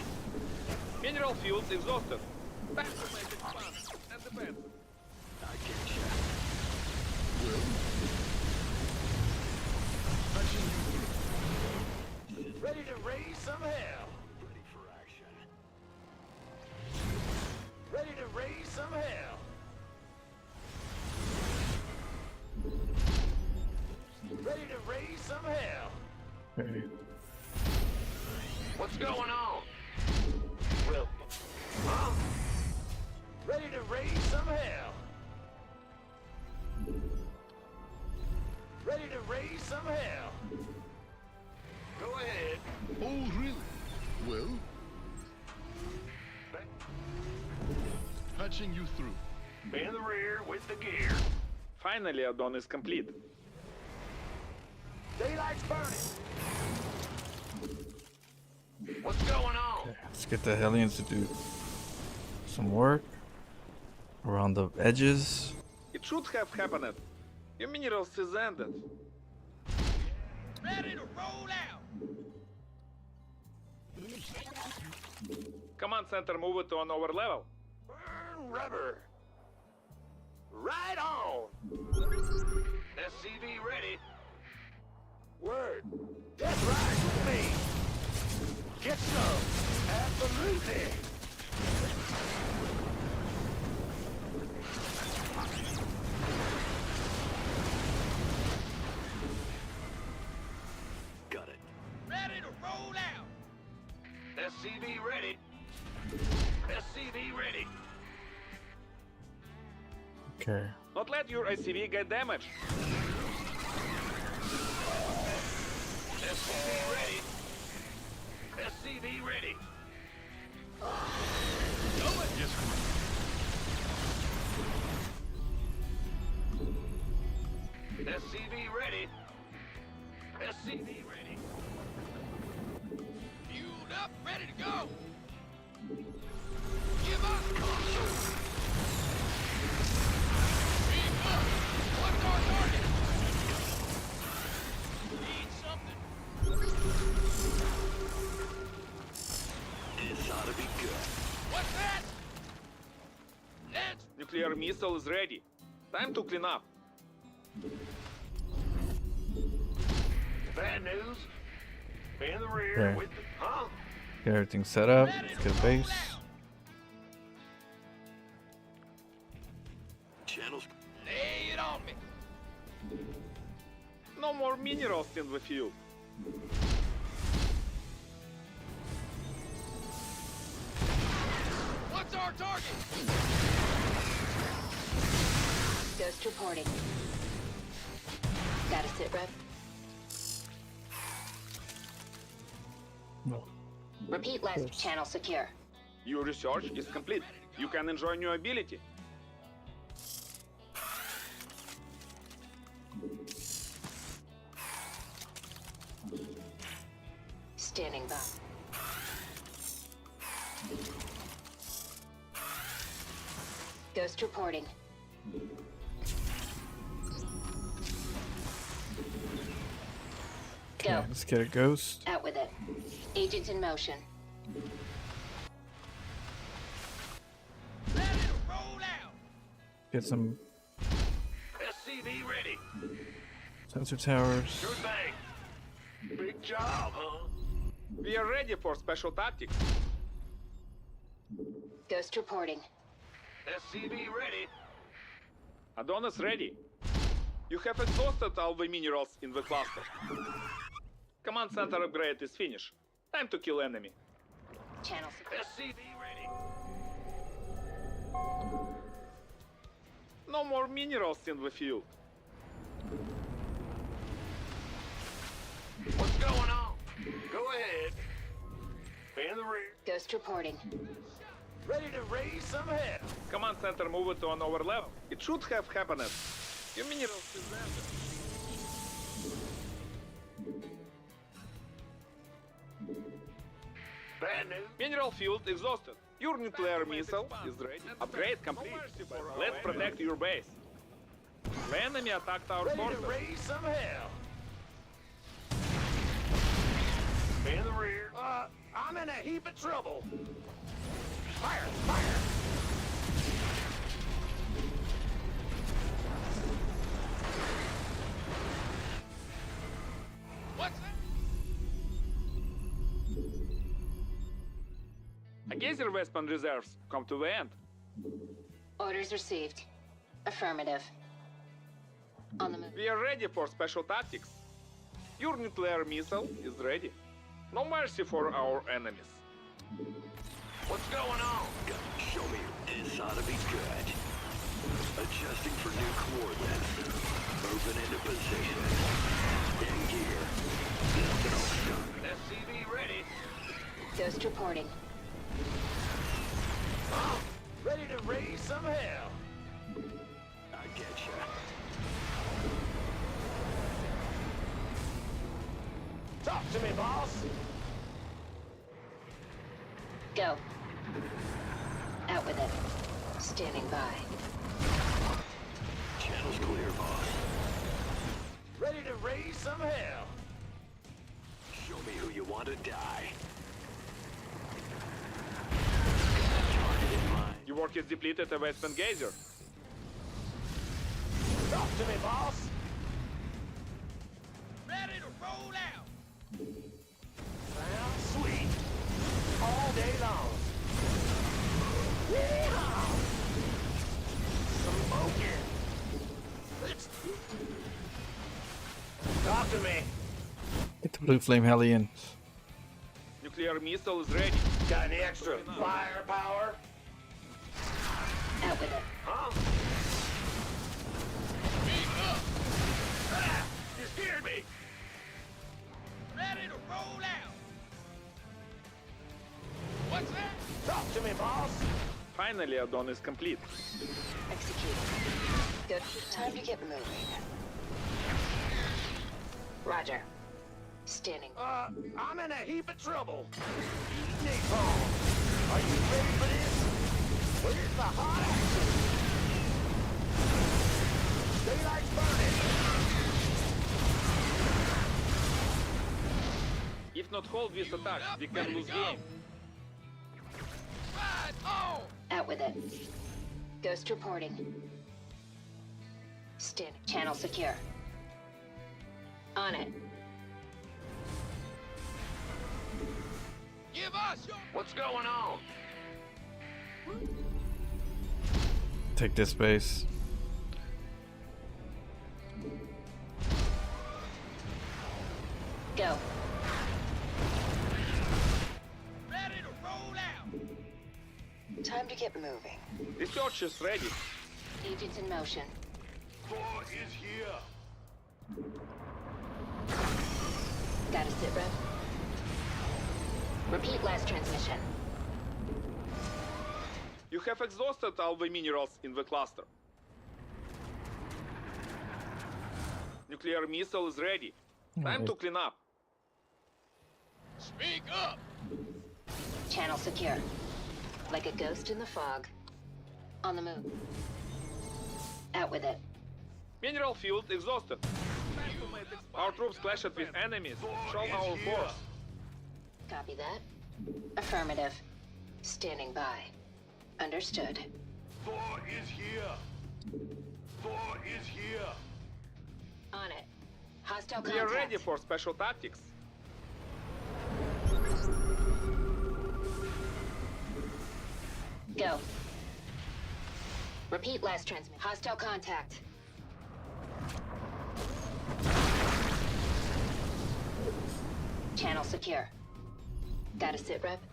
Mineral fields exhausted. Time to make expand and defend. I get ya. Well? Patching you through. Ready to raise some hell. Ready for action. Ready to raise some hell. Ready to raise some hell. Okay. What's going on? Well, huh? Ready to raise some hell. Ready to raise some hell. Go ahead. Oh, really? Well? Patching you through. In the rear with the gear. Finally, add-on is complete. Daylight's burning. What's going on? Let's get the Hellions to do some work around the edges. It should have happened. Your minerals is ended. Ready to roll out. Command center move it to an over level. Burn rubber. Right on. SCV ready. Word. That's right with me. Get some. Absolutely. Got it. SCV ready. SCV ready. Okay. Not let your SCV get damaged. SCV ready. SCV ready. Yes, Commander. SCV ready. SCV ready. Fueled up, ready to go. Give us console. Beam up. What's our target? Need something. This ought to be good. What's that? Let's... Nuclear missile is ready. Time to clean up. Bad news. In the rear Okay. with the... Huh? Get everything set up. Let's get a base. Channels. Lay it on me. No more minerals in the field. What's our target? Ghost reporting. Got a sit rep? No. Repeat last Yes. channel secure. Your research is complete. You can enjoy new ability. Standing by. Ghost reporting. Okay, Go. let's get a ghost. Out with it. Agent in motion. Let it roll out. Get some SCV ready. sensor towers. Good thing. Big job, huh? We are ready for special tactics. Ghost reporting. SCV ready. Adonis ready. You have exhausted all the minerals in the cluster. Command center upgrade is finished. Time to kill enemy. Channel secure. SCV ready. No more minerals in the field. What's going on? Go ahead. In the rear. Ghost reporting. Ready to raise some hell. Command center move it to another level. It should have happened. Your minerals is ended. Bad news. Mineral field exhausted. Your nuclear missile is ready. Upgrade complete. Let's protect your base. The enemy attacked our Ready to forces. raise some hell. In the rear. I'm in a heap of trouble. Fire! Fire! What's that? A geyser weapon reserves come to the end. Orders received. Affirmative. On the move. We are ready for special tactics. Your nuclear missile is ready. No mercy for our enemies. What's going on? Show me. This ought to be good. Adjusting for new coordinates. Moving into position. In gear. SCV ready. Ghost reporting. Ready to raise some hell. I getcha. Talk to me, boss. Go. Out with it. Standing by. Channel's clear, boss. Ready to raise some hell. Show me who you want to die. Target in mind. Your work is depleted at Western Geyser. Talk to me, boss. Ready to roll out. Sounds sweet. All day long. Yeehaw! Smoking. Let's... Talk to me. Get the blue flame hellions. Nuclear Nuclear missile is ready. Got any extra firepower? Out with it. Huh? You scared me! Ready to roll out. What's that? Talk to me, boss! Finally, add-on is complete. Executing. Good. Time to get moving. Roger. Standing. I'm in a heap of trouble. Napalm. Are you ready for this? Where's the hot action? Daylight's burning. If not hold this attack, we can lose game. Ride on. Out with it. Ghost reporting. Standing. Channel secure. On it. Give us your... What's going on? Take this base. Go. Ready to roll out. Time to get moving. Research is ready. Agents in motion. Thor is here. Got a sit rep. Repeat last transmission. You have exhausted all the minerals in the cluster. Nuclear missile is ready. Time to clean up. Speak up. Channel secure. Like a ghost in the fog. On the move. Out with it. Mineral field exhausted. Our troops clashed with enemies. Show our force. Copy that. Affirmative. Standing by. Understood. Thor is here. Thor is here. On it. Hostile We contact. are ready for special tactics. Go. Repeat last transmit. Hostile contact. Channel secure. Got a sit rep?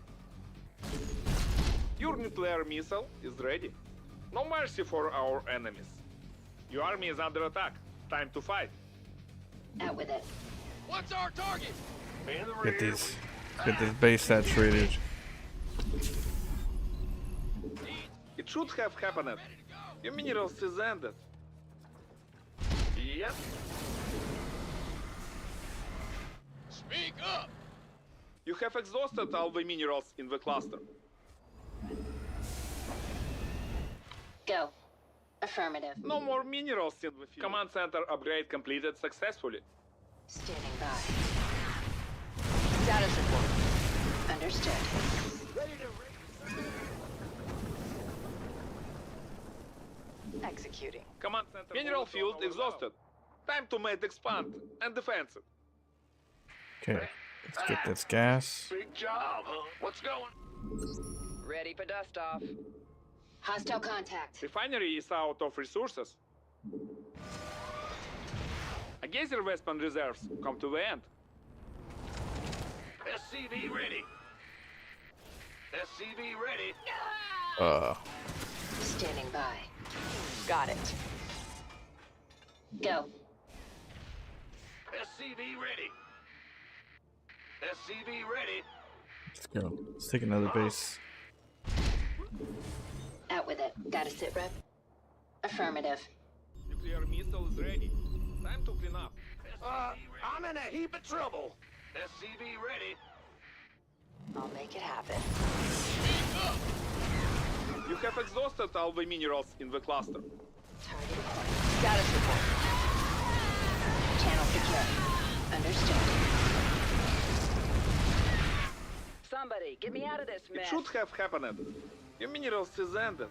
Your nuclear missile is ready. No mercy for our enemies. Your army is under attack. Time to fight. Out with it. What's our target? In the rear. Get this base saturated. It should have happened. Your minerals is ended. Yep. Speak up. You have exhausted all the minerals in the cluster. Go. Affirmative. No more minerals in the field. Command center upgrade completed successfully. Standing by. Status report. Understood. Executing. Command center. Mineral field exhausted. Time to make expand and defense it. Okay, let's get this gas. Big job, huh? What's going? Ready for dust off. Hostile contact. Refinery is out of resources. A geyser weapon reserves come to the end. SCV ready. SCV ready. Standing by. Got it. Go. SCV ready. SCV ready. Let's go. Let's take another base. Out with it. Got a sit rep? Affirmative. Nuclear missile is ready. Time to clean up. I'm in a heap of trouble. SCV ready. I'll make it happen. You have exhausted all the minerals in the cluster. Target acquired. Status report. Channel secure. Understood. Somebody, get me out of this It mess. should have happened. Your minerals is ended.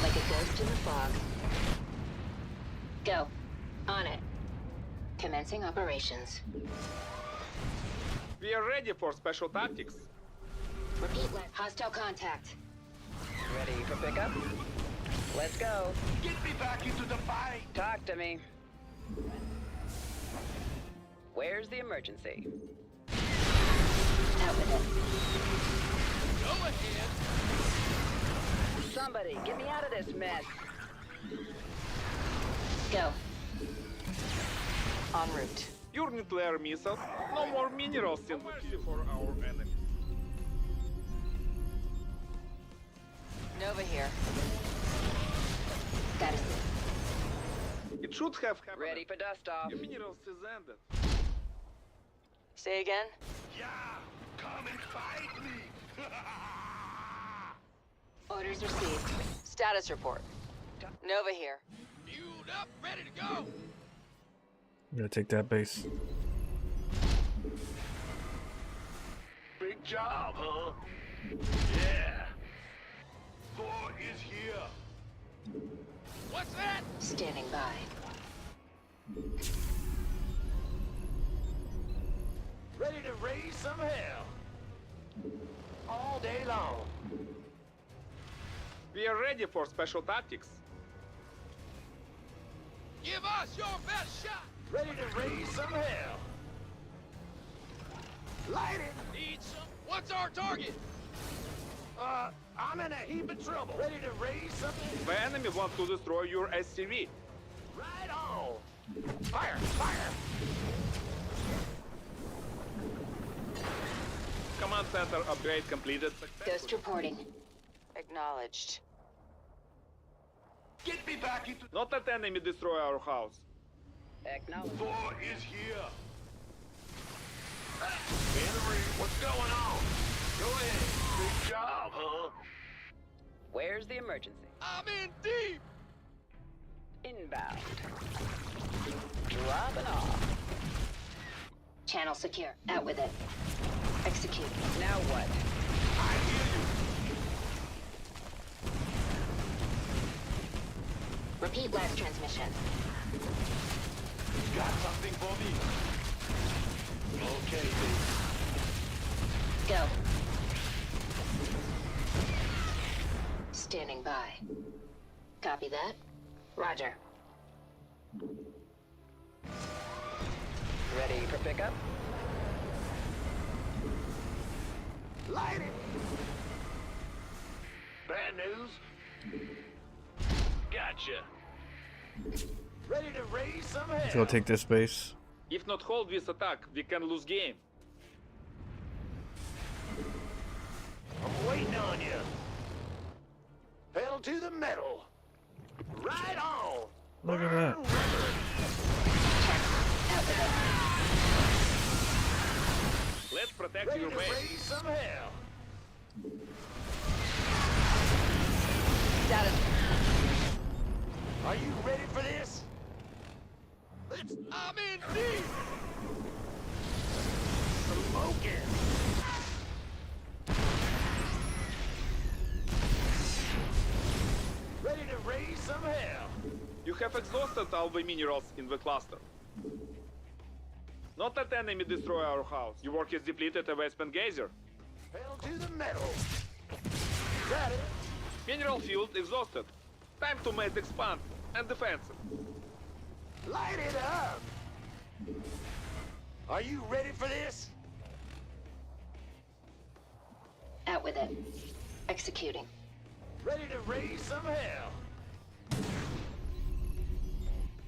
Like a ghost in the fog. Go. On it. Commencing operations. We are ready for special tactics. Repeat hostile contact. Ready for pickup? Let's go. Get me back into the fight. Talk to me. Where's the emergency? Somebody, get me out of this mess. Go. En route. Your nuclear missile. No more minerals in the field for our enemies. Nova here. That is it. It should have happened. Ready for dust off. Your minerals is ended. Say again? Yeah, come and fight me. Orders received. Status report. Nova here. Fueled up, ready to go. I'm gonna take that base. Big job, huh? Yeah. Thor is here. What's that? Standing by. Ready to raise some hell. All day long. We are ready for special tactics. Give us your best shot. Ready to raise some hell. Light it. Need some. What's our target? I'm in a heap of trouble. Ready to raise some. The enemy wants to destroy your SCV. Right on. Fire, fire. Command center upgrade completed successfully. Ghost reporting. Acknowledged. Get me back into. Not let enemy destroy our house. Acknowledged. Thor is here. Henry, what's going on? Go ahead. Big job, huh? Where's the emergency? I'm in deep. Inbound. Dropping off. Channel secure. Out with it. Execute. Now what? I hear you. Repeat last transmission. Got something for me? Okay, baby. Go. Standing by. Copy that. Roger. Ready for pickup? Light it. Bad news? Gotcha. Ready to raise some hell. Let's go take this base. If not hold this attack, we can lose game. I'm waiting on you. Pedal to the metal. Right on. Look at that. Let's protect Ready your to base. raise some hell. Status. Are you ready for this? I'm in deep. Smoking. Ready to raise some hell. You have exhausted all the minerals in the cluster. Not let enemy destroy our house. Your work is depleted a Westman Geyser. Pedal to the metal. Got it. Mineral field exhausted. Time to make expand and defensive. Light it up. Are you ready for this? Out with it. Executing. Ready to raise some hell.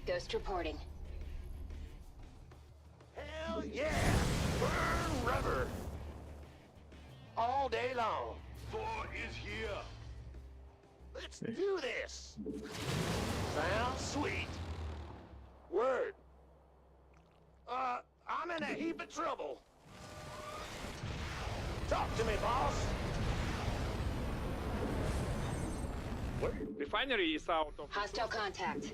Ghost reporting. Hell yeah! Burn rubber! All day long. Thor is here. Let's do this! Sounds sweet. Word. I'm in a heap of trouble. Talk to me, boss. Refinery is out of... Hostile contact.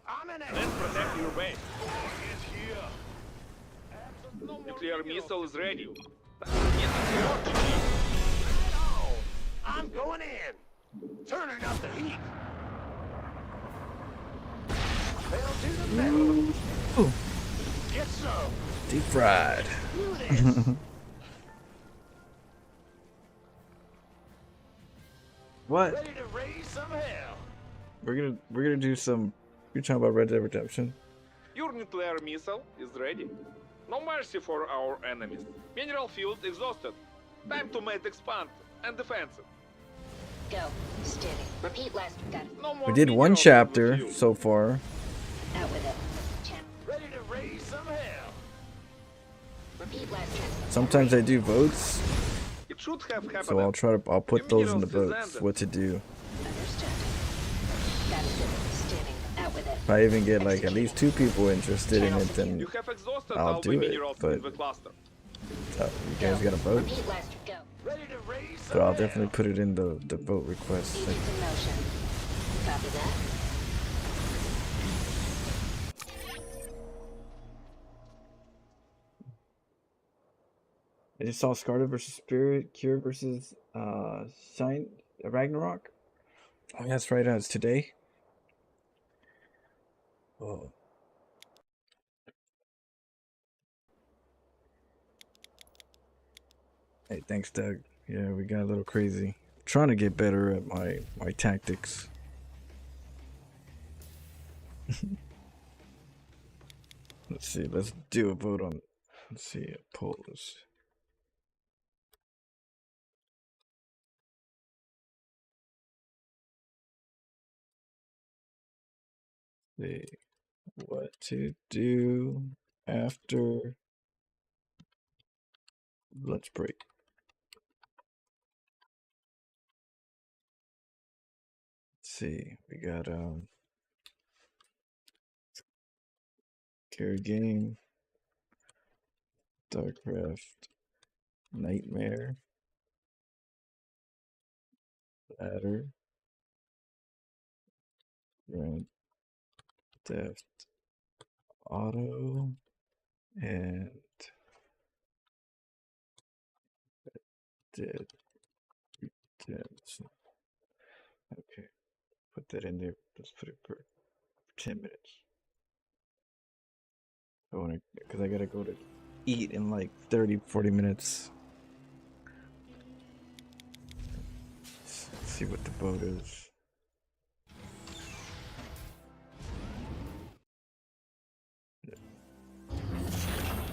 I'm in a... Let's protect your base. Thor is here. Nuclear missile is ready. I'm going in. Turning up the heat. Pedal to the metal. Ooh. Get some. Deep fried. Do this. What? Ready to raise some hell. We're gonna do some. You're talking about Red Dead Redemption. Your nuclear missile is ready. No mercy for our enemies. Mineral field exhausted. Time to mate expand and defensive. Go. Steady. Repeat last. Got it. No more We did one minerals in the chapter field. so far. Out with it. Channel. Ready to raise some hell. Repeat last transfer. Sometimes I do votes, It should have happened. so I'll put those in the votes. Understood. What to do. Understood. Got it. Steady. Out with it. If I even get like at least 2 people interested in it, then You have exhausted I'll all do the it, minerals but- in the cluster. you guys gotta vote. Repeat last. Go. Ready to raise some So I'll hell. definitely put it in the vote request Units thing. in motion. Copy that. I just saw Scarlet versus Spirit, Cure versus Shine Ragnarok. Oh, yeah, that's right. It's today. Oh. Hey, thanks, Doug. Yeah, we got a little crazy. Trying to get better at my tactics. Let's see. Let's do a vote on. Let's see. A poll. Let's see what to do after lunch break. Let's see. We got carry game, StarCraft, Nightmare, Ladder, Grand Theft Auto, and Dead Redemption. Okay, put that in there. Let's put it for 10 minutes. I want to, because I gotta go to eat in like 30-40 minutes. Let's see what the vote is.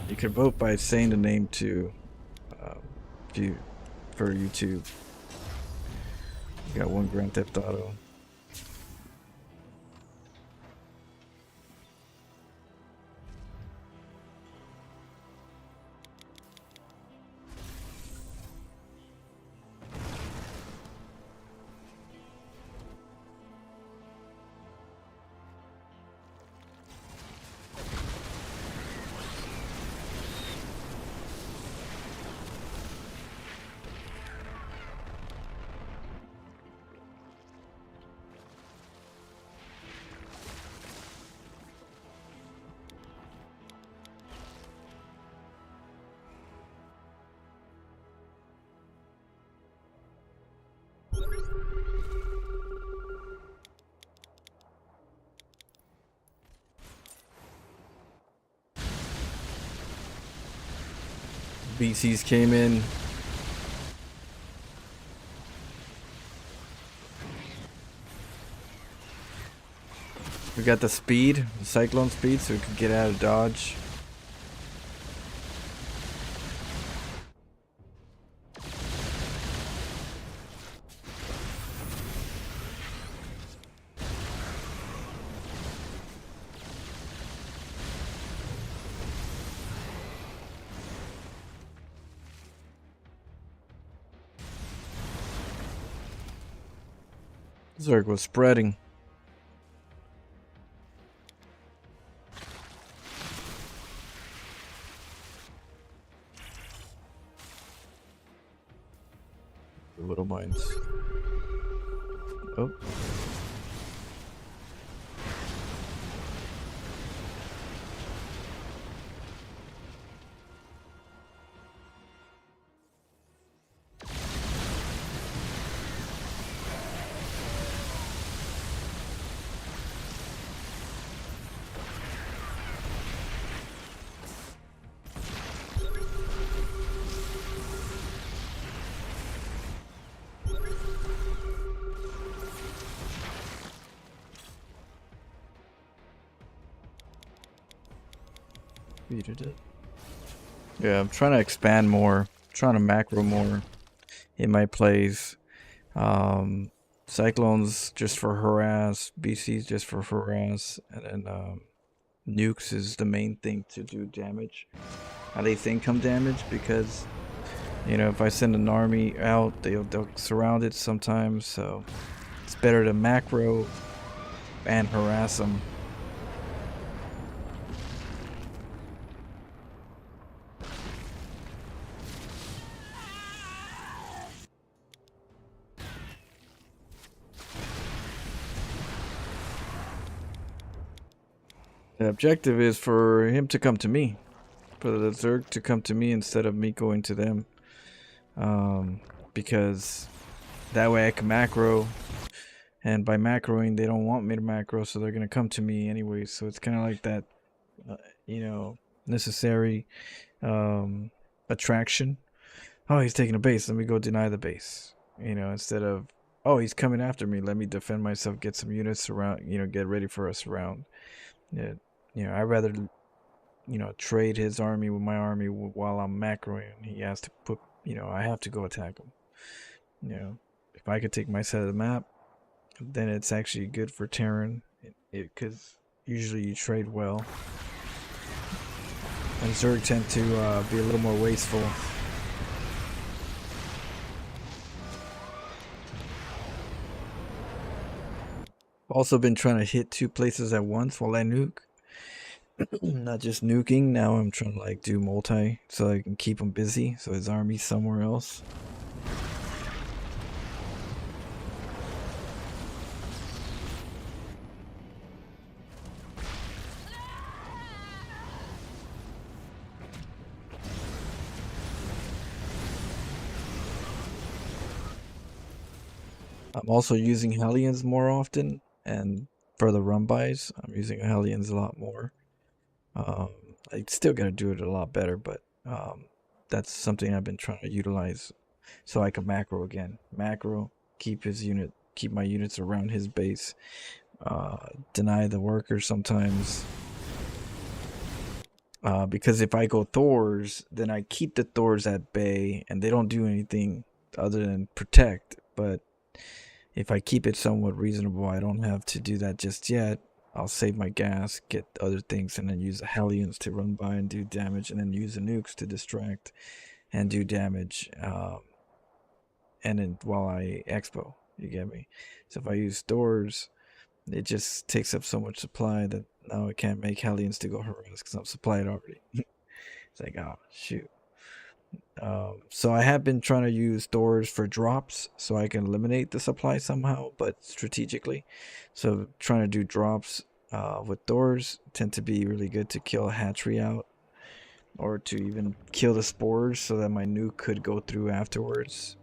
You can vote by saying the name to view for YouTube. You got one Grand Theft Auto. BCs came in. We got the speed, the cyclone speed, so we can get out of dodge. Zerg was spreading. The little mines. Oh. Beat it. Yeah, I'm trying to expand more, trying to macro more in my plays. Um, Cyclones just for harass, BCs just for harass, and then nukes is the main thing to do damage. At least income damage, because you know if I send an army out, they'll surround it sometimes. So it's better to macro and harass them. The objective is for him to come to me, for the Zerg to come to me instead of me going to them. Because that way I can macro, and by macroing they don't want me to macro, so they're gonna come to me anyway. So it's kind of like that, you know, necessary attraction. Oh, he's taking a base. Let me go deny the base. You know, instead of, oh, he's coming after me. Let me defend myself, get some units around. You know, get ready for a surround. Yeah, you know, I'd rather, you know, trade his army with my army while I'm macroing. He has to put, you know, I have to go attack him. You know, if I could take my side of the map, then it's actually good for Terran. Because usually you trade well. And Zerg tend to be a little more wasteful. Also been trying to hit 2 places at once while I nuke. Not just nuking, now I'm trying to like do multi so I can keep him busy, so his army's somewhere else. I'm also using Hellions more often, and for the run-bys, I'm using Hellions a lot more. I still gotta do it a lot better, but that's something I've been trying to utilize so I can macro again. Macro, keep my units around his base. Deny the workers sometimes. Because if I go Thors, then I keep the Thors at bay, and they don't do anything other than protect. But if I keep it somewhat reasonable, I don't have to do that just yet. I'll save my gas, get other things, and then use the Hellions to run by and do damage, and then use the nukes to distract and do damage. And then while I expo, you get me? So if I use Thors, it just takes up so much supply that now I can't make Hellions to go harass because I'm supplied already. It's like, oh, shoot. So I have been trying to use doors for drops so I can eliminate the supply somehow, but strategically. So trying to do drops with doors tend to be really good to kill a hatchery out, or to even kill the spores so that my nuke could go through afterwards.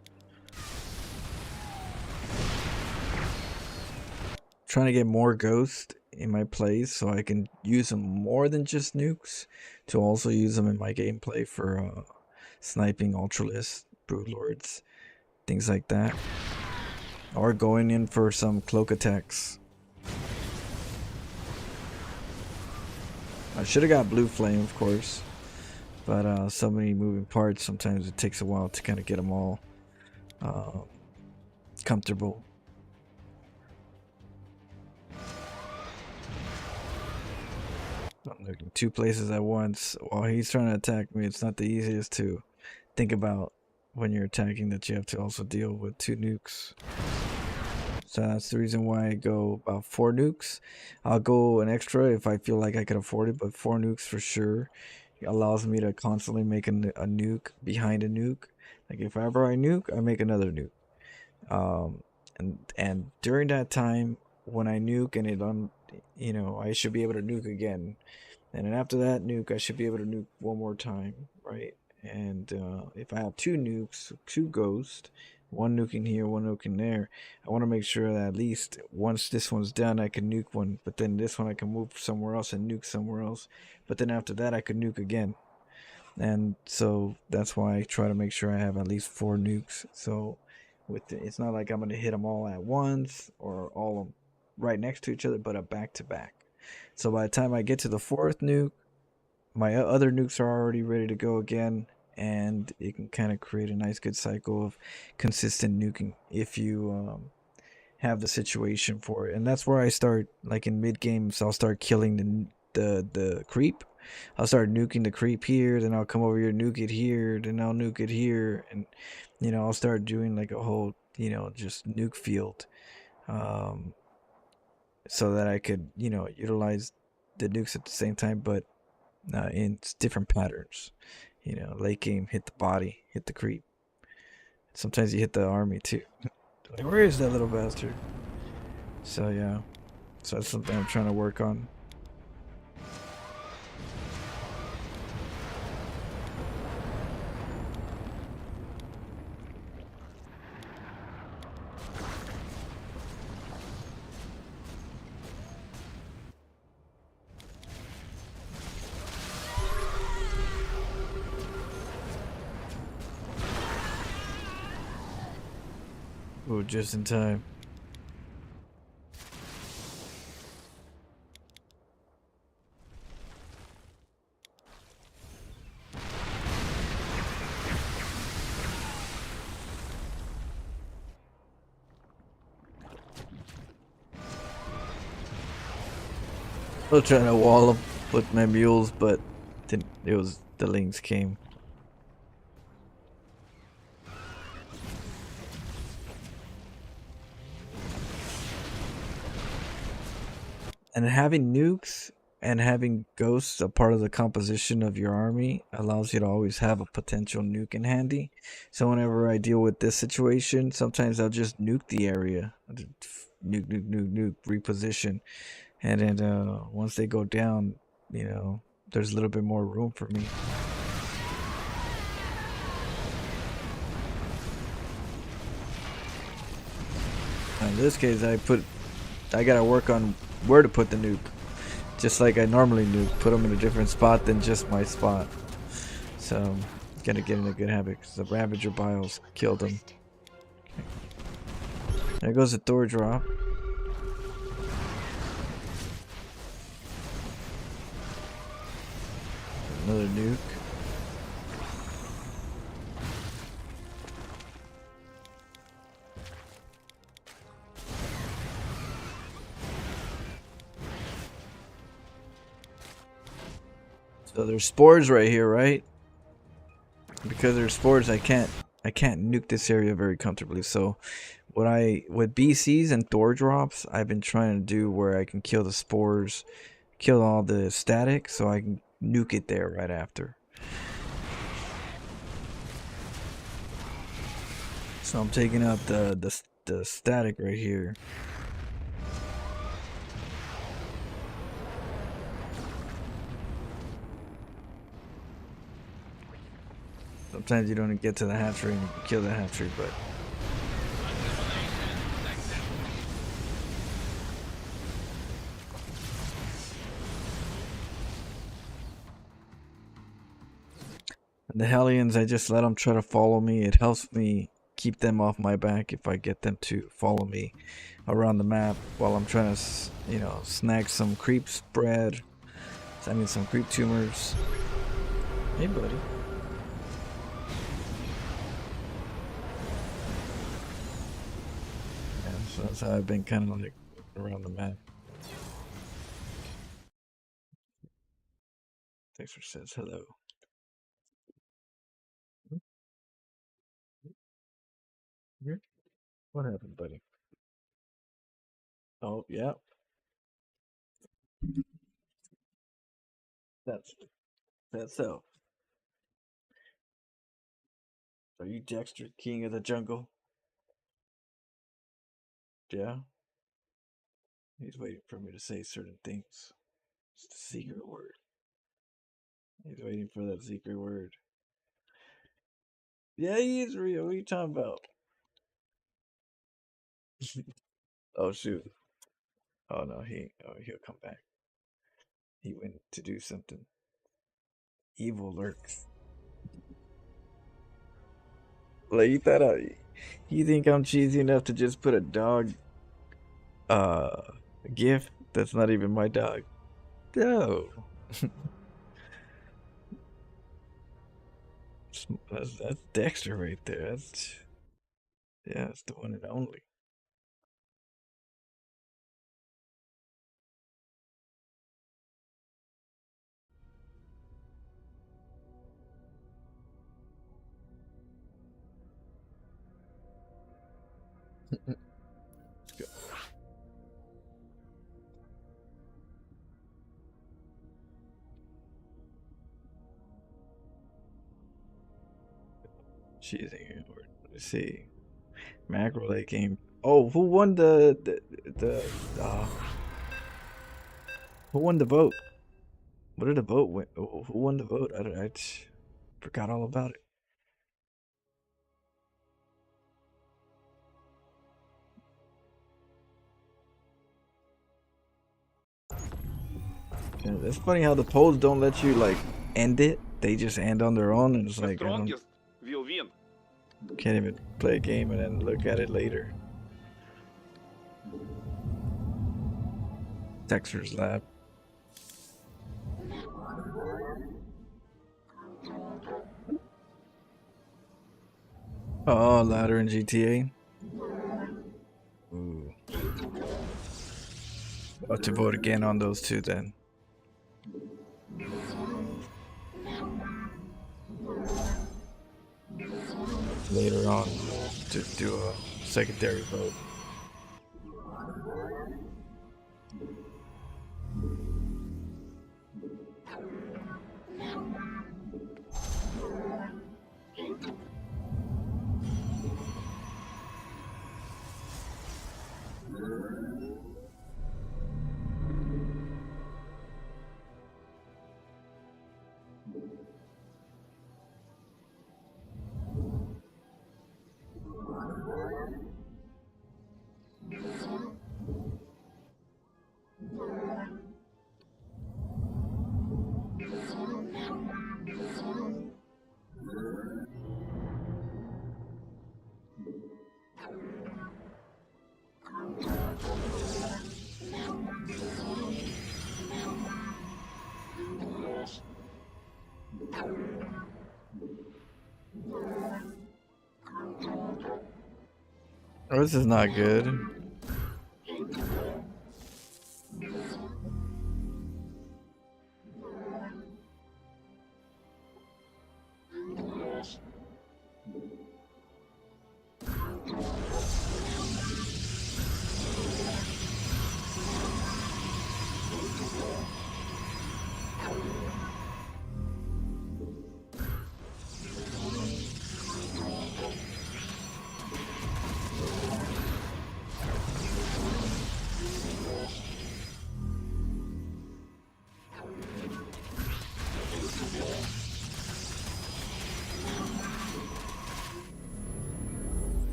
Trying to get more ghost in my plays so I can use them more than just nukes, to also use them in my gameplay for sniping ultralists, broodlords, things like that, or going in for some cloak attacks. I should have got blue flame, of course, but so many moving parts, sometimes it takes a while to kind of get them all comfortable. I'm looking 2 places at once while he's trying to attack me. It's not the easiest to think about when you're attacking, that you have to also deal with 2 nukes. So that's the reason why I go about 4 nukes. I'll go an extra if I feel like I can afford it, but 4 nukes for sure. It allows me to constantly make a nuke behind a nuke. Like if ever I nuke, I make another nuke. And during that time, when I nuke and you know, I should be able to nuke again. And then after that nuke, I should be able to nuke one more time, right? And if I have 2 nukes, 2 ghosts, 1 nuking here, 1 nuking there, I want to make sure that at least once this one's done, I can nuke one, but then this one I can move somewhere else and nuke somewhere else. But then after that, I can nuke again. And so that's why I try to make sure I have at least 4 nukes. So it's not like I'm going to hit them all at once or all right next to each other, but a back to back. So by the time I get to the 4th nuke, my other nukes are already ready to go again, and it can kind of create a nice good cycle of consistent nuking if you have the situation for it. And that's where I start, like in mid games, I'll start killing the creep. I'll start nuking the creep here, then I'll come over here, nuke it here, then I'll nuke it here, and I'll start doing like a whole just nuke field, um, so that I could utilize the nukes at the same time, but in different patterns. Late game, hit the body, hit the creep. Sometimes you hit the army too. Like, where is that little bastard? So yeah, so that's something I'm trying to work on. Oh, just in time. I was trying to wall them with my mules, but the lings came. And having nukes and having ghosts a part of the composition of your army allows you to always have a potential nuke in handy. So whenever I deal with this situation, sometimes I'll just nuke the area. Nuke, reposition. And then once they go down, there's a little bit more room for me. In this case, I gotta work on where to put the nuke. Just like I normally nuke, put them in a different spot than just my spot. So, gotta get in a good habit, because the Ravager Biles killed him. Okay. There goes the Thor drop. Another nuke. So there's spores right here, right? Because there's spores, I can't nuke this area very comfortably. So with BCs and Thor drops, I've been trying to do where I can kill the spores, kill all the static, so I can nuke it there right after. So I'm taking out the static right here. Sometimes you don't get to the hatchery and you can kill the hatchery, but the Hellions, I just let them try to follow me. It helps me keep them off my back if I get them to follow me around the map while I'm trying to, snag some creep spread. I mean, some creep tumors. Hey, buddy. Yeah, so that's how I've been kind of like around the map. Texter says hello. What happened, buddy? Oh, yeah. That's so. Are you Dexter, king of the jungle? Yeah. He's waiting for me to say certain things. It's the secret word. He's waiting for that secret word. Yeah, he is real. What are you talking about? Oh shoot. Oh no, he'll come back. He went to do something. Evil lurks. Like you think I'm cheesy enough to just put a dog gift that's not even my dog? No. That's Dexter right there. That's yeah, that's the one and only. Let's go. Cheating. Let's see. Macro late game. Oh, who won the who won the vote? What did the vote win? Who won the vote? I forgot all about it. Yeah, it's funny how the polls don't let you like end it. They just end on their own, and it's The like I don't strongest will win. can't even play a game and then look at it later. Dexter's Lab. Oh, ladder in GTA. Ooh. I'll have to vote again on those two then. Later on to do a secondary vote. Oh, this is not good.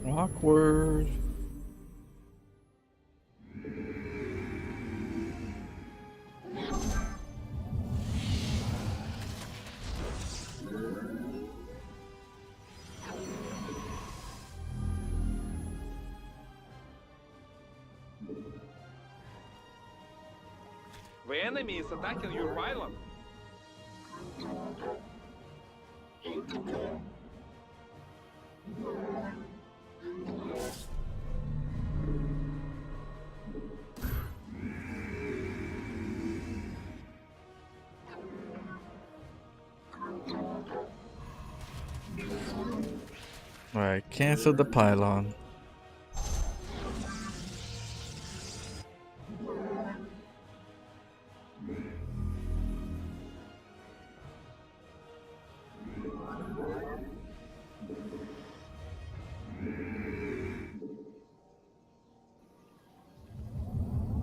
Awkward. The enemy is attacking your island. Alright, cancel the pylon.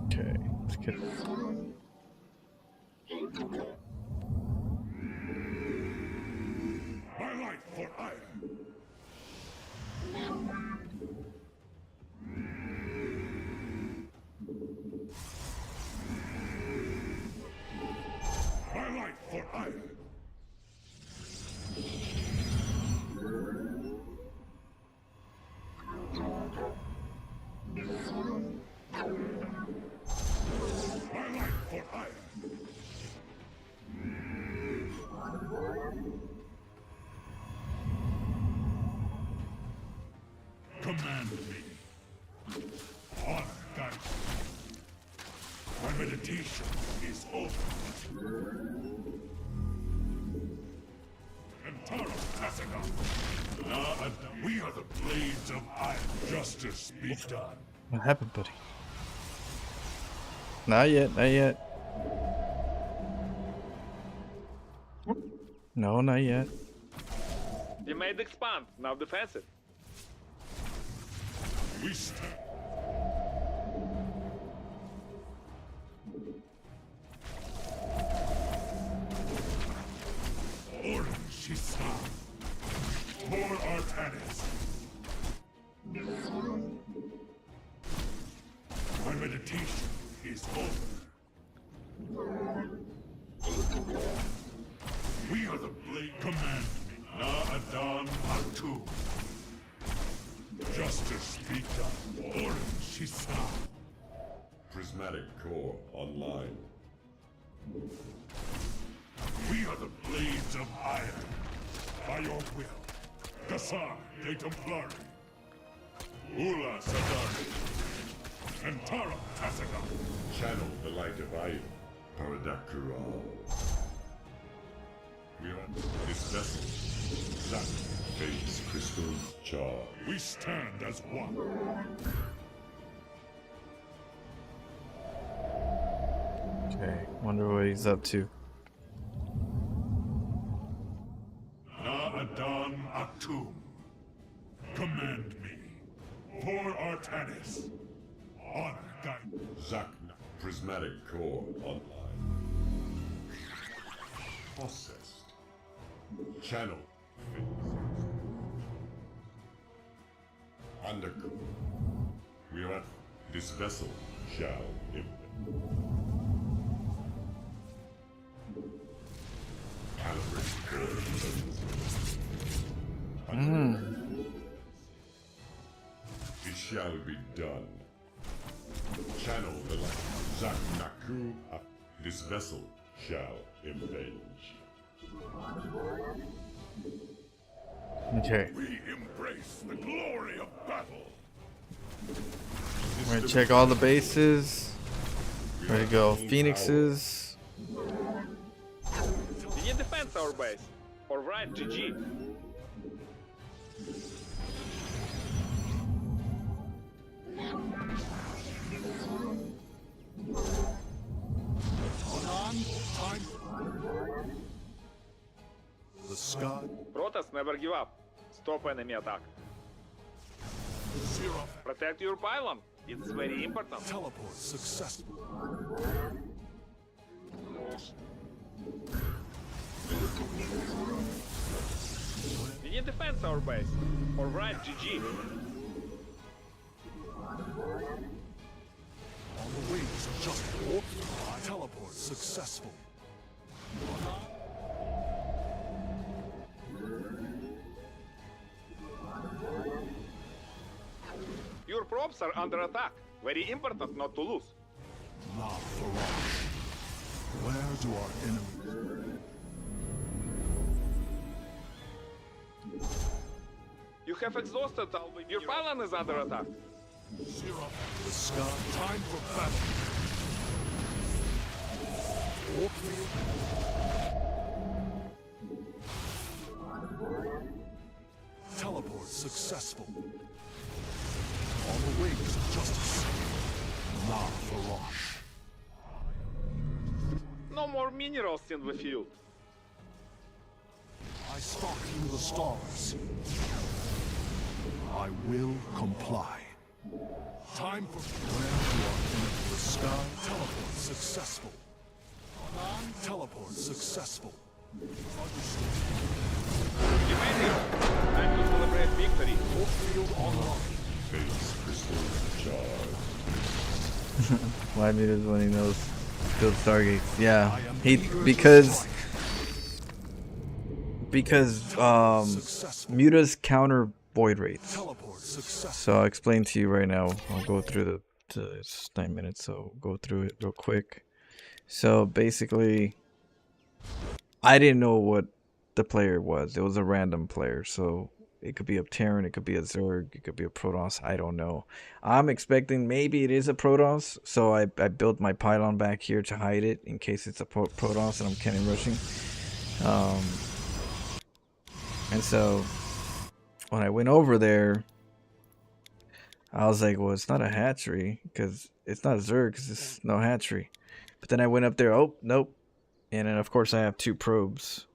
Okay, let's get My life for iron. Command me. Honor guides me. My meditation is over. Entaro Tassagam. We are the blades of iron. Justice be done. What happened, buddy? Not yet, not yet. No, not yet. You made expand, now defensive. We stand. Orin Shisa. More Artanis. My meditation is over. We are the blade. Command me. Na Adan Atu. Justice be done. Orin Shisa. Prismatic core online. We are the blades of iron. By your will. Gassar de Templari. Ula Sadari. Entara Tasaga. Channel the light of Iron. Paradakura. We are this vessel. That phase crystals charge. We stand as one. Okay, wonder what he's up to. Na Adan Atum. Command me. For Artanis. Honor guide. Zakna. Prismatic core online. Processed. Channel. Undercooked. We are at this vessel shall imprint. Calibrate core. It shall be done. Channel the light. Zaknaku. This vessel shall impinge. Okay. We embrace the glory of battle. We're gonna check all the bases. Ready to go. Phoenixes. Did you defend our base? Or right, GG. The sky. Protoss, never give up. Stop enemy attack. Zero. Protect your pylon. It's very important. Teleport successful. Did you defend our base? Or right, GG. On the wings of justice. Teleport successful. Your props are under attack. Very important not to lose. La Farage. Where do our enemies? You have exhausted all the... Your pylon is under attack. Zero. The sky. Time for battle. Warfield. Teleport successful. On the wings of justice. La Farage. No more minerals in the field. I stalk through the stars. I will comply. Time for where you are in the sky. Teleport successful. Teleport successful. Understood. You made it. Time to celebrate victory. Field online. Phase crystals charge. Vladimir is when he knows build Stargates. Yeah, he because mutas counter void rates. Teleport successful. So I'll explain to you right now. I'll go through it's 9 minutes, so go through it real quick. So basically, I didn't know what the player was. It was a random player, so It could be a Terran, it could be a Zerg, it could be a Protoss. I don't know. I'm expecting maybe it is a Protoss, so I built my pylon back here to hide it in case it's a Protoss and I'm cannon rushing. And so when I went over there, I was like, well, it's not a hatchery because it's not a Zerg because it's no hatchery. But then I went up there, oh, nope. And then, of course, I have 2 probes.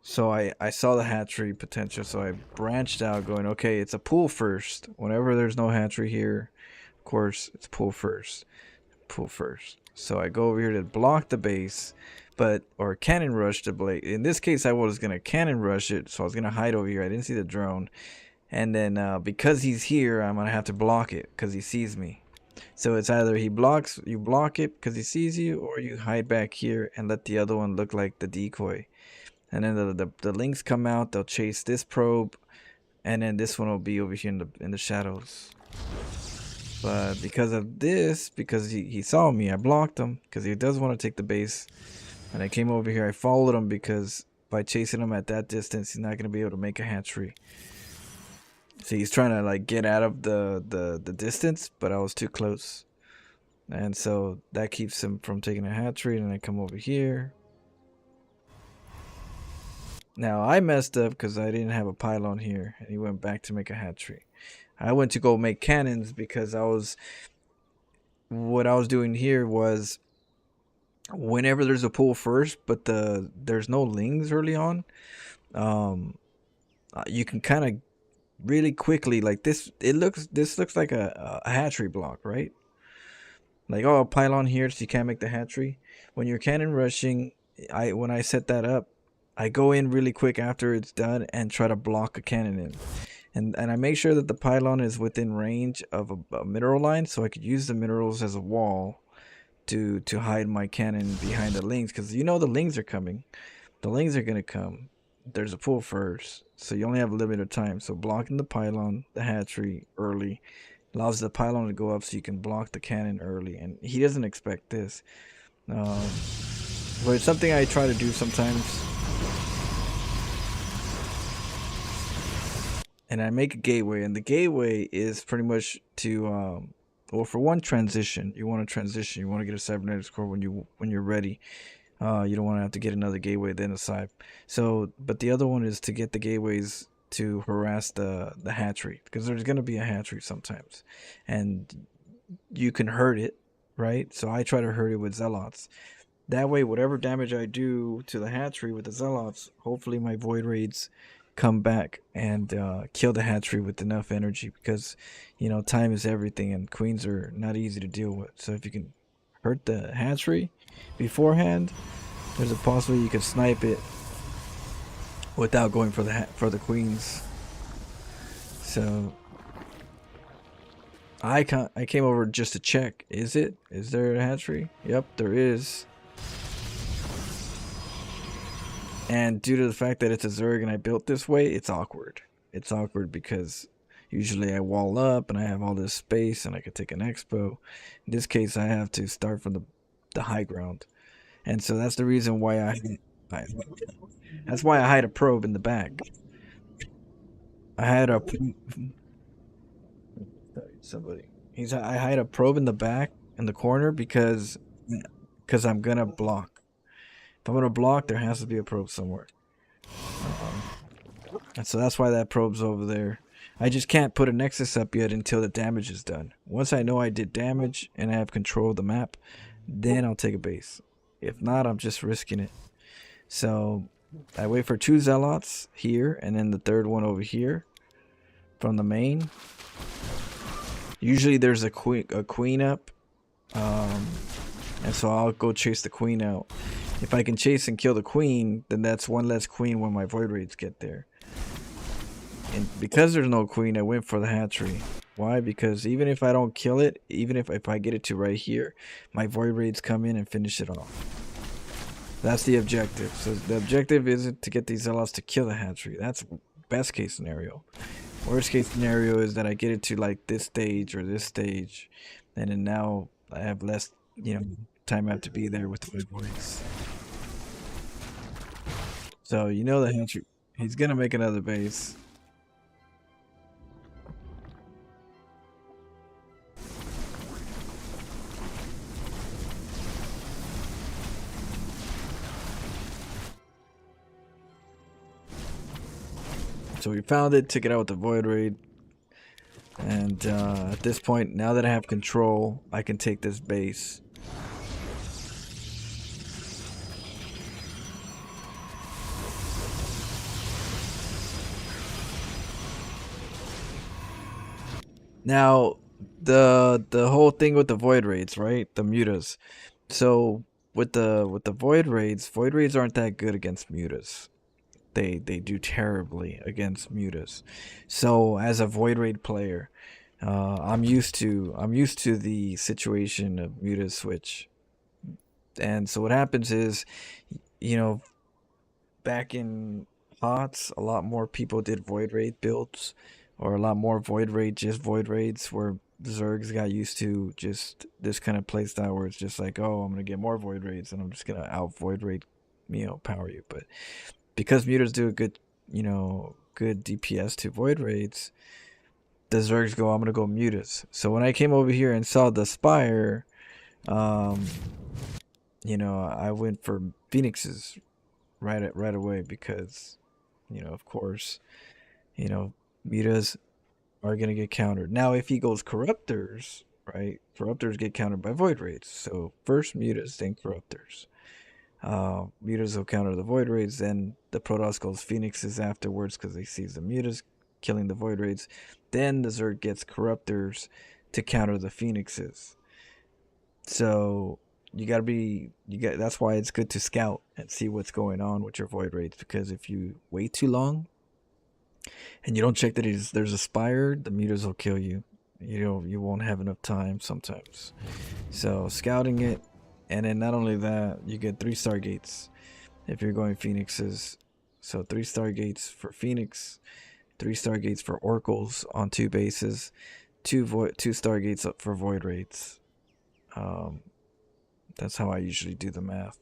So I saw the hatchery potential, so I branched out going, okay, it's a pool first. Whenever there's no hatchery here, of course, it's pool first. Pool first. So I go over here to block the base, or cannon rush the blade. In this case, I was going to cannon rush it, so I was going to hide over here. I didn't see the drone. And then because he's here, I'm going to have to block it because he sees me. So it's either you block it because he sees you, or you hide back here and let the other one look like the decoy. And then the links come out, they'll chase this probe, and then this one will be over here in the shadows. But because of this, because he saw me, I blocked him because he does want to take the base. And I came over here, I followed him because by chasing him at that distance, he's not going to be able to make a hatchery. So he's trying to like get out of the distance, but I was too close. And so that keeps him from taking a hatchery. And I come over here. Now I messed up because I didn't have a pylon here, and he went back to make a hatchery. I went to go make cannons because what I was doing here was whenever there's a pool first, but there's no lings early on, you can kind of really quickly like this. This looks like a hatchery block, right? Like, oh, a pylon here, so you can't make the hatchery. When you're cannon rushing, when I set that up, I go in really quick after it's done and try to block a cannon in. And I make sure that the pylon is within range of a mineral line, so I could use the minerals as a wall to hide my cannon behind the lings. Because you know the lings are coming. The lings are going to come. There's a pool first, so you only have a limited time. So blocking the pylon, the hatchery early, allows the pylon to go up so you can block the cannon early. And he doesn't expect this. But it's something I try to do sometimes. And I make a gateway, and the gateway is pretty much to, well, for one, transition. You want to transition. You want to get a cybernetics core when you're ready. You don't want to have to get another gateway then aside. So, but the other one is to get the gateways to harass the hatchery, because there's going to be a hatchery sometimes, and you can hurt it, right? So I try to hurt it with zealots. That way, whatever damage I do to the hatchery with the zealots, hopefully my void raids come back and kill the hatchery with enough energy, because time is everything and queens are not easy to deal with. So if you can hurt the hatchery beforehand, there's a possibility you can snipe it without going for the queens. So I came over just to check. Is there a hatchery? Yep, there is. And due to the fact that it's a Zerg and I built this way, it's awkward. It's awkward because usually I wall up and I have all this space and I could take an expo. In this case, I have to start from the high ground. And so that's the reason why that's why I hide a probe in the back. I hide a probe in the back in the corner because I'm gonna block. If I'm gonna block, there has to be a probe somewhere. And so that's why that probe's over there. I just can't put a nexus up yet until the damage is done. Once I know I did damage and I have control of the map, then I'll take a base. If not, I'm just risking it. So I wait for 2 zealots here, and then the third one over here from the main. Usually there's a queen up, and so I'll go chase the queen out. If I can chase and kill the queen, then that's one less queen when my void raids get there. And because there's no queen, I went for the hatchery. Why? Because even if I don't kill it, even if I get it to right here, my void raids come in and finish it off. That's the objective. So the objective isn't to get these zealots to kill the hatchery. That's best case scenario. Worst case scenario is that I get it to like this stage or this stage, and then now I have less, time I have to be there with the void raids. So the hatchery, he's gonna make another base. So we found it, took it out with the Void Raid. And at this point, now that I have control, I can take this base. Now, the whole thing with the Void Raids, right? The mutas. So with the Void Raids aren't that good against mutas. They do terribly against mutas. So as a Void Raid player, I'm used to the situation of muta switch. And so what happens is, you know, back in HOTS, a lot more people did Void Raid builds, or a lot more Void Raid, just Void Raids, where Zergs got used to just this kind of playstyle where it's just like, oh, I'm gonna get more Void Raids and I'm just gonna out Void Raid, power you. But because mutas do a good, good DPS to Void Raids, the Zergs go, I'm gonna go mutas. So when I came over here and saw the Spire, I went for Phoenixes right away because, of course, mutas are gonna get countered. Now, if he goes Corruptors, right? Corruptors get countered by Void Raids. So first mutas, then Corruptors. Mutas will counter the Void Raids, then the Protoss goes Phoenixes afterwards because he sees the mutas killing the Void Raids. Then the Zerg gets Corruptors to counter the Phoenixes. So that's why it's good to scout and see what's going on with your Void Raids, because if you wait too long and you don't check that there's a Spire, the mutas will kill you. You won't have enough time sometimes. So scouting it, and then not only that, you get 3 Stargates if you're going Phoenixes. So 3 Stargates for Phoenix, 3 Stargates for Oracles on 2 bases, 2 Stargates up for Void Raids. That's how I usually do the math.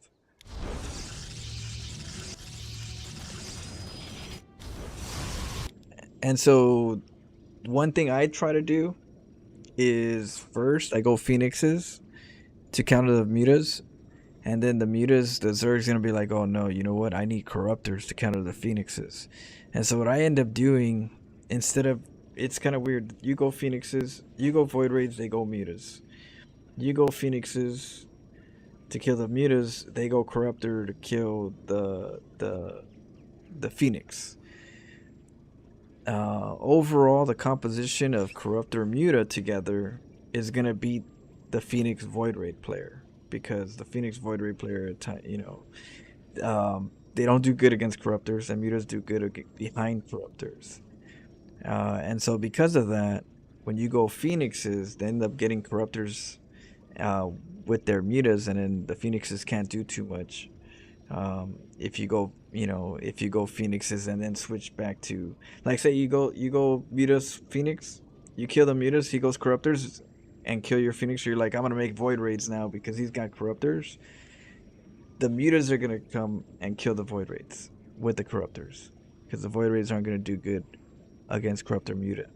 And so one thing I try to do is first I go Phoenixes to counter the mutas, and then the Zerg's gonna be like, oh no, you know what, I need Corruptors to counter the Phoenixes. And so what I end up doing, instead of, it's kind of weird, you go Phoenixes, you go Void Raids, they go mutas. You go Phoenixes to kill the mutas, they go Corruptor to kill the Phoenix. Overall, the composition of Corruptor Muta together is gonna beat the Phoenix Void Raid player, because the Phoenix Void Raid player, they don't do good against Corruptors, and mutas do good behind Corruptors. And so because of that, when you go Phoenixes, they end up getting Corruptors with their mutas, and then the Phoenixes can't do too much. If you go Phoenixes and then switch back to, like, say you go mutas Phoenix, you kill the mutas, he goes Corruptors and kill your Phoenix. You're like, I'm gonna make Void Raids now because he's got Corruptors. The mutas are gonna come and kill the Void Raids with the Corruptors, because the Void Raids aren't gonna do good against Corruptor Muta.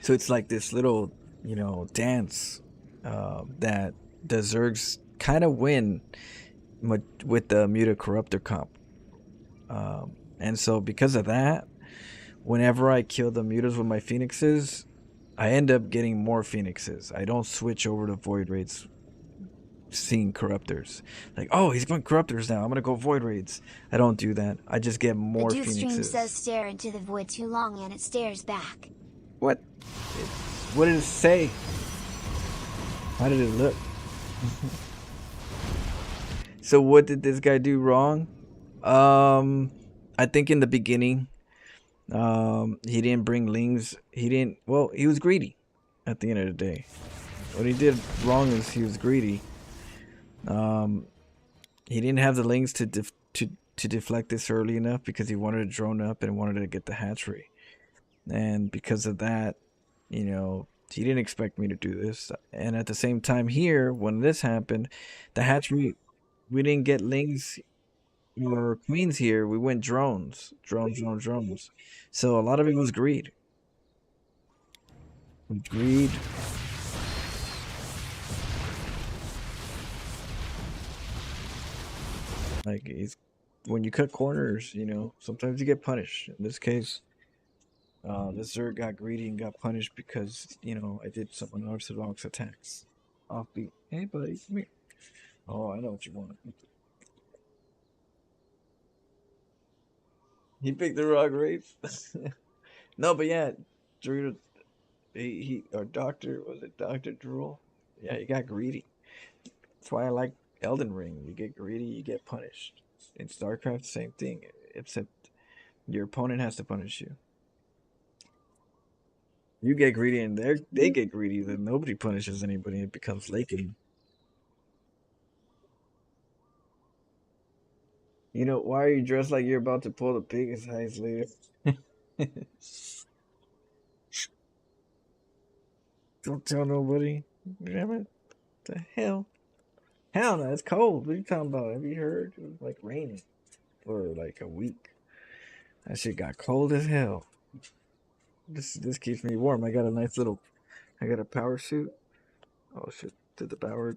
So it's like this little, dance that the Zergs kind of win with the Muta Corruptor comp. And so because of that, whenever I kill the mutas with my Phoenixes, I end up getting more Phoenixes. I don't switch over to Void Raids seeing Corruptors. Like, oh, he's going Corruptors now, I'm gonna go Void Raids. I don't do that. I just get more the Phoenixes. stream says stare into the void too long and it stares back. What? What did it say? How did it look? So what did this guy do wrong? I think in the beginning, he didn't bring lings. He was greedy at the end of the day. What he did wrong is he was greedy. He didn't have the lings to deflect this early enough, because he wanted to drone up and wanted to get the hatchery. And because of that, he didn't expect me to do this. And at the same time here, when this happened, the hatchery, we didn't get lings or queens here. We went drones. So a lot of it was greed. Greed. Like, when you cut corners, sometimes you get punished. In this case, this Zerg got greedy and got punished because I did some unorthodox attacks. Offbeat. Hey, buddy, come here. Oh, I know what you want. He picked the wrong race. No, but yeah, Drew, or Doctor, was it Doctor Drool? Yeah, he got greedy. That's why I like Elden Ring. You get greedy, you get punished. In StarCraft, same thing, except your opponent has to punish you. You get greedy, and they get greedy. Then nobody punishes anybody. It becomes late game. Why are you dressed like you're about to pull the biggest heist later? Don't tell nobody. Damn it. The hell? Hell no, it's cold. What are you talking about? Have you heard? It was like raining for like a week. That shit got cold as hell. This keeps me warm. I got a nice little. I got a power suit. Oh shit! Did the power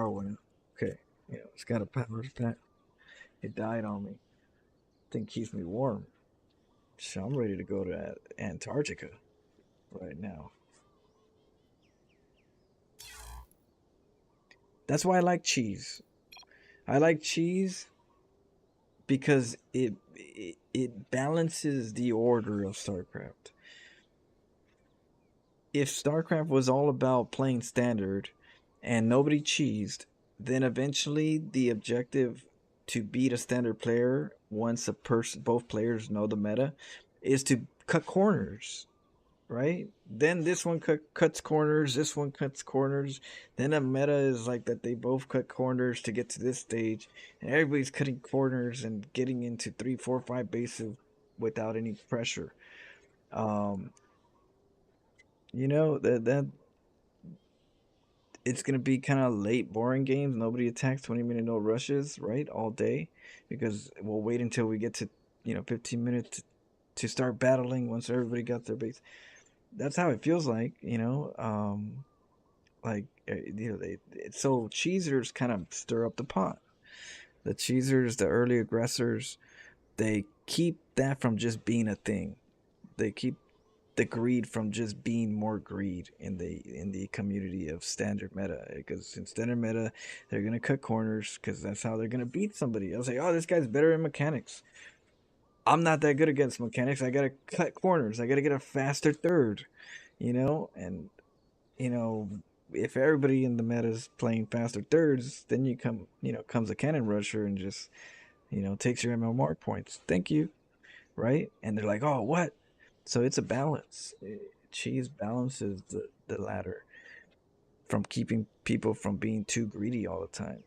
went out? Okay, it's got a power pack. It died on me. Thing keeps me warm. So I'm ready to go to Antarctica right now. That's why I like cheese. I like cheese because it balances the order of StarCraft. If StarCraft was all about playing standard and nobody cheesed, then eventually the objective to beat a standard player once both players know the meta is to cut corners, right? Then this one cuts corners, this one cuts corners. Then a meta is like that they both cut corners to get to this stage, and everybody's cutting corners and getting into 3, 4, 5 bases without any pressure. Um, that it's gonna be kind of late, boring games. Nobody attacks, 20-minute no rushes, right, all day, because we'll wait until we get to 15 minutes to start battling once everybody got their base. That's how it feels like. Like so cheesers kind of stir up the pot. The cheesers, the early aggressors, they keep that from just being a thing. They keep the greed from just being more greed in the community of standard meta, because in standard meta they're gonna cut corners because that's how they're gonna beat somebody. I'll say, oh, this guy's better in mechanics. I'm not that good against mechanics. I gotta cut corners. I gotta get a faster third, and you know if everybody in the meta is playing faster thirds, then comes a cannon rusher and just takes your MMR points. Thank you, right? And they're like, oh, what? So it's a balance. Cheese balances the ladder from keeping people from being too greedy all the time.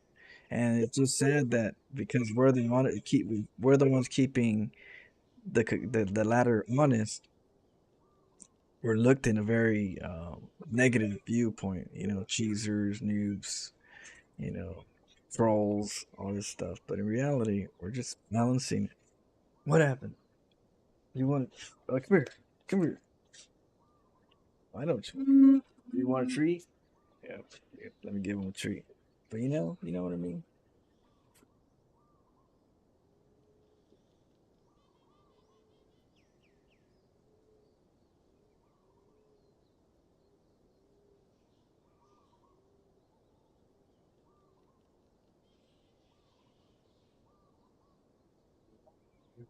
And it's just sad that because we're the ones keeping the ladder honest, we're looked in a very negative viewpoint. Cheesers, noobs, you know, trolls, all this stuff. But in reality, we're just balancing. What happened? You want? Come here. Come here. I know. You want a treat? Yeah. Yeah, let me give him a treat. But you know what I mean.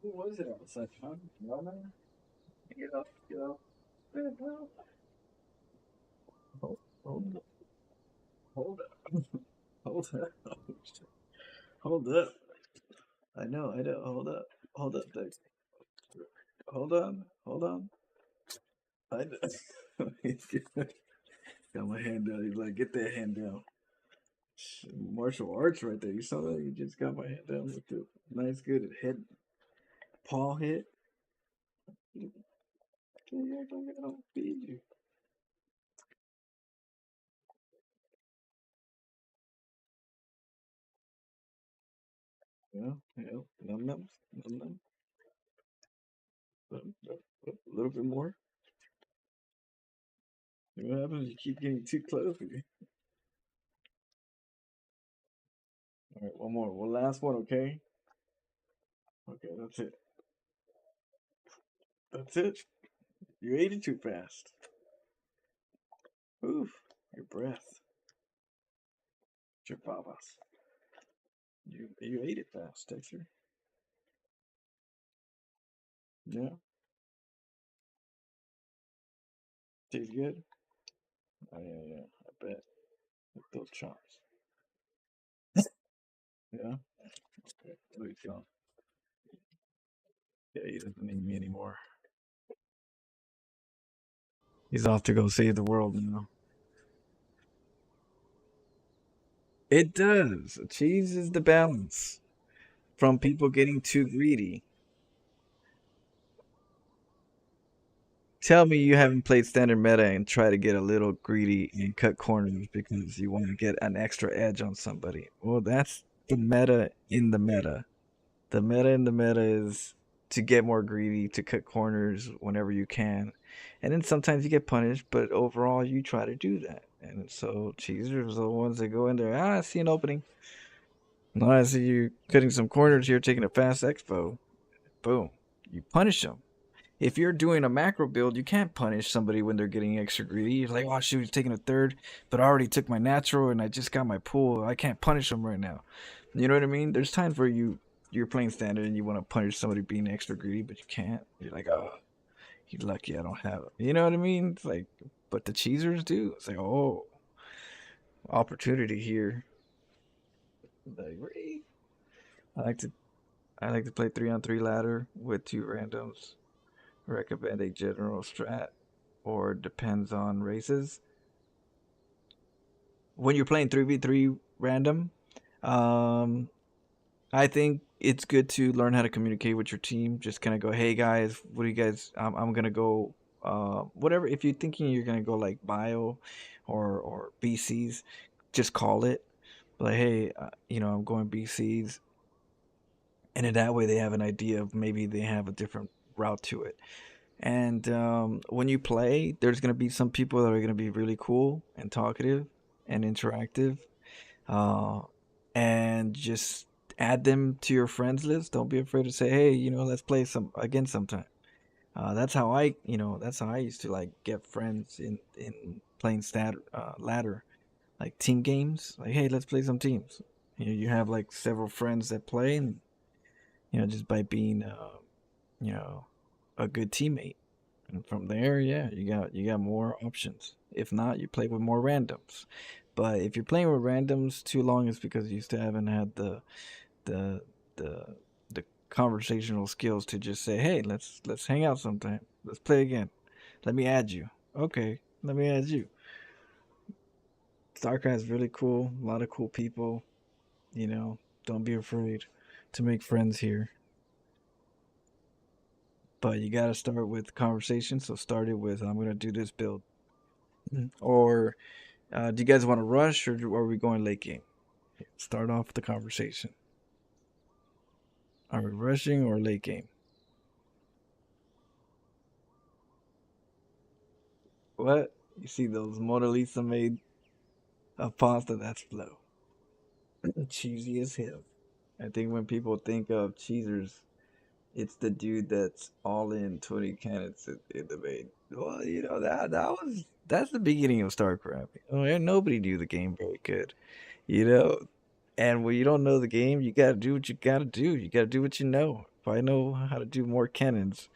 Who was it outside? Huh? No man. Get up. Get up. Get up. Hold, hold up. Hold up. Hold up. Hold up. I know. I know. Hold up. Hold up. There. Hold on. Hold on. I know. Got my hand down. He's like, get that hand down. Martial arts right there. You saw that? You just got my hand down with the nice, good head paw hit. I'll feed you. Yeah, yeah. Num num, num num. A little bit more. See what happens? You keep getting too close. All right, one more. One last one, okay? Okay, that's it. That's it. You ate it too fast. Oof, your breath. Your babas. You ate it fast, Dexter. Yeah, tastes good. Oh yeah, yeah. I bet. With those chops. Yeah. Okay. There you go. Yeah, he doesn't need me anymore. He's off to go save the world now. It does. Cheese is the balance from people getting too greedy. Tell me you haven't played standard meta and try to get a little greedy and cut corners because you want to get an extra edge on somebody. Well, that's the meta in the meta. The meta in the meta is to get more greedy, to cut corners whenever you can. And then sometimes you get punished, but overall you try to do that. And so cheesers are the ones that go in there, I see an opening. No, I see you cutting some corners here, taking a fast expo. Boom. You punish them. If you're doing a macro build, you can't punish somebody when they're getting extra greedy. You're like, oh shoot, he's taking a third, but I already took my natural and I just got my pool. I can't punish him right now. You know what I mean? There's times where you're playing standard and you want to punish somebody being extra greedy, but you can't. You're like, oh, he's lucky I don't have it. You know what I mean? It's like, but the cheesers do. It's like, oh, opportunity here. Like, really? I like to I like to play 3-on-3 ladder with two randoms. Recommend a general strat or depends on races. When you're playing 3v3 random, um, I think it's good to learn how to communicate with your team. Just kind of go, hey guys, what do you guys? I'm gonna go, whatever. If you're thinking you're gonna go like bio, or BCs, just call it. Like, hey, I'm going BCs, and in that way they have an idea of maybe they have a different route to it. And when you play, there's gonna be some people that are gonna be really cool and talkative and interactive, uh, and just add them to your friends list. Don't be afraid to say, hey, let's play some again sometime. That's how I used to like get friends in playing ladder, like team games. Like, hey, let's play some teams. You have like several friends that play, and just by being you know a good teammate. And from there, yeah, you got more options. If not, you play with more randoms. But if you're playing with randoms too long, it's because you still haven't had the the the conversational skills to just say, "Hey, let's hang out sometime. Let's play again. Let me add you." Okay, let me add you. StarCraft is really cool. A lot of cool people. Don't be afraid to make friends here. But you got to start with conversation. So start it with, "I'm gonna do this build," or do you guys want to rush or are we going late game? Start off the conversation. Are we rushing or late game? What? You see those Mona Lisa made of pasta? That's flow. Cheesy as hell. I think when people think of cheesers, it's the dude that's all in 20 cannons in the main. Well, that's the beginning of StarCraft. And nobody knew the game very good. You know, And when you don't know the game, you gotta do what you gotta do. You gotta do what you know. If I know how to do more cannons,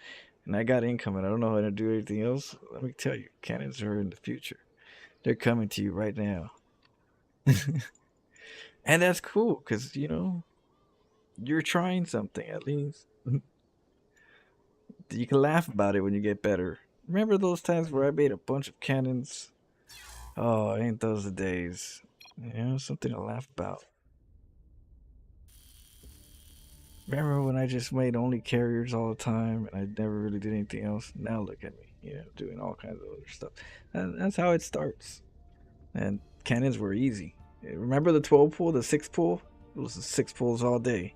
and I got income, and I don't know how to do anything else, let me tell you, cannons are in the future. They're coming to you right now, and that's cool because you're trying something at least. You can laugh about it when you get better. Remember those times where I made a bunch of cannons? Oh, ain't those the days? Something to laugh about. Remember when I just made only carriers all the time and I never really did anything else? Now look at me, doing all kinds of other stuff. And that's how it starts. And cannons were easy. Remember the 12 pool, the 6 pool? It was the 6 pools all day.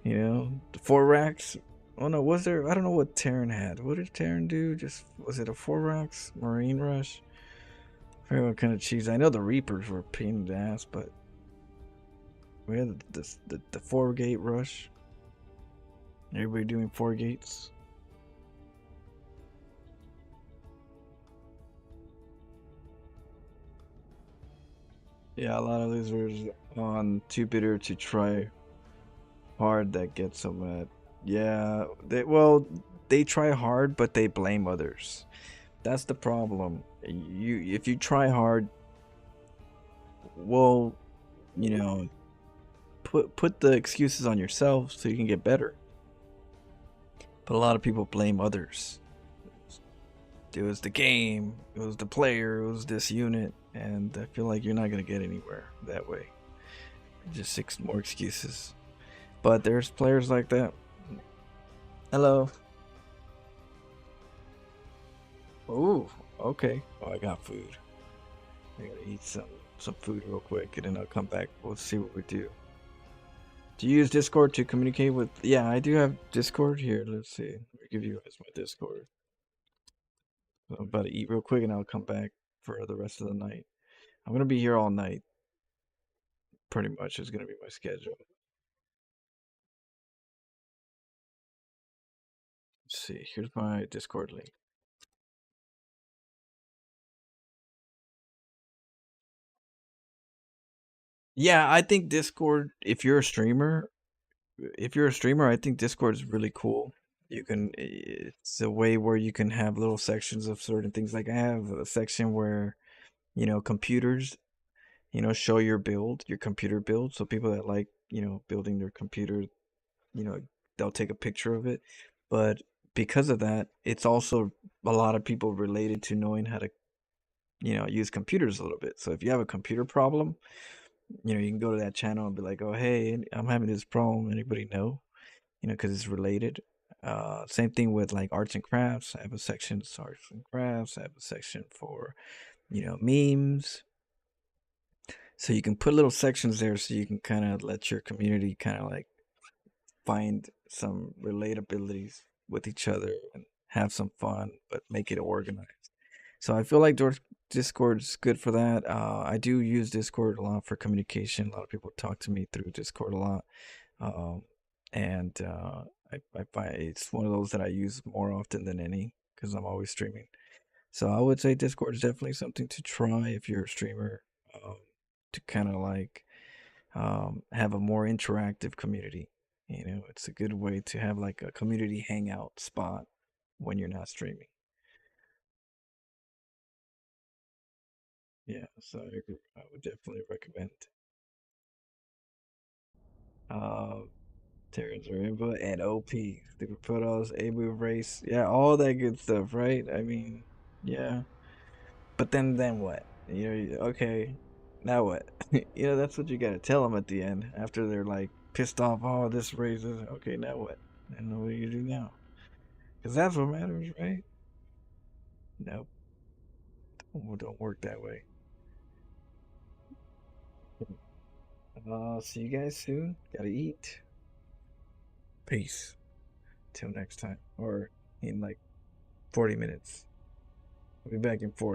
The 4 racks. Oh no, was there? I don't know what Terran had. What did Terran do? Was it a 4 racks? Marine Rush? I forget what kind of cheese. I know the Reapers were a pain in the ass, but we had the 4 gate rush. Everybody doing 4 gates? Yeah, a lot of losers on too bitter to try hard that gets so mad. Yeah, they try hard, but they blame others. That's the problem. If you try hard, well, you know, put the excuses on yourself so you can get better. But a lot of people blame others. It was the game, it was the player, it was this unit, and I feel like you're not gonna get anywhere that way. Just 6 more excuses. But there's players like that. Hello. Ooh, okay. Oh, I got food. I gotta eat some food real quick, and then I'll come back. We'll see what we do. Do you use Discord to communicate with? Yeah, I do have Discord here. Let's see. Let me give you guys my Discord. I'm about to eat real quick, and I'll come back for the rest of the night. I'm gonna be here all night. Pretty much is gonna be my schedule. Let's see. Here's my Discord link. Yeah, I think Discord. If you're a streamer, I think Discord is really cool. It's a way where you can have little sections of certain things. Like I have a section where, computers, show your computer build. So people that like, building their computer, you know, they'll take a picture of it. But because of that, it's also a lot of people related to knowing how to, use computers a little bit. So if you have a computer problem, you can go to that channel and be like, oh, hey, I'm having this problem. Anybody know? Because it's related. Same thing with like arts and crafts. I have a section for arts and crafts. I have a section for, memes. So you can put little sections there so you can kind of let your community kind of like find some relatabilities with each other and have some fun, but make it organized. So I feel like Discord is good for that. I do use Discord a lot for communication. A lot of people talk to me through Discord a lot. Um, and I find it's one of those that I use more often than any because I'm always streaming. So I would say Discord is definitely something to try if you're a streamer, um, to kind of like have a more interactive community. It's a good way to have like a community hangout spot when you're not streaming. Yeah, so I agree. I would definitely recommend. Uh, Terrans are input and OP. Stupid photos, A move race. Yeah, all that good stuff, right? I mean, yeah. But then what? Okay, now what? That's what you gotta tell them at the end after they're like pissed off. Oh, this raises. Okay, now what? And what do you do now? Because that's what matters, right? Nope. Don't work that way. See you guys soon. Gotta eat. Peace. Till next time. Or in like 40 minutes. I'll be back in 40.